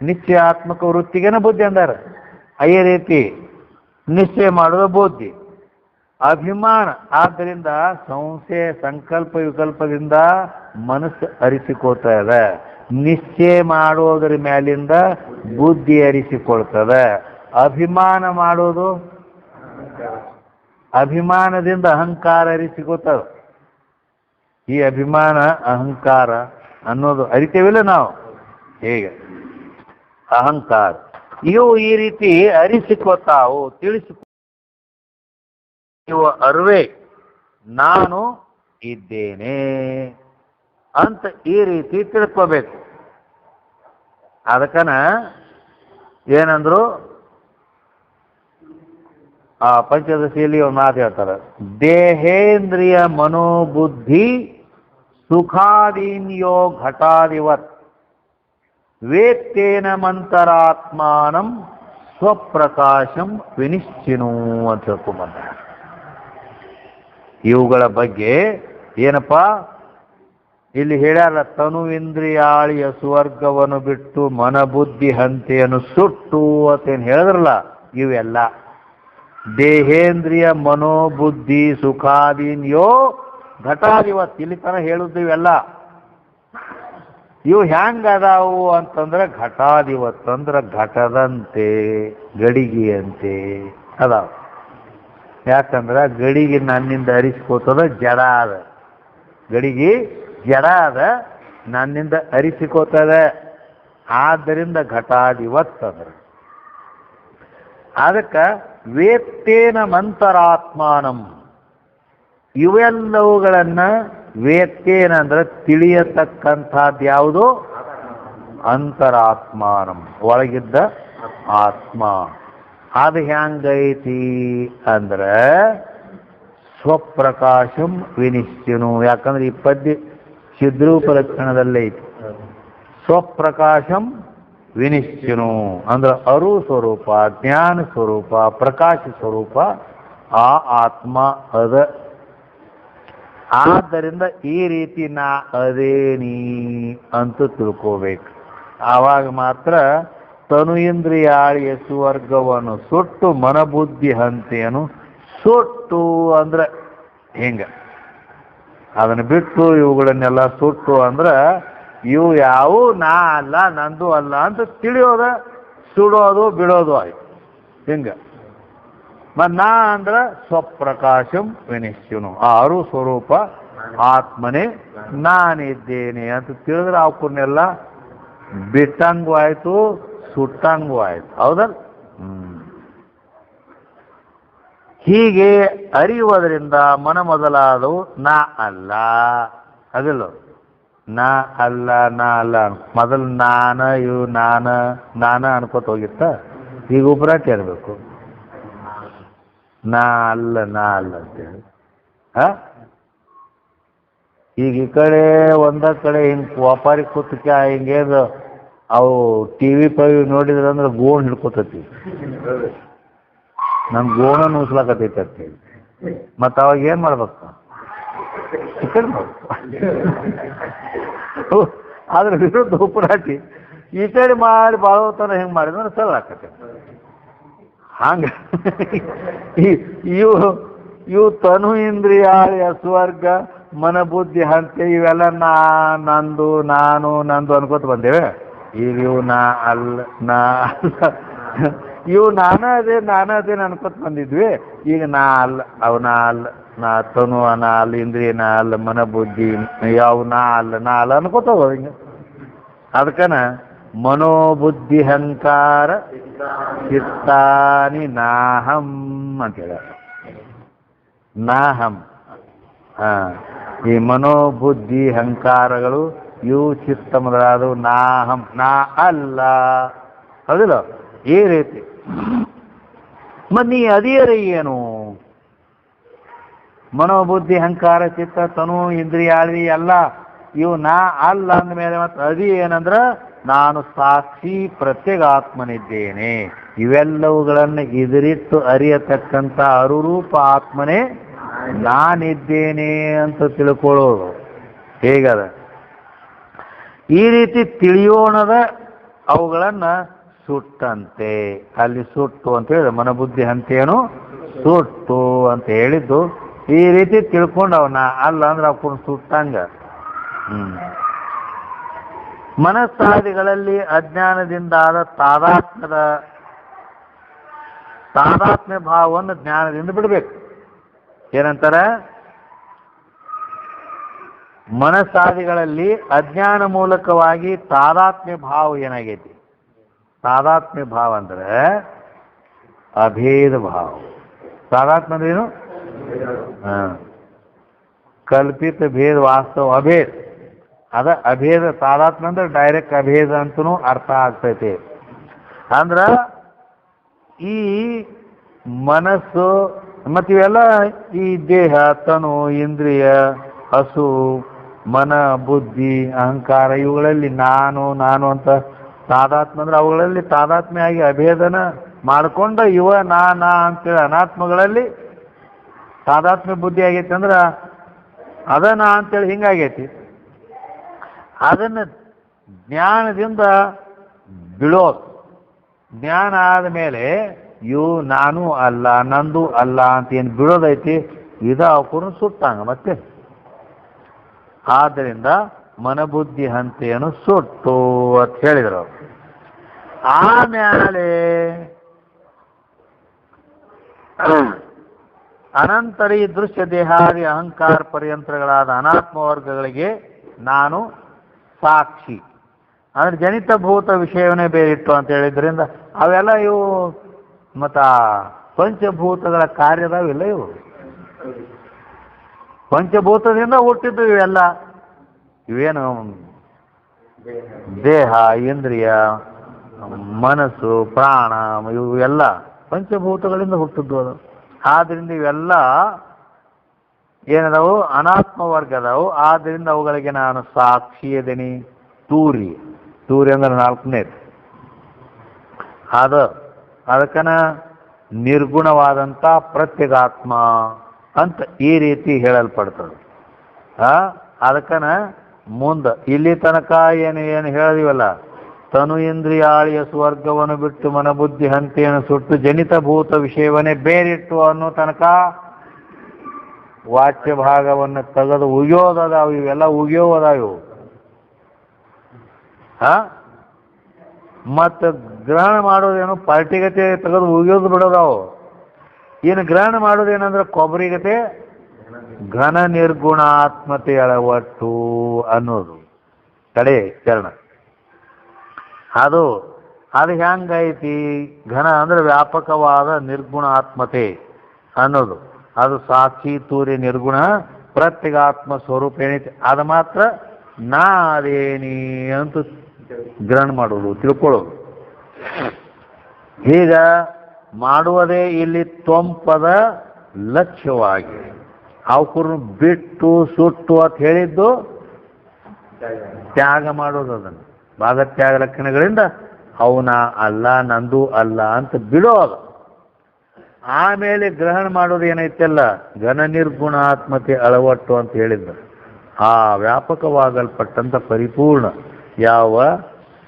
ನಿಶ್ಚಯಾತ್ಮಕ ವೃತ್ತಿಗೇನ ಬುದ್ಧಿ ಅಂದಾರ. ಅದೇ ರೀತಿ ನಿಶ್ಚಯ ಮಾಡೋದು ಬುದ್ಧಿ. ಅಭಿಮಾನ, ಆದ್ದರಿಂದ ಸಂಶಯ ಸಂಕಲ್ಪ ವಿಕಲ್ಪದಿಂದ ಮನಸ್ಸು ಅರಿಸಿಕೊಳ್ತಾ ಇದೆ. ನಿಶ್ಚಯ ಮಾಡೋದ್ರ ಮೇಲಿಂದ ಬುದ್ಧಿ ಅರಿಸಿಕೊಳ್ತದೆ. ಅಭಿಮಾನ ಮಾಡೋದು, ಅಭಿಮಾನದಿಂದ ಅಹಂಕಾರ ಅರಿಸಿಕೊಳ್ತದೆ. ಈ ಅಭಿಮಾನ ಅಹಂಕಾರ ಅನ್ನೋದು ಅರಿತೇವಿಲ್ಲ ನಾವು. ಹೇಗೆ ಅಹಂಕಾರ ಇವು ಈ ರೀತಿ ಅರಿಸಿಕೊತಾವು, ಇವು ಅರಿವೆ ನಾನು ಇದ್ದೇನೆ ಅಂತ ಈ ರೀತಿ ತಿಳ್ಕೋಬೇಕು. ಅದಕ್ಕನ ಏನಂದ್ರು ಆ ಪಂಚದಶಿಯಲ್ಲಿ ಒಂದು ಮಾತು ಹೇಳ್ತಾರೆ, ದೇಹೇಂದ್ರಿಯ ಮನೋಬುದ್ಧಿ ಸುಖಾದೀನ್ಯೋ ಘಟಾದಿವತ್ ವೇತ್ತೇನ ಮಂತರಾತ್ಮಾನಂ ಸ್ವಪ್ರಕಾಶಂ ವಿನಿಶ್ಚಿನು ಅಂತ ಹೇಳ್ಕೊಂಬಂದ. ಇವುಗಳ ಬಗ್ಗೆ ಏನಪ್ಪ ಇಲ್ಲಿ ಹೇಳ್ಯಾರ, ತನುವಿಂದ್ರಿಯಾಳಿಯ ಸ್ವರ್ಗವನ್ನು ಬಿಟ್ಟು ಮನಬುದ್ಧಿ ಹಂತೆಯನ್ನು ಸುಟ್ಟು ಅಂತೇನು ಹೇಳಿದ್ರಲ್ಲ, ಇವೆಲ್ಲ ದೇಹೇಂದ್ರಿಯ ಮನೋಬುದ್ಧಿ ಸುಖಾದೀನ್ಯೋ ಘಟಾದಿವತ್ ಇಲ್ಲಿ ತನ ಹೇಳುದು ಇವೆಲ್ಲ ಇವು ಹೆಂಗ ಅದಾವು ಅಂತಂದ್ರೆ ಘಟಾದಿವತ್ ಅಂದ್ರೆ ಘಟದಂತೆ ಗಡಿಗೆಯಂತೆ ಅದಾವ. ಯಾಕಂದ್ರೆ ಗಡಿಗೆ ನನ್ನಿಂದ ಅರಿಸಿಕೋತದ ಜಡ ಅದ, ಗಡಿಗೆ ಜಡ ಅದ, ನನ್ನಿಂದ ಅರಿಸಿಕೋತದ, ಆದ್ದರಿಂದ ಘಟಾದಿವತ್ ಅಂದ್ರೆ. ಅದಕ್ಕೆ ವೇತ್ತೇನ ಮಂತರಾತ್ಮಾನಂ ಇವೆಲ್ಲವುಗಳನ್ನ ವೇತ್ತೇನ ಅಂದ್ರೆ ತಿಳಿಯತಕ್ಕಂಥದ್ದು ಯಾವುದು? ಅಂತರಾತ್ಮಾನಂ ಒಳಗಿದ್ದ ಆತ್ಮ. ಅದು ಹೆಂಗೈತಿ ಅಂದ್ರೆ ಸ್ವಪ್ರಕಾಶಂ ವಿನಿಶ್ಚಿನು. ಯಾಕಂದ್ರೆ ಈ ಪದ್ಯ ಚಿದ್ರೂಪ ಲಕ್ಷಣದಲ್ಲೈತಿ. ಸ್ವಪ್ರಕಾಶಂ ವಿನಿಶ್ಚಿನು ಅಂದ್ರೆ ಅರು ಸ್ವರೂಪ, ಜ್ಞಾನ ಸ್ವರೂಪ, ಪ್ರಕಾಶ ಸ್ವರೂಪ ಆ ಆತ್ಮ ಅದ. ಆದ್ದರಿಂದ ಈ ರೀತಿ ನಾ ಅದೇನಿ ಅಂತ ತಿಳ್ಕೋಬೇಕು. ಆವಾಗ ಮಾತ್ರ ತನು ಇಂದ್ರಿಯಾಳಿಯ ಸುವರ್ಗವನ್ನು ಸುಟ್ಟು ಮನಬುದ್ಧಿ ಹಂತೆಯನ್ನು ಸುಟ್ಟು ಅಂದ್ರೆ ಹಿಂಗ ಅದನ್ನು ಬಿಟ್ಟು ಇವುಗಳನ್ನೆಲ್ಲ ಸುಟ್ಟು ಅಂದ್ರೆ ಇವು ಯಾವು ನಾ ಅಲ್ಲ, ನಂದು ಅಲ್ಲ ಅಂತ ತಿಳಿಯೋದ, ಸುಡೋದು ಬಿಡೋದು ಆಯ್ತು ಹಿಂಗ. ಮತ್ತು ನಾ ಅಂದ್ರೆ ಸ್ವಪ್ರಕಾಶಂ ವಿನಿಶ್ಚಿನು ಆರು ಸ್ವರೂಪ ಆತ್ಮನೇ ನಾನಿದ್ದೇನೆ ಅಂತ ತಿಳಿದ್ರೆ ಅವಕ್ಕನ್ನೆಲ್ಲ ಬಿಟ್ಟಂಗೂ ಆಯ್ತು, ಸುಟ್ಟಂಗೂ ಆಯ್ತು. ಹೌದಲ್ಲ? ಹೀಗೆ ಅರಿಯುವುದರಿಂದ ಮನ ಮೊದಲಾದವು ನಾ ಅಲ್ಲ, ಅದಿಲ್ಲ ನಾ ಅಲ್ಲ ನಾ ಅಲ್ಲ ಮೊದಲು ನಾನ ಇವು ನಾನ ಅನ್ಕೋತ ಹೋಗಿತ್ತ. ಈಗ ಉಪರಾಟ ಇರಬೇಕು ನಾ ಅಲ್ಲ ಅಂತೇಳಿ. ಈಗ ಈ ಕಡೆ ಒಂದ ಕಡೆ ಹಿಂಗೆ ವ್ಯಾಪಾರಿ ಕೂತಕ ಹಿಂಗೇನು ಅವು ಟಿವಿ ಪವಿ ನೋಡಿದ್ರೆ ಅಂದ್ರೆ ಗೋಣ್ ಹಿಡ್ಕೊತತಿ, ನಮ್ ಗೋಣ ನುಸ್ಲಾಕತೈತಿ ಅಂತೇಳಿ. ಮತ್ತು ಅವಾಗ ಏನು ಮಾಡ್ಬೇಕು? ಚಿಕನ್ ಮಾಡ್ಬೇಕು. ಅದ್ರ ವಿರುದ್ಧ ಉಪರಾಟಿ ಈ ಕಡೆ ಮಾಡಿ ಬಾಳೋತನ ಹೆಂಗೆ ಮಾಡಿದ್ರೆ ಸರಳ ಆಕತ್ತೆ. ಹಂಗ ಇವು ತನು ಇಂದ್ರಿಯಾಳಿಯ ಸ್ವರ್ಗ ಮನಬುದ್ಧಿ ಹಂತೆ ಇವೆಲ್ಲ ನಂದು ನಾನು ನಂದು ಅನ್ಕೋತ ಬಂದೇವೆ. ಈಗ ಇವು ನಾ ಅಲ್ಲ ಇವು ನಾನ ಅದೇನು ಅನ್ಕೋತ ಬಂದಿದ್ವಿ. ಈಗ ನಾ ಅಲ್ಲ, ಅವು ನಾ ಅಲ್ಲ, ನಾ ತನು ನಾ ಅಲ್ಲ, ಇಂದ್ರಿಯ ನಾ ಅಲ್ಲ, ಮನಬುದ್ಧಿ ಯಾವ ನಾ ಅಲ್ಲ ಅನ್ಕೋತ ಹೋಗೋದು ಹಿಂಗೆ. ಅದಕ್ಕನ ಮನೋಬುದ್ಧಿ ಅಹಂಕಾರ ಚಿತ್ತಾನಿ ನಾಹಂ ಅಂತ ಹೇಳ. ನಾಹಂ ಈ ಮನೋಬುದ್ಧಿ ಅಹಂಕಾರಗಳು ಇವು ಚಿತ್ತ ಮೊದಲಾದವು ನಾಹಂ ನಾ ಅಲ್ಲ. ಹೌದಿಲ್ಲ? ಈ ರೀತಿ ಮತ್ತು ನೀ ಅದಿಯರ ಏನು? ಮನೋಬುದ್ಧಿ ಅಹಂಕಾರ ಚಿತ್ತ ತನು ಇಂದ್ರಿಯಾಳಿ ಎಲ್ಲ ಇವು ನಾ ಅಲ್ಲ ಅಂದಮೇಲೆ ಮತ್ತು ಅದಿ ಏನಂದ್ರೆ ನಾನು ಸಾಕ್ಷಿ ಪ್ರತ್ಯೇಗಾತ್ಮನಿದ್ದೇನೆ. ಇವೆಲ್ಲವುಗಳನ್ನು ಎದುರಿಟ್ಟು ಅರಿಯತಕ್ಕಂಥ ಅರುರೂಪ ಆತ್ಮನೇ ನಾನಿದ್ದೇನೆ ಅಂತ ತಿಳ್ಕೊಳ್ಳೋದು ಹೇಗದ. ಈ ರೀತಿ ತಿಳಿಯೋಣದ ಅವುಗಳನ್ನು ಸುಟ್ಟಂತೆ ಅಲ್ಲಿ ಸುಟ್ಟು ಅಂತ ಹೇಳಿದ ಮನಬುದ್ಧಿ ಹಂತೇನು ಸುಟ್ಟು ಅಂತ ಹೇಳಿದ್ದು. ಈ ರೀತಿ ತಿಳ್ಕೊಂಡು ಅವನ ಅಲ್ಲ ಅಂದ್ರೆ ಅವಕೊಂಡು ಸುಟ್ಟಂಗ. ಮನಸ್ಸಾದಿಗಳಲ್ಲಿ ಅಜ್ಞಾನದಿಂದ ಆದ ತಾದಾತ್ಮ್ಯ ಭಾವವನ್ನು ಜ್ಞಾನದಿಂದ ಬಿಡಬೇಕು. ಏನಂತಾರೆ? ಮನಸ್ಸಾದಿಗಳಲ್ಲಿ ಅಜ್ಞಾನ ಮೂಲಕವಾಗಿ ತಾದಾತ್ಮ್ಯ ಭಾವ ಏನಾಗೈತಿ? ತಾದಾತ್ಮ್ಯ ಭಾವ ಅಂದ್ರೆ ಅಭೇದ ಭಾವ. ತಾದಾತ್ಮ್ಯ ಅಂದ್ರೇನು? ಕಲ್ಪಿತ ಭೇದ ವಾಸ್ತವ ಅಭೇದ. ಅದ ಅಭೇದ. ತಾದಾತ್ಮ್ಯ ಅಂದ್ರೆ ಡೈರೆಕ್ಟ್ ಅಭೇದ ಅಂತನೂ ಅರ್ಥ ಆಗ್ತೈತಿ. ಅಂದ್ರ ಈ ಮನಸ್ಸು ಮತ್ತು ಇವೆಲ್ಲ ಈ ದೇಹ, ತನು, ಇಂದ್ರಿಯ, ಹಸು, ಮನ, ಬುದ್ಧಿ, ಅಹಂಕಾರ ಇವುಗಳಲ್ಲಿ ನಾನು ನಾನು ಅಂತ ತಾದಾತ್ಮ್ಯ ಅಂದ್ರೆ ಅವುಗಳಲ್ಲಿ ತಾದಾತ್ಮ್ಯ ಆಗಿ ಅಭೇದನ ಮಾಡಿಕೊಂಡು ಇವ ನಾ ಅಂತೇಳಿ ಅನಾತ್ಮಗಳಲ್ಲಿ ತಾದಾತ್ಮ್ಯ ಬುದ್ಧಿ ಆಗೈತಿ ಅಂದ್ರೆ ಅದ ನಾ ಅಂತೇಳಿ ಹಿಂಗಾಗೈತಿ. ಅದನ್ನು ಜ್ಞಾನದಿಂದ ಬಿಡೋದು. ಜ್ಞಾನ ಆದಮೇಲೆ ಇವು ನಾನು ಅಲ್ಲ, ನಂದು ಅಲ್ಲ ಅಂತ ಏನು ಬಿಡೋದೈತಿ, ಇದು ಅವಕೂರ್ನ ಸುಟ್ಟಂಗ ಮತ್ತೆ. ಆದ್ದರಿಂದ ಮನಬುದ್ಧಿ ಹಂತೆಯನ್ನು ಸುಟ್ಟು ಅಂತ ಹೇಳಿದ್ರು ಅವರು. ಆಮೇಲೆ ಅನಂತರ ಈ ದೃಶ್ಯ ದೇಹಾದಿ ಅಹಂಕಾರ ಪರ್ಯಂತ್ರಗಳಾದ ಅನಾತ್ಮ ವರ್ಗಗಳಿಗೆ ನಾನು ಸಾಕ್ಷಿ ಅಂದ್ರೆ ಜನಿತಭೂತ ವಿಷಯವನ್ನೇ ಬೇರಿಟ್ಟು ಅಂತ ಹೇಳಿದ್ರಿಂದ ಅವೆಲ್ಲ ಇವು ಮತ್ತ ಪಂಚಭೂತಗಳ ಕಾರ್ಯದಾವಿಲ್ಲ. ಇವು ಪಂಚಭೂತದಿಂದ ಹುಟ್ಟಿದ್ದು ಇವೆಲ್ಲ. ಇವೇನು ದೇಹ, ಇಂದ್ರಿಯ, ಮನಸ್ಸು, ಪ್ರಾಣ ಇವು ಎಲ್ಲ ಪಂಚಭೂತಗಳಿಂದ ಹುಟ್ಟಿದ್ದು ಅದು. ಆದ್ರಿಂದ ಇವೆಲ್ಲ ಏನದಾವು? ಅನಾತ್ಮ ವರ್ಗದವು. ಆದ್ರಿಂದ ಅವುಗಳಿಗೆ ನಾನು ಸಾಕ್ಷಿ ಇದೀನಿ. ತೂರಿ ಅಂದ್ರೆ 4ನೇದು. ಅದಕ್ಕನ ನಿರ್ಗುಣವಾದಂಥ ಪ್ರತ್ಯಗಾತ್ಮ ಅಂತ ಈ ರೀತಿ ಹೇಳಲ್ಪಡ್ತದೆ. ಅದಕ್ಕನ ಮುಂದೆ ಇಲ್ಲಿ ತನಕ ಏನು ಹೇಳಿದಿವಲ್ಲ, ತನು ಇಂದ್ರಿಯಾಳಿಯ ಸ್ವರ್ಗವನ್ನು ಬಿಟ್ಟು ಮನಬುದ್ಧಿ ಹಂತೆಯನ್ನು ಸುಟ್ಟು ಜನಿತಭೂತ ವಿಷಯವನ್ನೇ ಬೇರಿಟ್ಟು ಅನ್ನೋ ತನಕ ವಾಚ್ಯ ಭಾಗವನ್ನು ತೆಗೆದು ಉಗಿಯೋದದಾವು. ಇವೆಲ್ಲ ಉಗಿಯೋದಾವು ಇವು. ಮತ್ತು ಗ್ರಹಣ ಮಾಡೋದೇನು ಪಾರ್ಟಿಗತೆ ತೆಗೆದು ಉಗಿಯೋದು ಬಿಡೋದಾವು. ಇನ್ನು ಗ್ರಹಣ ಮಾಡೋದೇನಂದ್ರೆ ಕೊಬ್ಬರಿಗತೆ ಘನ ನಿರ್ಗುಣಾತ್ಮತೆ ಅಳವಟ್ಟು ಅನ್ನೋದು ಕಡೆ ಚರಣ. ಅದು ಹೆಂಗೈತಿ? ಘನ ಅಂದ್ರೆ ವ್ಯಾಪಕವಾದ ನಿರ್ಗುಣಾತ್ಮತೆ ಅನ್ನೋದು. ಅದು ಸಾಕ್ಷಿ ತೂರಿ ನಿರ್ಗುಣ ಪ್ರತ್ಯಗಾತ್ಮ ಸ್ವರೂಪ ಏನೈತಿ ಅದು ಮಾತ್ರ ನಾ ಅದೇನಿ ಅಂತ ಗ್ರಹಣ ಮಾಡೋದು, ತಿಳ್ಕೊಳ್ಳೋದು. ಹೀಗ ಮಾಡುವುದೇ ಇಲ್ಲಿ ತ್ವಂಪದ ಲಕ್ಷ್ಯವಾಗಿ. ಅವಕೂರ್ನ ಬಿಟ್ಟು ಸುಟ್ಟು ಅಂತ ಹೇಳಿದ್ದು ತ್ಯಾಗ ಮಾಡೋದು. ಅದನ್ನು ಭಾಗತ್ಯಾಗ ಲಕ್ಷಣಗಳಿಂದ ಅವನ ಅಲ್ಲ, ನಂದು ಅಲ್ಲ ಅಂತ ಬಿಡೋದು. ಆಮೇಲೆ ಗ್ರಹಣ ಮಾಡೋದು ಏನೈತಲ್ಲ, ಘನ ನಿರ್ಗುಣಾತ್ಮತೆ ಅಳವಟ್ಟು ಅಂತ ಹೇಳಿದ್ದು. ಆ ವ್ಯಾಪಕವಾಗಲ್ಪಟ್ಟಂಥ ಪರಿಪೂರ್ಣ ಯಾವ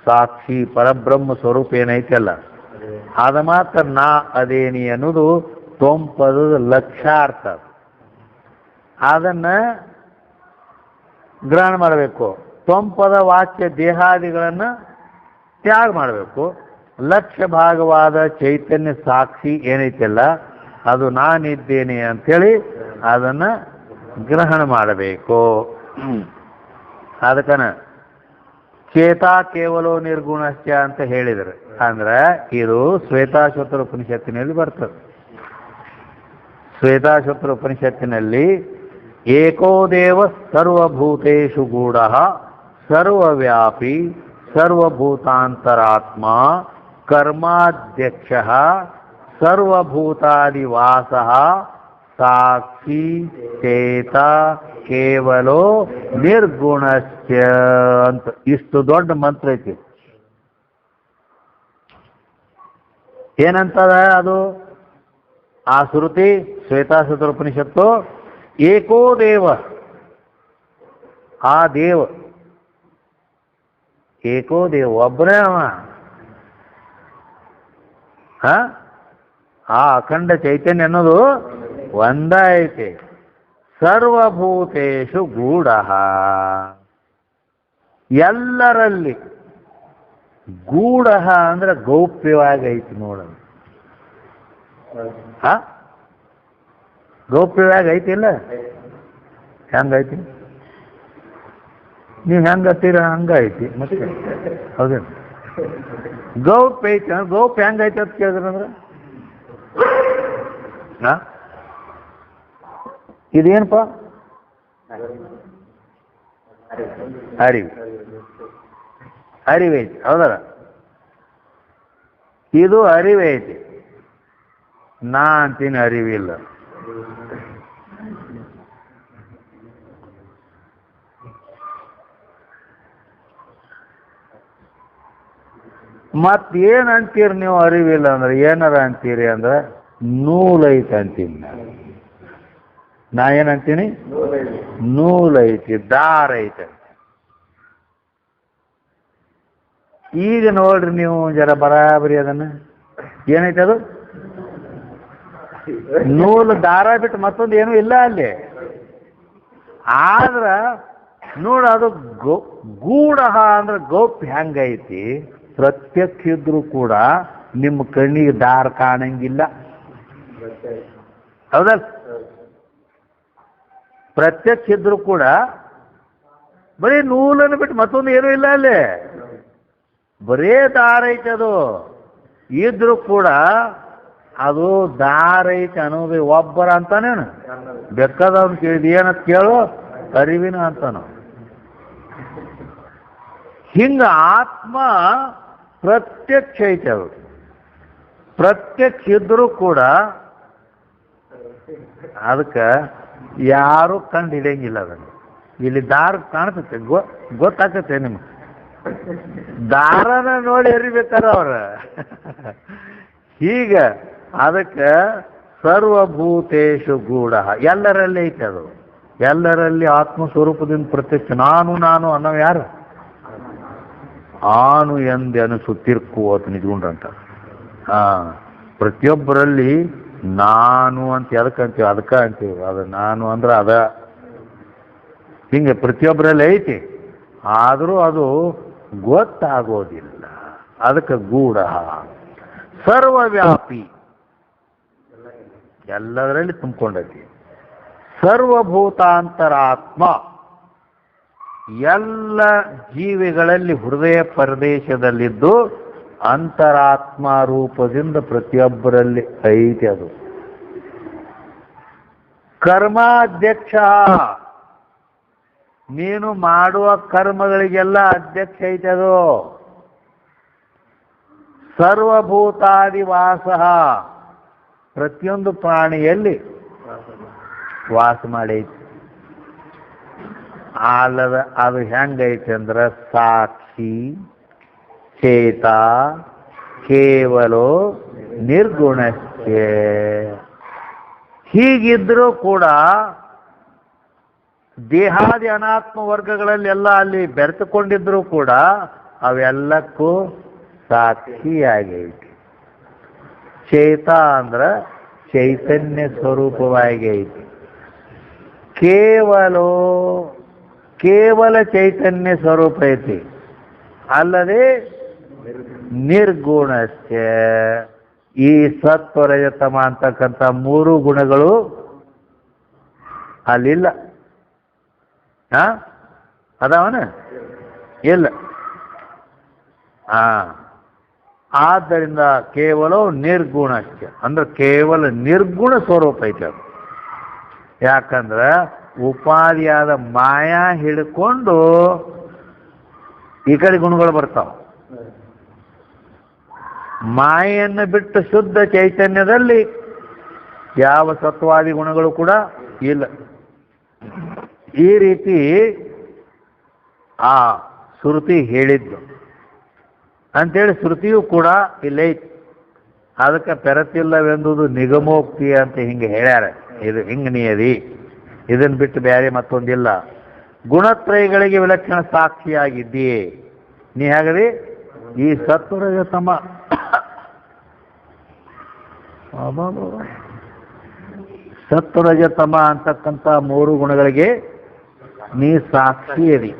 ಸಾಕ್ಷಿ ಪರಬ್ರಹ್ಮ ಸ್ವರೂಪ ಏನೈತಲ್ಲ ಅದು ಮಾತ್ರ ನಾ ಅದೇನಿ ಅನ್ನೋದು ತ್ವಂಪದ ಲಕ್ಷ್ಯಾರ್ಥ. ಅದನ್ನ ಗ್ರಹಣ ಮಾಡಬೇಕು. ತ್ವಂಪದ ವಾಚ್ಯ ದೇಹಾದಿಗಳನ್ನು ತ್ಯಾಗ ಮಾಡಬೇಕು. ಲಕ್ಷ್ಯ ಭಾಗವಾದ ಚೈತನ್ಯ ಸಾಕ್ಷಿ ಏನೈತಲ್ಲ ಅದು ನಾನಿದ್ದೇನೆ ಅಂಥೇಳಿ ಅದನ್ನು ಗ್ರಹಣ ಮಾಡಬೇಕು. ಅದಕ್ಕನ ಚೇತ ಕೇವಲೋ ನಿರ್ಗುಣಶ್ಚ ಅಂತ ಹೇಳಿದರು. ಅಂದ್ರೆ ಇದು ಶ್ವೇತಾಶ್ವತರ ಉಪನಿಷತ್ತಿನಲ್ಲಿ ಬರ್ತದೆ. ಶ್ವೇತಾಶ್ವತರ ಉಪನಿಷತ್ತಿನಲ್ಲಿ ಏಕೋ ದೇವ ಸರ್ವಭೂತೇಷು ಗೂಢ ಸರ್ವವ್ಯಾಪಿ ಸರ್ವಭೂತಾಂತರಾತ್ಮ ಕರ್ಮಾಧ್ಯಕ್ಷ ಸರ್ವಭೂತಾದಿವಾಸ ಸಾಕ್ಷಿ ಚೇತ ಕೇವಲೋ ನಿರ್ಗುಣಶ್ಚ ಅಂತ ಇಷ್ಟು ದೊಡ್ಡ ಮಂತ್ರ ಐತಿ. ಏನಂತದ ಅದು? ಆ ಶ್ರುತಿ ಶ್ವೇತಾಶ್ವತರ ಉಪನಿಷತ್ತು ಏಕೋ ದೇವ, ಆ ದೇವ ಏಕೋ ದೇವ ಒಬ್ಬನೇ ಅವ. ಆ ಅಖಂಡ ಚೈತನ್ಯ ಅನ್ನೋದು ಒಂದ ಐತೆ. ಸರ್ವಭೂತೇಷು ಗೂಢ, ಎಲ್ಲರಲ್ಲಿ ಗೂಢ ಅಂದ್ರೆ ಗೌಪ್ಯವಾಗಿ ಐತಿ ನೋಡೋದು. ಗೌಪ್ಯವಾಗಿ ಐತಿಲ್ಲ? ಹೆಂಗೈತಿ? ನೀವು ಹೆಂಗೆ ಹತ್ತೀರ ಹಂಗೈತಿ ಮತ್ತೆ ಹೌದೇನು? ಗೌಪ್ ಐತಿ ಗೌಪ್ ಹೆಂಗೈತಿ ಅಂತ ಕೇಳಿದ್ರಂದ್ರೆ ಇದೇನಪ್ಪ? ಅರಿವೈತಿ ಹೌದಲ್ಲ? ಇದು ಅರಿವೈತಿ. ನಾ ಅಂತೀನಿ ಅರಿವಿಲ್ಲ. ಮತ್ತೇನು ಅಂತೀರಿ ನೀವು? ಅರಿವಿಲ್ಲ ಅಂದ್ರೆ ಏನಾರ ಅಂತೀರಿ ಅಂದ್ರೆ ನೂಲೈತಿ ಅಂತೀನಿ ನಾನು. ನಾ ಏನಂತೀನಿ? ನೂಲೈತಿ, ದಾರ ಐತೆ. ಈಗ ನೋಡ್ರಿ ನೀವು ಜರ ಬರಾಬರಿ ಅದನ್ನ ಏನೈತೆ ಅದು? ನೂಲು ದಾರ ಬಿಟ್ಟು ಮತ್ತೊಂದು ಏನೂ ಇಲ್ಲ ಅಲ್ಲಿ. ಆದ್ರ ನೋಡ ಅದು ಗೂಢ ಅಂದ್ರೆ ಗೌಪ್ ಹೆಂಗೈತಿ? ಪ್ರತ್ಯಕ್ಷ ಇದ್ರೂ ಕೂಡ ನಿಮ್ಮ ಕಣ್ಣಿಗೆ ದಾರ ಕಾಣಂಗಿಲ್ಲ, ಹೌದಲ್ಲ? ಪ್ರತ್ಯಕ್ಷ ಇದ್ರೂ ಕೂಡ ಬರೀ ನೂಲನ್ನು ಬಿಟ್ಟು ಮತ್ತೊಂದು ಏನೂ ಇಲ್ಲ ಅಲ್ಲಿ, ಬರೇ ದಾರ ಐತೆ. ಅದು ಇದ್ರೂ ಕೂಡ ಅದು ದಾರ ಐತೆ ಅನ್ನೋದು ಒಬ್ಬರ ಅಂತಾನೇನು? ಬೇಕಾದವ್ನು ಕೇಳಿದ ಏನಂತ ಕೇಳು, ಅರಿವಿನ ಅಂತಾನು. ಹಿಂಗ ಆತ್ಮ ಪ್ರತ್ಯಕ್ಷ ಐತೆ. ಅದು ಪ್ರತ್ಯಕ್ಷ ಇದ್ರೂ ಕೂಡ ಅದಕ್ಕೆ ಯಾರು ಕಂಡು ಹಿಡಿಯಂಗಿಲ್ಲ. ಅದನ್ನು ಇಲ್ಲಿ ದಾರ ಕಾಣ್ತತೆ, ಗೊತ್ತಾಗ್ತತೆ ನಿಮ್ಗೆ. ದಾರನ ನೋಡಿ ಅರಿಬೇಕಾರ ಅವ್ರ. ಹೀಗ ಅದಕ್ಕೆ ಸರ್ವಭೂತೇಶು ಗೂಢ, ಎಲ್ಲರಲ್ಲಿ ಐತೆ ಅದು. ಎಲ್ಲರಲ್ಲಿ ಆತ್ಮಸ್ವರೂಪದಿಂದ ಪ್ರತ್ಯಕ್ಷ. ನಾನು ನಾನು ಅನ್ನೋ ಯಾರು? ಆನು ಎಂದೆ ಅನಿಸುತ್ತಿರ್ಕುವತ್ತು ನಿಜಗುಂಡ್ರಂತ. ಪ್ರತಿಯೊಬ್ಬರಲ್ಲಿ ನಾನು ಅಂತ ಎದಕ್ಕಂತೀವಿ? ಅದಕ್ಕೆ ಅಂತೀವಿ. ಅದು ನಾನು ಅಂದ್ರೆ ಅದ. ಹಿಂಗೆ ಪ್ರತಿಯೊಬ್ಬರಲ್ಲಿ ಐತಿ, ಆದರೂ ಅದು ಗೊತ್ತಾಗೋದಿಲ್ಲ. ಅದಕ್ಕೆ ಗೂಢ. ಸರ್ವವ್ಯಾಪಿ, ಎಲ್ಲದರಲ್ಲಿ ತುಂಬಿಕೊಂಡೈತಿ. ಸರ್ವಭೂತಾಂತರಾತ್ಮ, ಎಲ್ಲ ಜೀವಿಗಳಲ್ಲಿ ಹೃದಯ ಪ್ರದೇಶದಲ್ಲಿದ್ದು ಅಂತರಾತ್ಮ ರೂಪದಿಂದ ಪ್ರತಿಯೊಬ್ಬರಲ್ಲಿ ಐತಿ. ಅದು ಕರ್ಮಾಧ್ಯಕ್ಷ, ನೀನು ಮಾಡುವ ಕರ್ಮಗಳಿಗೆಲ್ಲ ಅಧ್ಯಕ್ಷ ಐತೆ ಅದು. ಸರ್ವಭೂತಾದಿವಾಸ, ಪ್ರತಿಯೊಂದು ಪ್ರಾಣಿಯಲ್ಲಿ ವಾಸ ಮಾಡೈತಿ. ಅಲ್ಲದ ಅದು ಹೆಂಗೈತೆ ಅಂದ್ರೆ ಸಾಕ್ಷಿ ಚೇತ ಕೇವಲ ನಿರ್ಗುಣಕ್ಕೆ. ಹೀಗಿದ್ರೂ ಕೂಡ ದೇಹಾದಿ ಅನಾತ್ಮ ವರ್ಗಗಳಲ್ಲೆಲ್ಲ ಅಲ್ಲಿ ಬೆರೆತುಕೊಂಡಿದ್ರೂ ಕೂಡ ಅವೆಲ್ಲಕ್ಕೂ ಸಾಕ್ಷಿಯಾಗೈತಿ. ಚೇತ ಅಂದ್ರೆ ಚೈತನ್ಯ ಸ್ವರೂಪವಾಗಿ ಐತಿ. ಕೇವಲ ಚೈತನ್ಯ ಸ್ವರೂಪ ಐತಿ, ಅಲ್ಲದೆ ನಿರ್ಗುಣಕ್ಕೆ. ಈ ಸತ್ವರಜತಮ ಅಂತಕ್ಕಂಥ ಮೂರು ಗುಣಗಳು ಅಲ್ಲಿಲ್ಲ. ಅದಾವನ? ಇಲ್ಲ. ಆದ್ದರಿಂದ ಕೇವಲ ನಿರ್ಗುಣಕ್ಕೆ ಅಂದ್ರೆ ಕೇವಲ ನಿರ್ಗುಣ ಸ್ವರೂಪ ಐತೆ ಅದು. ಯಾಕಂದ್ರೆ ಉಪಾಧಿಯಾದ ಮಾಯಾ ಹಿಡ್ಕೊಂಡು ಈ ಕಡೆ ಗುಣಗಳು ಬರ್ತಾವ. ಮಾಯೆಯನ್ನು ಬಿಟ್ಟು ಶುದ್ಧ ಚೈತನ್ಯದಲ್ಲಿ ಯಾವ ಸತ್ವಾದಿ ಗುಣಗಳು ಕೂಡ ಇಲ್ಲ. ಈ ರೀತಿ ಆ ಶ್ರುತಿ ಹೇಳಿದ್ದು ಅಂತೇಳಿ ಶ್ರುತಿಯೂ ಕೂಡ ಇಲ್ಲೈತಿ. ಅದಕ್ಕೆ ಪೆರತಿಲ್ಲವೆಂದುದು ನಿಗಮೋಕ್ತಿ ಅಂತ ಹಿಂಗೆ ಹೇಳ್ಯಾರ. ಇದು ಹಿಂಗೆ ನಿಯದಿ, ಇದನ್ನು ಬಿಟ್ಟು ಬೇರೆ ಮತ್ತೊಂದಿಲ್ಲ. ಗುಣತ್ರಯಗಳಿಗೆ ವಿಲಕ್ಷಣ ಸಾಕ್ಷಿಯಾಗಿದ್ದೀಯೇ ನೀ ಹಾಗದಿ. ಈ ಸತ್ವರಜತಮ ಸತ್ವರಜತಮ ಅಂತಕ್ಕಂಥ ಮೂರು ಗುಣಗಳಿಗೆ ನೀ ಸಾಕ್ಷಿಯದಿ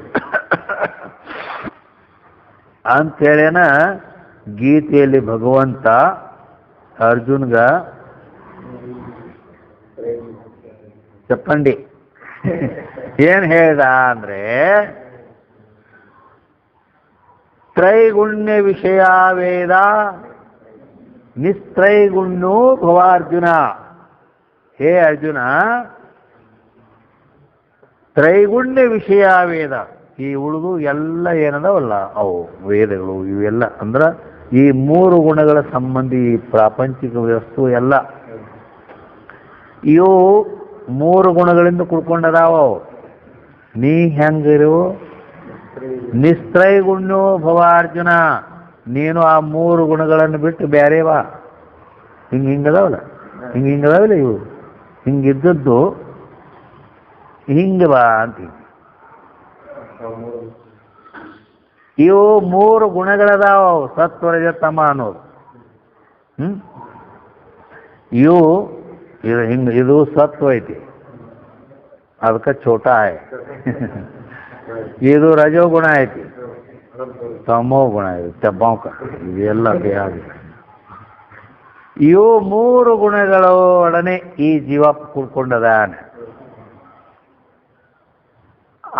ಅಂತೇಳೇನ ಗೀತೆಯಲ್ಲಿ ಭಗವಂತ ಅರ್ಜುನ್ಗ ಚಪ್ಪಂಡಿ ಏನ್ ಹೇಳ್ದ ಅಂದ್ರೆ, ತ್ರೈಗುಣ್ಯ ವಿಷಯ ವೇದ ನಿಸ್ತ್ರೈಗುಣ್ಯೋ ಭವಾರ್ಜುನ. ಹೇ ಅರ್ಜುನ, ತ್ರೈಗುಣ್ಯ ವಿಷಯ ವೇದ, ಈ ಉಳಿದು ಎಲ್ಲ ಏನದವಲ್ಲ ಅವು ವೇದಗಳು ಇವೆಲ್ಲ ಅಂದ್ರೆ ಈ ಮೂರು ಗುಣಗಳ ಸಂಬಂಧಿ ಪ್ರಾಪಂಚಿಕ ವಸ್ತು ಎಲ್ಲ ಇವು ಮೂರು ಗುಣಗಳಿಂದ ಕುಡ್ಕೊಂಡದಾವ. ನೀ ಹೆಂಗಿರು ನಿಸ್ತ್ರೈಗುಣ್ಯೋ ಭವಾರ್ಜುನ, ನೀನು ಆ ಮೂರು ಗುಣಗಳನ್ನು ಬಿಟ್ಟು ಬೇರೆ ಬಾ. ಹಿಂಗದಾವಲ್ಲ, ಹಿಂಗದಾವಿಲ್ಲ ಇವು, ಹಿಂಗಿದ್ದದ್ದು ಹಿಂಗೆ ಬಾ ಅಂತೀವಿ. ಇವು ಮೂರು ಗುಣಗಳದಾವ, ಸತ್ವರಜ ತಮ ಅನ್ನೋದು. ಇವು ಇದು ಸತ್ವ ಐತಿ, ಅದಕ್ಕೆ ಛೋಟ ಆಯ್. ಇದು ರಜೋಗುಣ ಐತಿ, ತಮೋ ಗುಣ ಇದೆ, ತೆಬ್ಬಾಂಕ ಇದೆಲ್ಲ ದೇಹ. ಇವು ಮೂರು ಗುಣಗಳೊಡನೆ ಈ ಜೀವ ಕುಡ್ಕೊಂಡದಾನೆ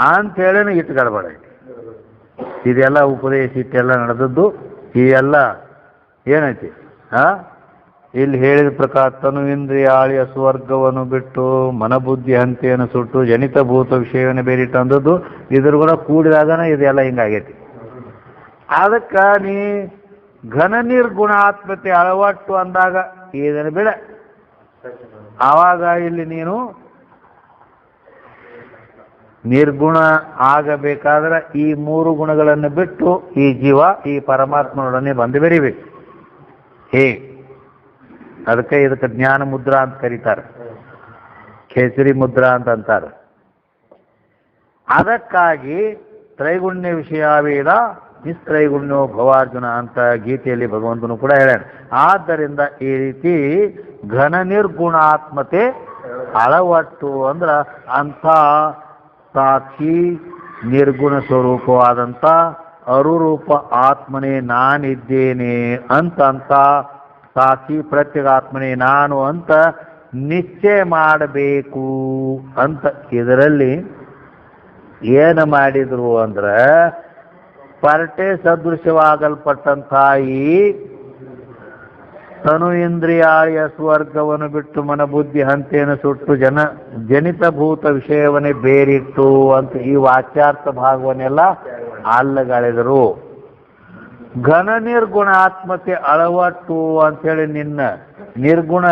ಅಂತೇಳಿ ಇಟ್ಟು ಗಡಬಡ ಐತಿ. ಇದೆಲ್ಲ ಉಪದೇಶ ಇಟ್ಟೆಲ್ಲ ನಡೆದದ್ದು ಈ ಎಲ್ಲ ಏನೈತಿ ಇಲ್ಲಿ ಹೇಳಿದ ಪ್ರಕಾರ ತನು ಇಂದ್ರಿಯಾಳಿಯ ಸ್ವರ್ಗವನ್ನು ಬಿಟ್ಟು ಮನಬುದ್ಧಿ ಹಂತೆಯನ್ನು ಸುಟ್ಟು ಜನಿತಭೂತ ವಿಷಯವನ್ನು ಬೇರಿಟ್ಟು ಅಂದದ್ದು ಇದ್ರ ಕೂಡ ಕೂಡಿದಾಗನ ಇದೆಲ್ಲ ಹಿಂಗಾಗೈತಿ. ಅದಕ್ಕೆ ನೀ ಘನ ನಿರ್ಗುಣಾತ್ಮತೆ ಅಳವಟ್ಟು ಅಂದಾಗ ಇದನ್ನು ಬಿಡ. ಆವಾಗ ಇಲ್ಲಿ ನೀನು ನಿರ್ಗುಣ ಆಗಬೇಕಾದ್ರೆ ಈ ಮೂರು ಗುಣಗಳನ್ನು ಬಿಟ್ಟು ಈ ಜೀವ ಈ ಪರಮಾತ್ಮನೊಡನೆ ಬಂದು ಬೆರಿಬೇಕು. ಅದಕ್ಕೆ ಇದಕ್ಕೆ ಜ್ಞಾನ ಮುದ್ರಾ ಅಂತ ಕರೀತಾರೆ, ಕೇಸರಿ ಮುದ್ರಾ ಅಂತ ಅಂತಾರೆ. ಅದಕ್ಕಾಗಿ ತ್ರೈಗುಣ್ಯ ವಿಷಯ ವೇದ ನಿಸ್ತ್ರೈಗುಣ್ಯೋ ಭವಾರ್ಜುನ ಅಂತ ಗೀತೆಯಲ್ಲಿ ಭಗವಂತನು ಕೂಡ ಹೇಳ್ಯಾನ. ಆದ್ದರಿಂದ ಈ ರೀತಿ ಘನ ನಿರ್ಗುಣಾತ್ಮತೆ ಅಳವಟ್ಟು ಅಂದ್ರೆ ಅಂಥ ಸಾಕ್ಷಿ ನಿರ್ಗುಣ ಸ್ವರೂಪವಾದಂಥ ಅರುರೂಪ ಆತ್ಮನೇ ನಾನಿದ್ದೇನೆ ಅಂತ ಸಾಕ್ಷಿ ಪ್ರತ್ಯೇಗಾತ್ಮನೇ ನಾನು ಅಂತ ನಿಶ್ಚಯ ಮಾಡಬೇಕು ಅಂತ ಇದರಲ್ಲಿ ಏನು ಮಾಡಿದ್ರು ಅಂದ್ರೆ ಪರಟೆ ಸದೃಶವಾಗಲ್ಪಟ್ಟಂಥ ಈ ತನು ಇಂದ್ರಿಯಾಳಿಯ ಸ್ವರ್ಗವನ್ನು ಬಿಟ್ಟು ಮನಬುದ್ಧಿ ಹಂತೆಯನ್ನು ಸುಟ್ಟು ಜನಿತಭೂತ ವಿಷಯವನ್ನೇ ಬೇರಿಟ್ಟು ಅಂತ ಈ ವಾಚ್ಯಾರ್ಥ ಭಾಗವನ್ನೆಲ್ಲ ಅಲ್ಲಗಳೆದರು. ಘನ ನಿರ್ಗುಣಾತ್ಮತೆ ಅಳವಟ್ಟು ಅಂತೇಳಿ ನಿನ್ನ ನಿರ್ಗುಣ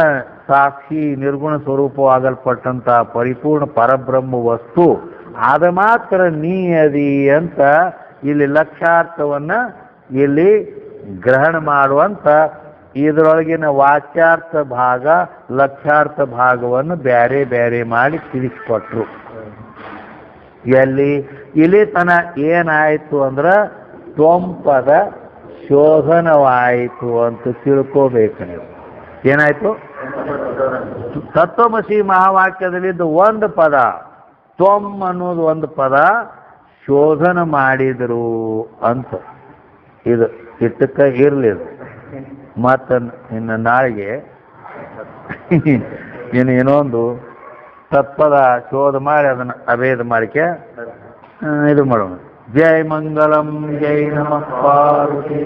ಸಾಕ್ಷಿ ನಿರ್ಗುಣ ಸ್ವರೂಪವಾಗಲ್ಪಟ್ಟಂತ ಪರಿಪೂರ್ಣ ಪರಬ್ರಹ್ಮ ವಸ್ತು ಆದ ಮಾತ್ರ ನೀ ಅದಿ ಅಂತ ಇಲ್ಲಿ ಲಕ್ಷ್ಯಾರ್ಥವನ್ನ ಇಲ್ಲಿ ಗ್ರಹಣ ಮಾಡುವಂತ ಇದರೊಳಗಿನ ವಾಚ್ಯಾರ್ಥ ಭಾಗ ಲಕ್ಷ್ಯಾರ್ಥ ಭಾಗವನ್ನು ಬೇರೆ ಬೇರೆ ಮಾಡಿ ತಿಳಿಸ್ಕೊಟ್ರು. ಇಲ್ಲಿ ತನ ಏನಾಯ್ತು ಅಂದ್ರೆ ತ್ವಂಪದ ಶೋಧನವಾಯಿತು ಅಂತ ತಿಳ್ಕೋಬೇಕು ನೀವು. ಏನಾಯ್ತು? ತತ್ವಮಸಿ ಮಹಾವಾಕ್ಯದಲ್ಲಿದ್ದು ಒಂದು ಪದ ತ್ವಂ ಅನ್ನೋದು ಒಂದು ಪದ ಶೋಧನ ಮಾಡಿದರು ಅಂತ ಇದು ಇಟ್ಟಕ್ಕೆ ಇರಲಿಲ್ಲ. ಮತ್ತು ಇನ್ನು ನಾಳೆಗೆ ಇನ್ನೊಂದು ತತ್ಪದ ಶೋಧ ಮಾಡಿ ಅದನ್ನು ಅಭೇದ ಮಾಡಿಕೆ ಇದು ಮಾಡೋಣ. ಜೈ ಮಂಗಳಂ ಜೈ ನಮಃ ಪಾರ್ವತಿ.